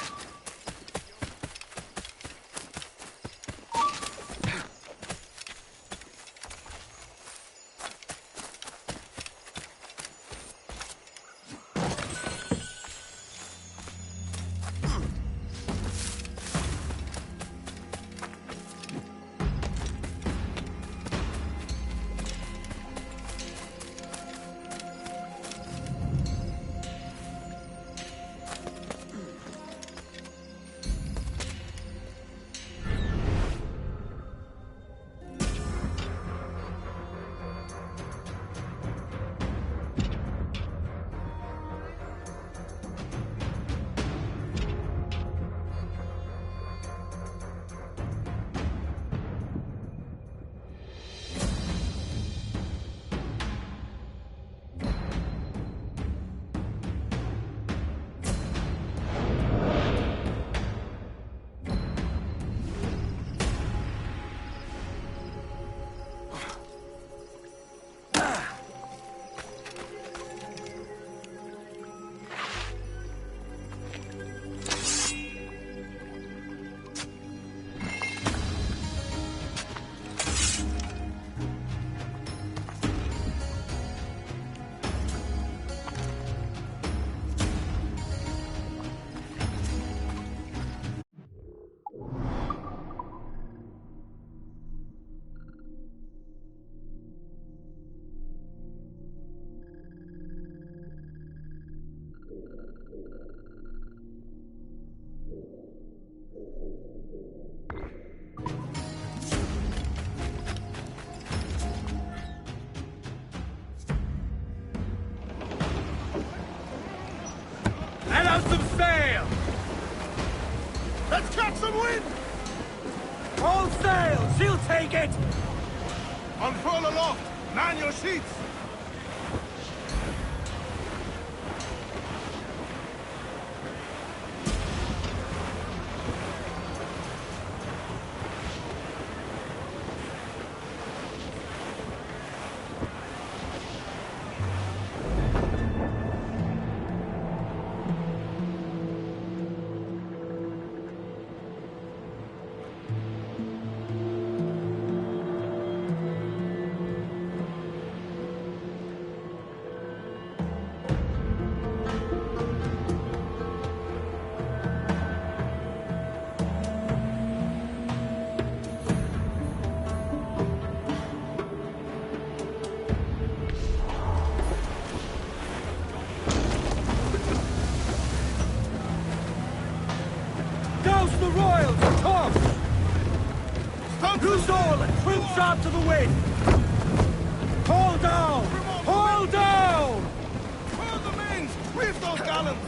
have some sail! Let's catch some wind! All sail! She'll take it! Unfurl aloft! Man your sheets! Douse the royals! Come! Loose all and trim sharp to the wind! Haul down! Haul down! Furl the mains! Reef those gallants!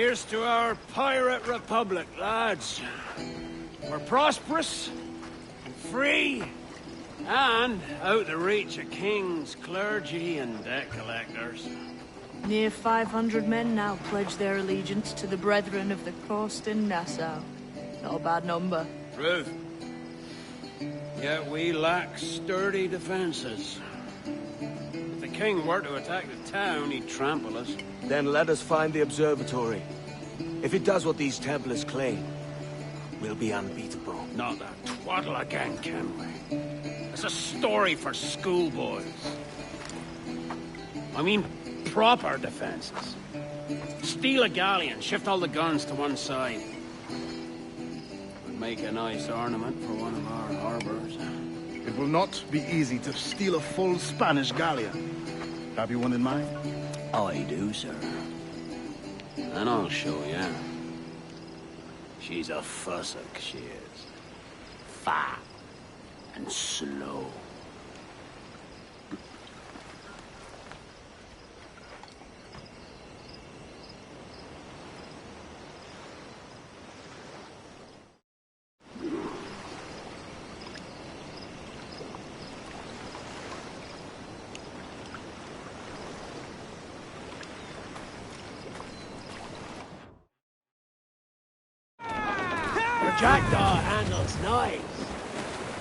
Here's to our pirate republic, lads. We're prosperous, free, and out the reach of kings, clergy, and debt collectors. Near 500 men now pledge their allegiance to the Brethren of the Coast in Nassau. Not a bad number. Truth. Yet we lack sturdy defenses. If the king were to attack the town, he'd trample us. Then let us find the observatory. If it does what these Templars claim, we'll be unbeatable. Not that twaddle again, Kenway. It's a story for schoolboys. I mean, proper defenses. Steal a galleon, shift all the guns to one side. Would make a nice ornament for one of our harbors. It will not be easy to steal a full Spanish galleon. Have you one in mind? I do, sir. And I'll show you. She's a fussock, she is. Fat and slow. Jackdaw handles knives.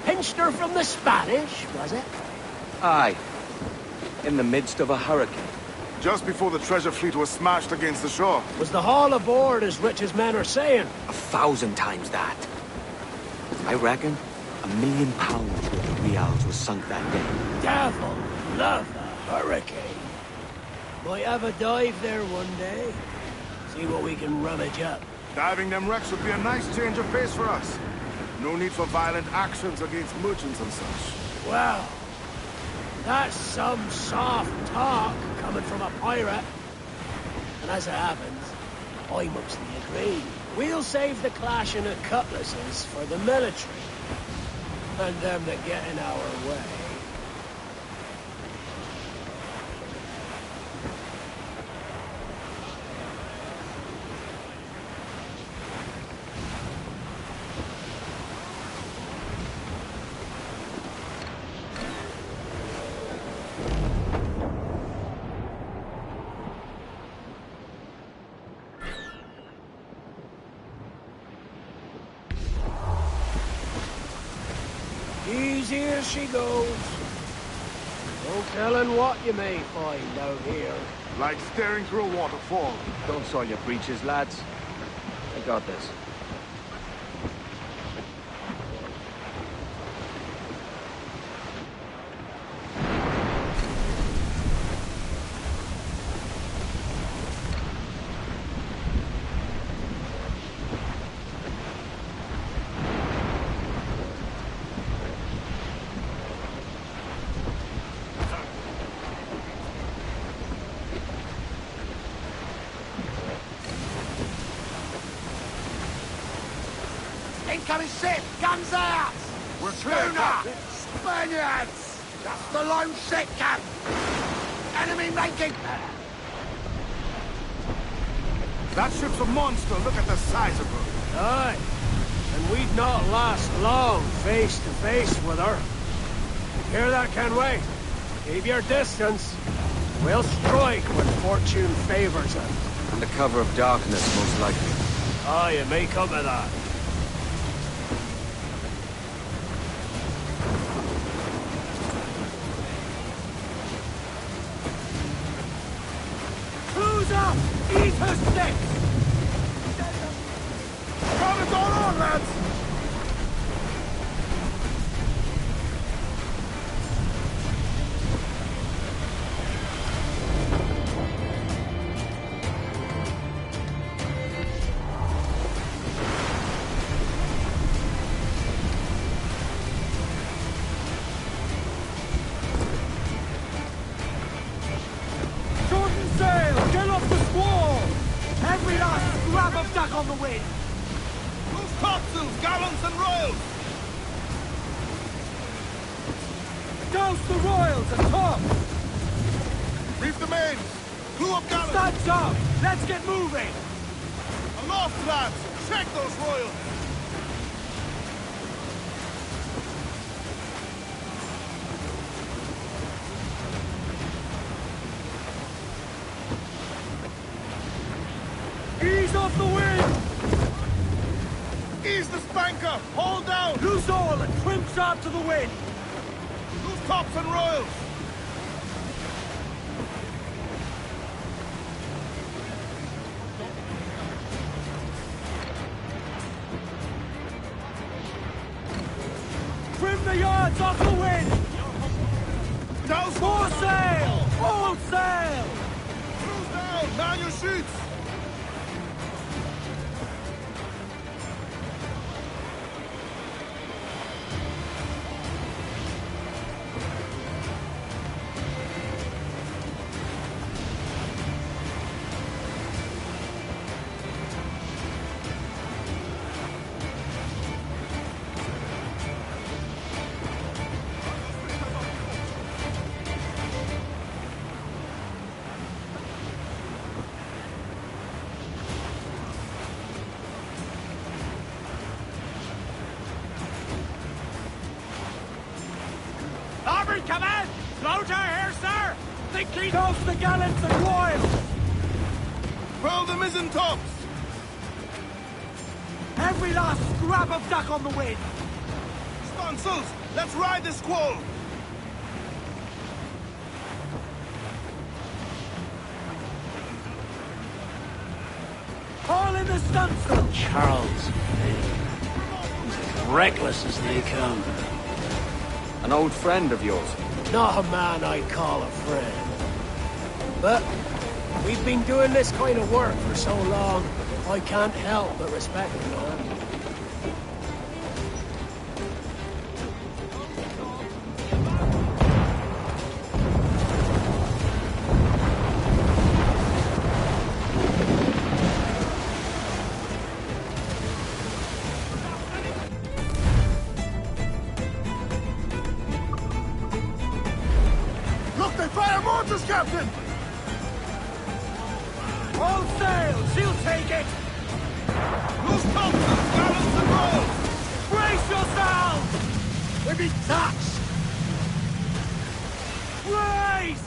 Pinched her from the Spanish, was it? Aye. In the midst of a hurricane. Just before the treasure fleet was smashed against the shore. Was the haul aboard as rich as men are saying? 1,000 times that. I reckon £1 million worth of reals was sunk that day. Devil love a hurricane. Might have a dive there one day. See what we can rummage up. Diving them wrecks would be a nice change of pace for us. No need for violent actions against merchants and such. Well, that's some soft talk coming from a pirate. And as it happens, I mostly agree. We'll save the clashing of cutlasses for the military. And them that get in our way. Easy as she goes. No telling what you may find out here. Like staring through a waterfall. Don't soil your breeches, lads. I got this. Incoming ship! Guns out! We're clear, Schooner! Captain. Spaniards! That's the lone ship, Cap! Enemy making! That ship's a monster. Look at the size of her. Aye. And we'd not last long face to face with her. Hear that, Kenway? Keep your distance. We'll strike when fortune favors us. Under cover of darkness, most likely. Aye, it may come to that. Who's up? Eat her stick! Got it all on, lads! On the wind! Loose topsails, gallants and royals! Douse the royals atop! Reef the mains! Clew up gallants! Studs up! Let's get moving! Aloft, lads! Check those royals! Ease off the wind! Ease the spanker! Hold down! Loose all and trim sharp to the wind! Loose tops and royals! Trim the yards off the wind! Douse More sail! All sail! Cruise down! Man your sheets! Aubrey, come in! Floater here, sir! Think toast the gallants and royals! Furl the mizzen tops! Every last scrap of duck on the wind! Sponsors, let's ride this squall! All in the stunsail! Charles, he's as reckless as they come. An old friend of yours? Not a man I'd call a friend. But we've been doing this kind of work for so long, I can't help but respect the man. Look, they fire mortars, Captain! All sail! She'll take it! Loose topsails, gallants and rolls! Brace yourselves! They be touched! Brace!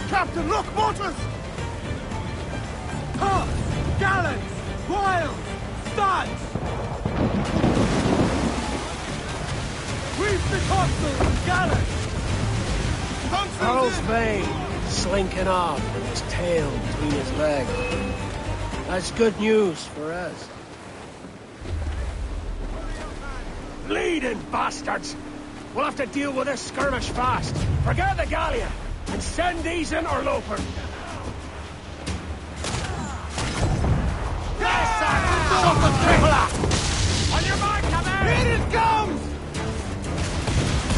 Captain, look, mortars! Tops! Gallants! Royals! Studs! Reef the topsails and gallants! Charles Vane, slinking off with his tail between his legs. That's good news for us. Bleeding bastards! We'll have to deal with this skirmish fast. Forget the galleon, and send these interlopers. Shot the crippler! On your mark, come in! Here it comes!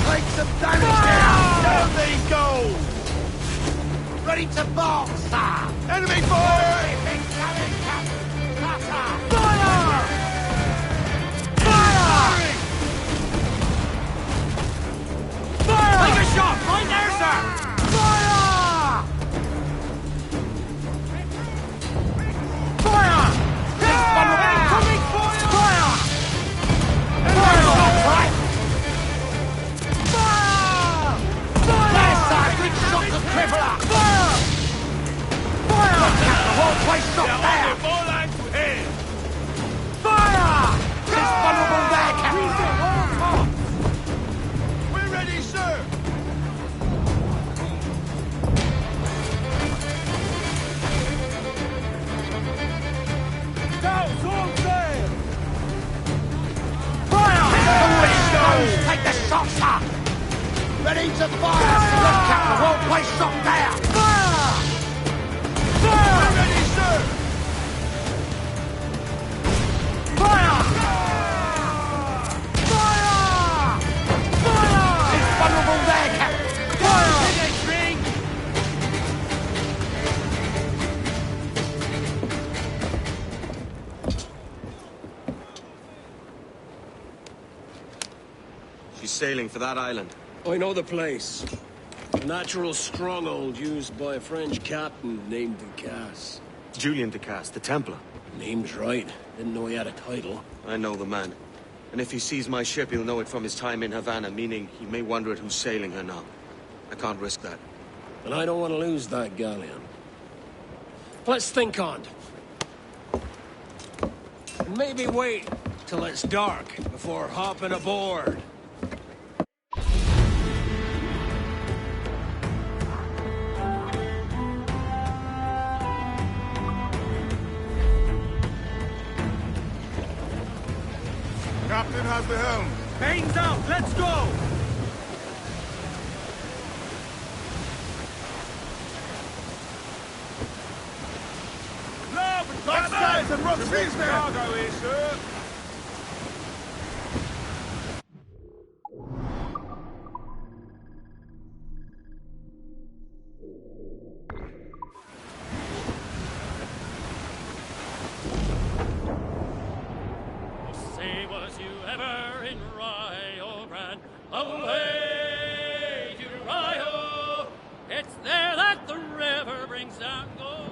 Take some damage there! Down they go! Ready to box, sir! Enemy fire! Fire! Fire! Fire! Take a shot! Right there, sir! Fire! Fire! Incoming fire! Fire! Right! Fire! There, sir! Good shot to crippler! Fire! Fire! The whole place shot there! Fire! It's vulnerable there, Captain! All tops! We're ready, sir! Down, all sail! Take the shot, sir! Ready to fire! Look, Captain! The whole place shot there! Fire! Fire! We're ready, sir! Fire! Fire! Fire! It's vulnerable there, Captain! Fire! She's sailing for that island. I know the place. A natural stronghold used by a French captain named Ducasse. Julian Ducasse, the Templar. Name's right. Didn't know he had a title. I know the man. And if he sees my ship, he'll know it from his time in Havana, meaning he may wonder at who's sailing her now. I can't risk that. And I don't want to lose that galleon. Let's think on it. And maybe wait till it's dark before hopping aboard. Captain has the helm. Mains out, let's go! Lock sides and rough seas there! Cargo here, sir. Say, was you ever in Rio Grande? Away to Rio! It's there that the river brings down gold.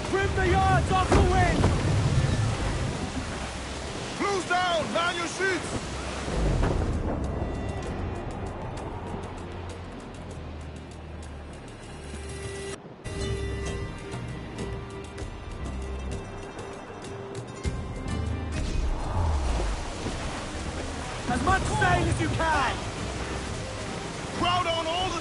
Trim the yards off the wind! Close down! Man your sheets! As much sail as you can! Crowd on all the...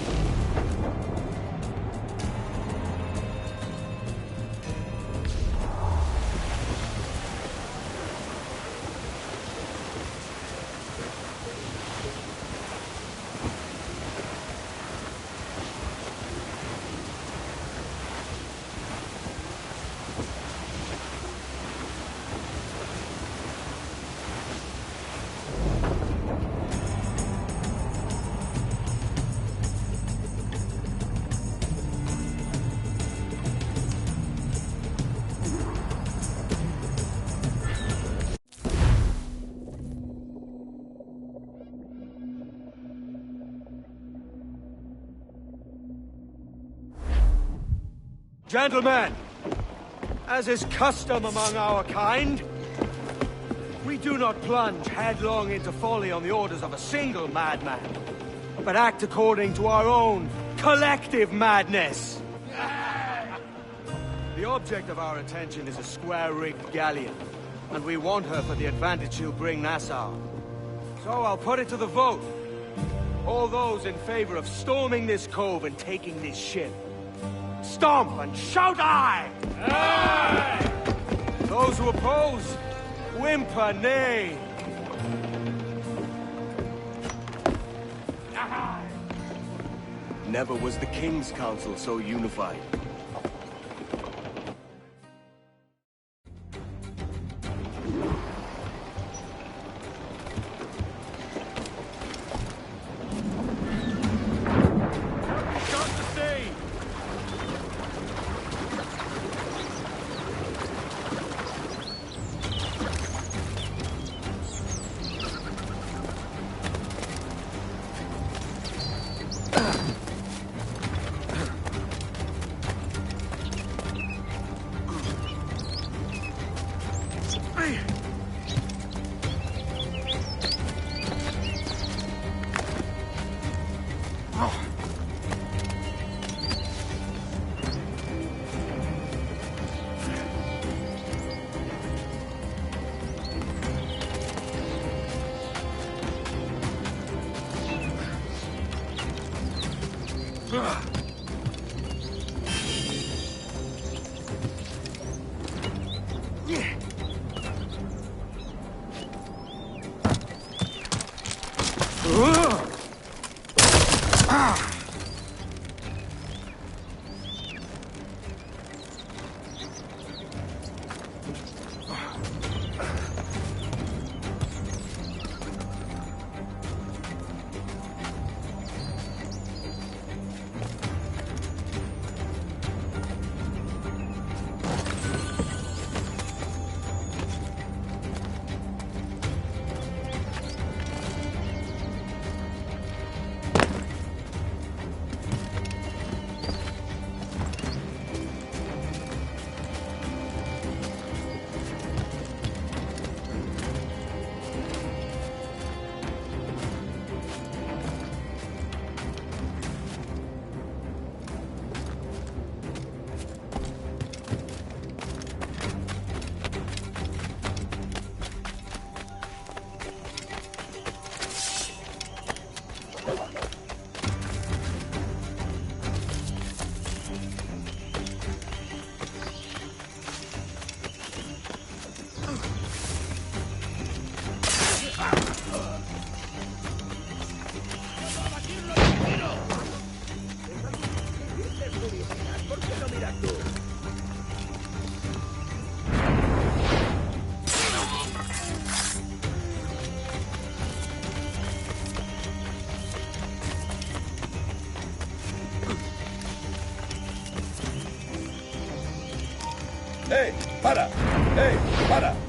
Gentlemen, as is custom among our kind, we do not plunge headlong into folly on the orders of a single madman, but act according to our own collective madness. The object of our attention is a square-rigged galleon, and we want her for the advantage she'll bring Nassau. So I'll put it to the vote. All those in favor of storming this cove and taking this ship, stomp and shout aye! Aye! Those who oppose, whimper nay. Never was the King's Council so unified. ¡Hey! ¡Para! ¡Hey! ¡Para!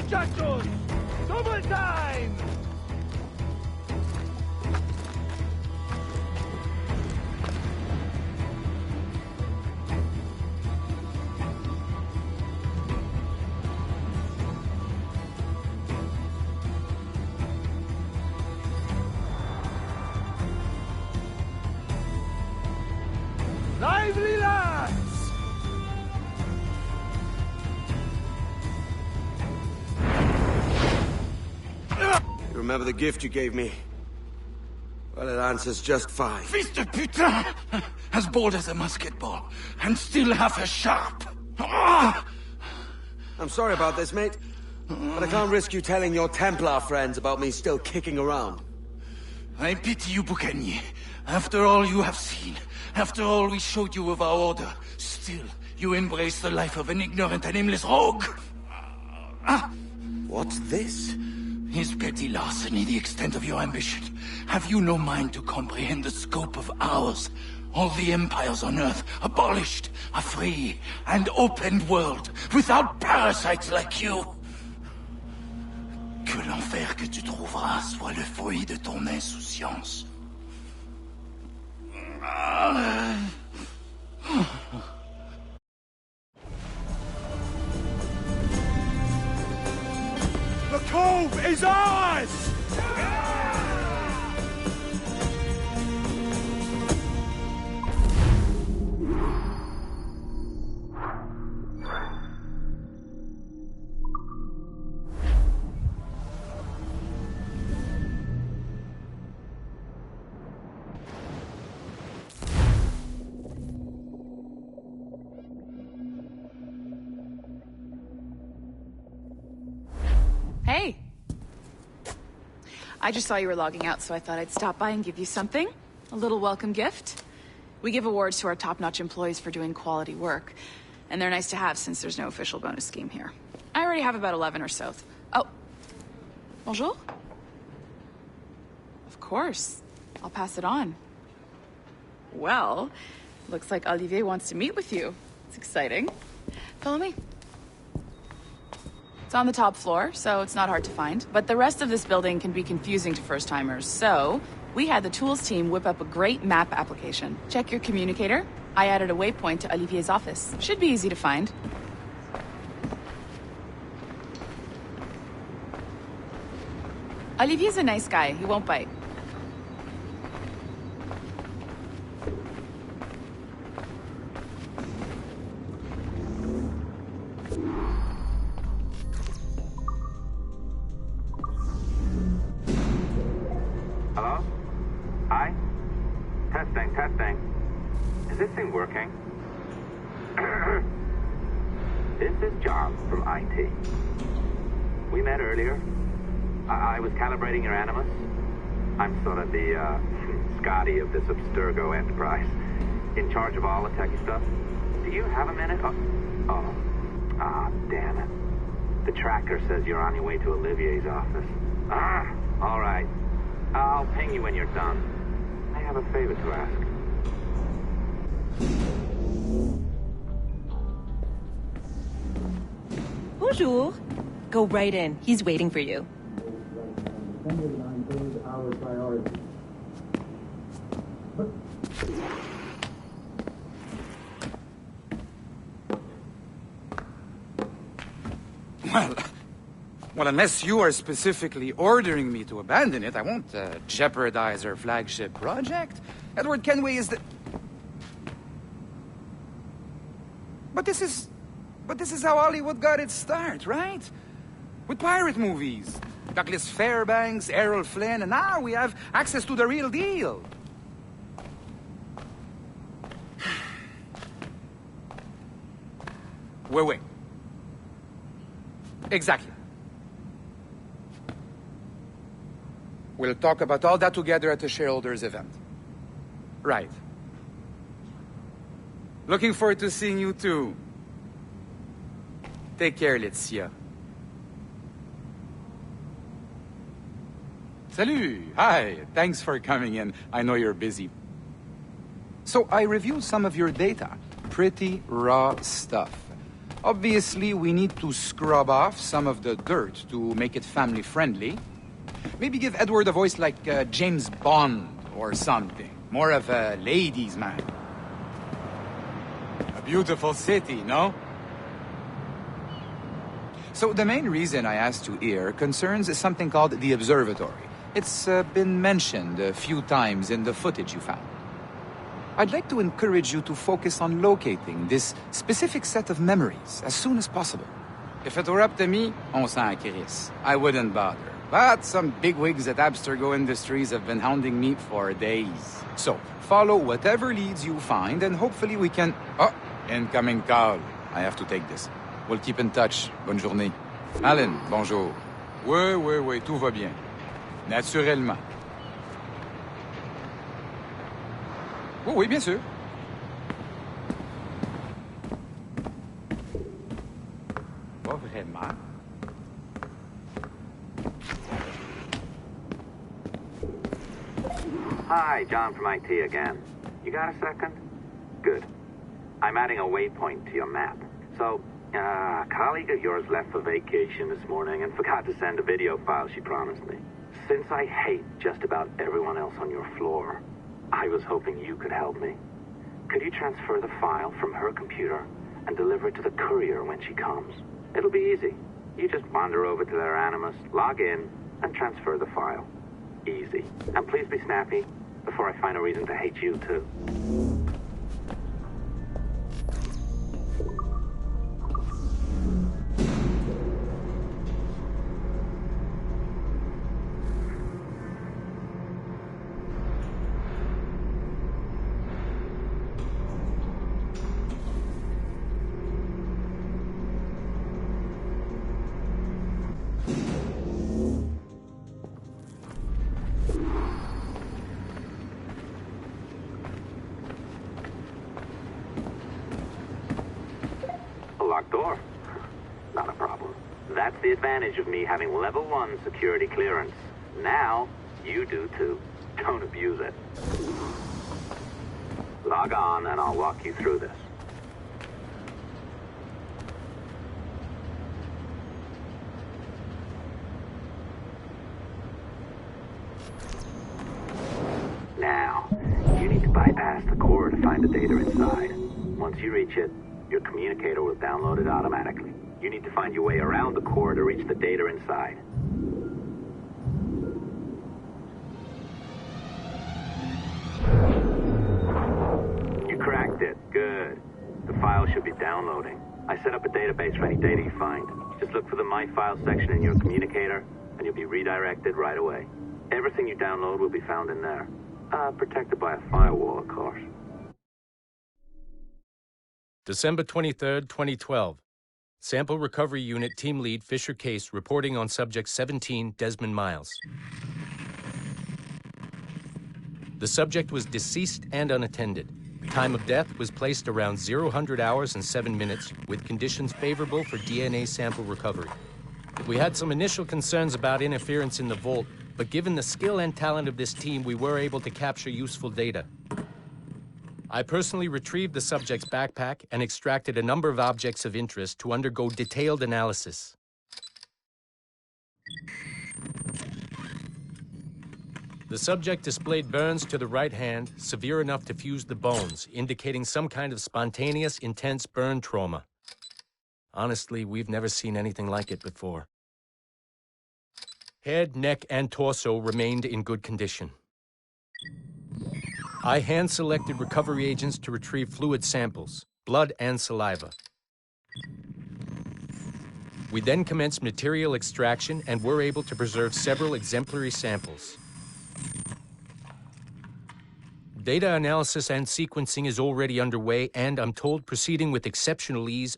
muchachos! Double time! Lively lads! You remember the gift you gave me? Well, it answers just fine. Fils de putain! As bold as a musket ball, and still half as sharp. Ah! I'm sorry about this, mate. But I can't risk you telling your Templar friends about me still kicking around. I pity you, Boucanier. After all you have seen, after all we showed you of our order, still you embrace the life of an ignorant and aimless rogue. What's this? Is petty larceny the extent of your ambition? Have you no mind to comprehend the scope of ours? All the empires on Earth abolished, a free and open world, without parasites like you. Que l'enfer que tu trouveras soit le fruit de ton insouciance. The cove is ours! Hey! I just saw you were logging out, so I thought I'd stop by and give you something. A little welcome gift. We give awards to our top-notch employees for doing quality work, and they're nice to have since there's no official bonus scheme here. I already have about 11 or so. Oh. Bonjour? Of course. I'll pass it on. Well, looks like Olivier wants to meet with you. It's exciting. Follow me. It's on the top floor, so it's not hard to find. But the rest of this building can be confusing to first-timers, so we had the tools team whip up a great map application. Check your communicator. I added a waypoint to Olivier's office. Should be easy to find. Olivier's a nice guy. He won't bite. Hello? Hi? Testing. Is this thing working? This is John from IT. We met earlier. I was calibrating your animus. I'm sort of the, Scotty of this Abstergo enterprise. In charge of all the techie stuff. Do you have a minute? Damn it. The tracker says you're on your way to Olivier's office. All right. I'll ping you when you're done. I have a favor to ask. Bonjour. Go right in. He's waiting for you. Well, unless you are specifically ordering me to abandon it, I won't jeopardize our flagship project. Edward Kenway is the... But this is how Hollywood got its start, right? With pirate movies. Douglas Fairbanks, Errol Flynn, and now we have access to the real deal. Wait. Exactly. We'll talk about all that together at the shareholders event. Right. Looking forward to seeing you too. Take care, Laetitia. Salut! Hi! Thanks for coming in. I know you're busy. So I reviewed some of your data. Pretty raw stuff. Obviously, we need to scrub off some of the dirt to make it family-friendly. Maybe give Edward a voice like James Bond or something. More of a ladies' man. A beautiful city, no? So the main reason I asked you here concerns something called the Observatory. It's been mentioned a few times in the footage you found. I'd like to encourage you to focus on locating this specific set of memories as soon as possible. If it were up to me, on s'en crisse. I wouldn't bother. But some bigwigs at Abstergo Industries have been hounding me for days. So, follow whatever leads you find, and hopefully we can... Oh, incoming call. I have to take this. We'll keep in touch. Bonne journée. Alan, bonjour. Oui, tout va bien. Naturellement. Oui, bien sûr. Pas vraiment. Hi, John from IT again. You got a second? Good. I'm adding a waypoint to your map. So, a colleague of yours left for vacation this morning and forgot to send a video file she promised me. Since I hate just about everyone else on your floor, I was hoping you could help me. Could you transfer the file from her computer and deliver it to the courier when she comes? It'll be easy. You just wander over to their Animus, log in, and transfer the file. Easy. And please be snappy before I find a reason to hate you too. Door. Not a problem. That's the advantage of me having level 1 security clearance. Now, you do too. Don't abuse it. Log on and I'll walk you through this. Now, you need to bypass the core to find the data inside. Once you reach it, your communicator will download it automatically. You need to find your way around the core to reach the data inside. You cracked it. Good. The file should be downloading. I set up a database for any data you find. Just look for the My Files section in your communicator, and you'll be redirected right away. Everything you download will be found in there. Protected by a firewall, of course. December 23rd, 2012. Sample Recovery Unit Team Lead Fisher Case reporting on Subject 17, Desmond Miles. The subject was deceased and unattended. Time of death was placed around 0000 hours and 7 minutes, with conditions favorable for DNA sample recovery. We had some initial concerns about interference in the vault, but given the skill and talent of this team, we were able to capture useful data. I personally retrieved the subject's backpack and extracted a number of objects of interest to undergo detailed analysis. The subject displayed burns to the right hand, severe enough to fuse the bones, indicating some kind of spontaneous, intense burn trauma. Honestly, we've never seen anything like it before. Head, neck, and torso remained in good condition. I hand-selected recovery agents to retrieve fluid samples, blood and saliva. We then commenced material extraction and were able to preserve several exemplary samples. Data analysis and sequencing is already underway, and I'm told proceeding with exceptional ease.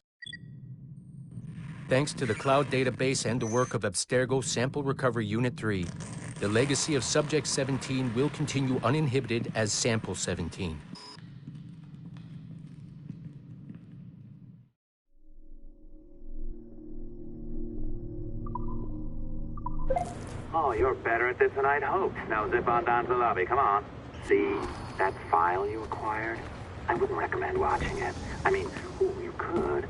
Thanks to the cloud database and the work of Abstergo Sample Recovery Unit 3, the legacy of Subject 17 will continue uninhibited as Sample 17. Oh, you're better at this than I'd hoped. Now zip on down to the lobby. Come on. See that file you acquired? I wouldn't recommend watching it. I mean, you could,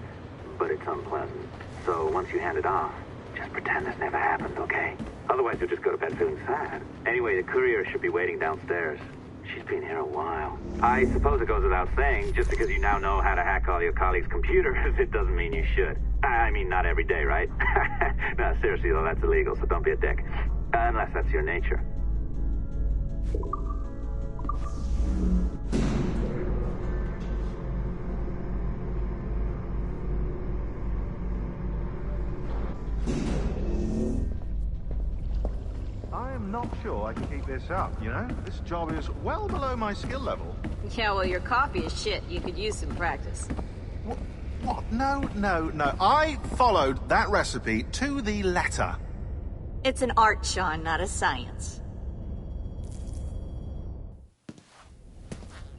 but it's unpleasant. So once you hand it off, just pretend this never happened, okay? Otherwise you'll just go to bed feeling sad. Anyway, the courier should be waiting downstairs. She's been here a while. I suppose it goes without saying, just because you now know how to hack all your colleagues' computers, it doesn't mean you should. I mean, not every day, right? No, seriously, though, that's illegal, so don't be a dick. Unless that's your nature. I'm not sure I can keep this up, you know? This job is well below my skill level. Yeah, well, your coffee is shit. You could use some practice. What? No. I followed that recipe to the letter. It's an art, Sean, not a science.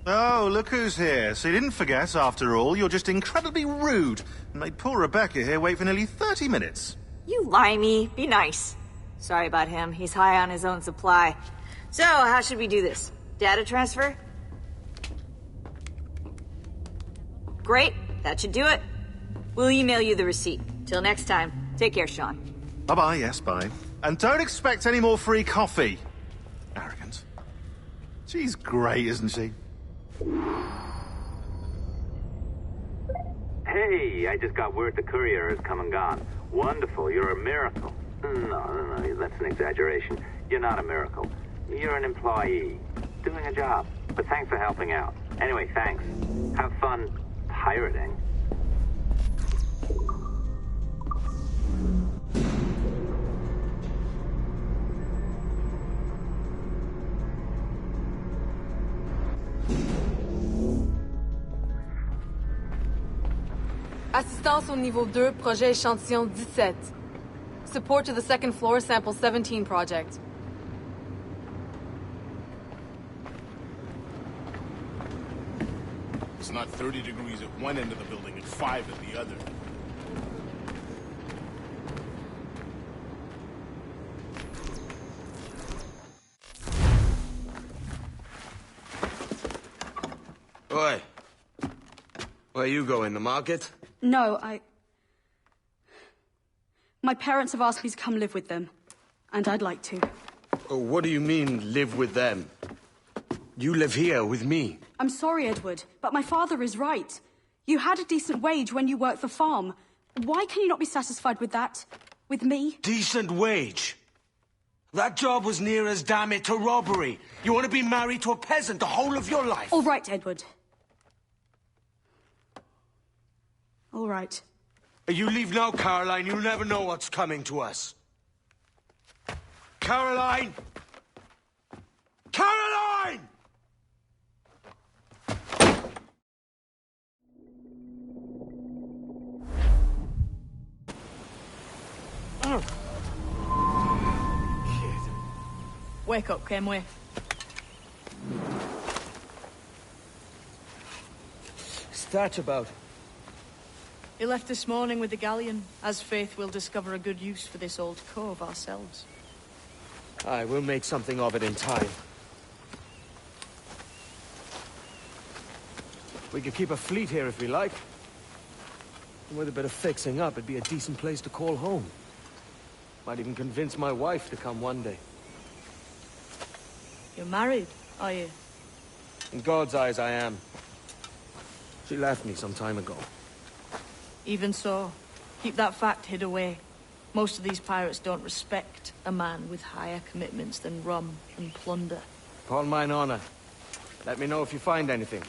Oh, look who's here. So you didn't forget, after all. You're just incredibly rude and made poor Rebecca here wait for nearly 30 minutes. You limey. Be nice. Sorry about him. He's high on his own supply. So, how should we do this? Data transfer? Great. That should do it. We'll email you the receipt. Till next time. Take care, Sean. Bye-bye, yes, bye. And don't expect any more free coffee. Arrogant. She's great, isn't she? Hey, I just got word the courier has come and gone. Wonderful, you're a miracle. No, that's an exaggeration. You're not a miracle. You're an employee, doing a job. But thanks for helping out. Anyway, thanks. Have fun pirating. Assistance au niveau 2, projet échantillon 17. Support to the second floor, sample 17 project. It's not 30 degrees at one end of the building and 5 at the other. Oi. Where you going, the market? No, My parents have asked me to come live with them. And I'd like to. Oh, what do you mean, live with them? You live here with me. I'm sorry, Edward, but my father is right. You had a decent wage when you worked the farm. Why can you not be satisfied with that? With me? Decent wage? That job was near as, damn it, to robbery. You want to be married to a peasant the whole of your life? All right, Edward. All right. You leave now, Caroline. You'll never know what's coming to us. Caroline! Caroline! Oh. Shit. Wake up, Kenway. What's that about? He left this morning with the galleon. As faith, we'll discover a good use for this old cove ourselves. Aye, we'll make something of it in time. We could keep a fleet here if we like. And with a bit of fixing up, it'd be a decent place to call home. Might even convince my wife to come one day. You're married, are you? In God's eyes, I am. She left me some time ago. Even so, keep that fact hid away. Most of these pirates don't respect a man with higher commitments than rum and plunder. Upon mine honor. Let me know if you find anything.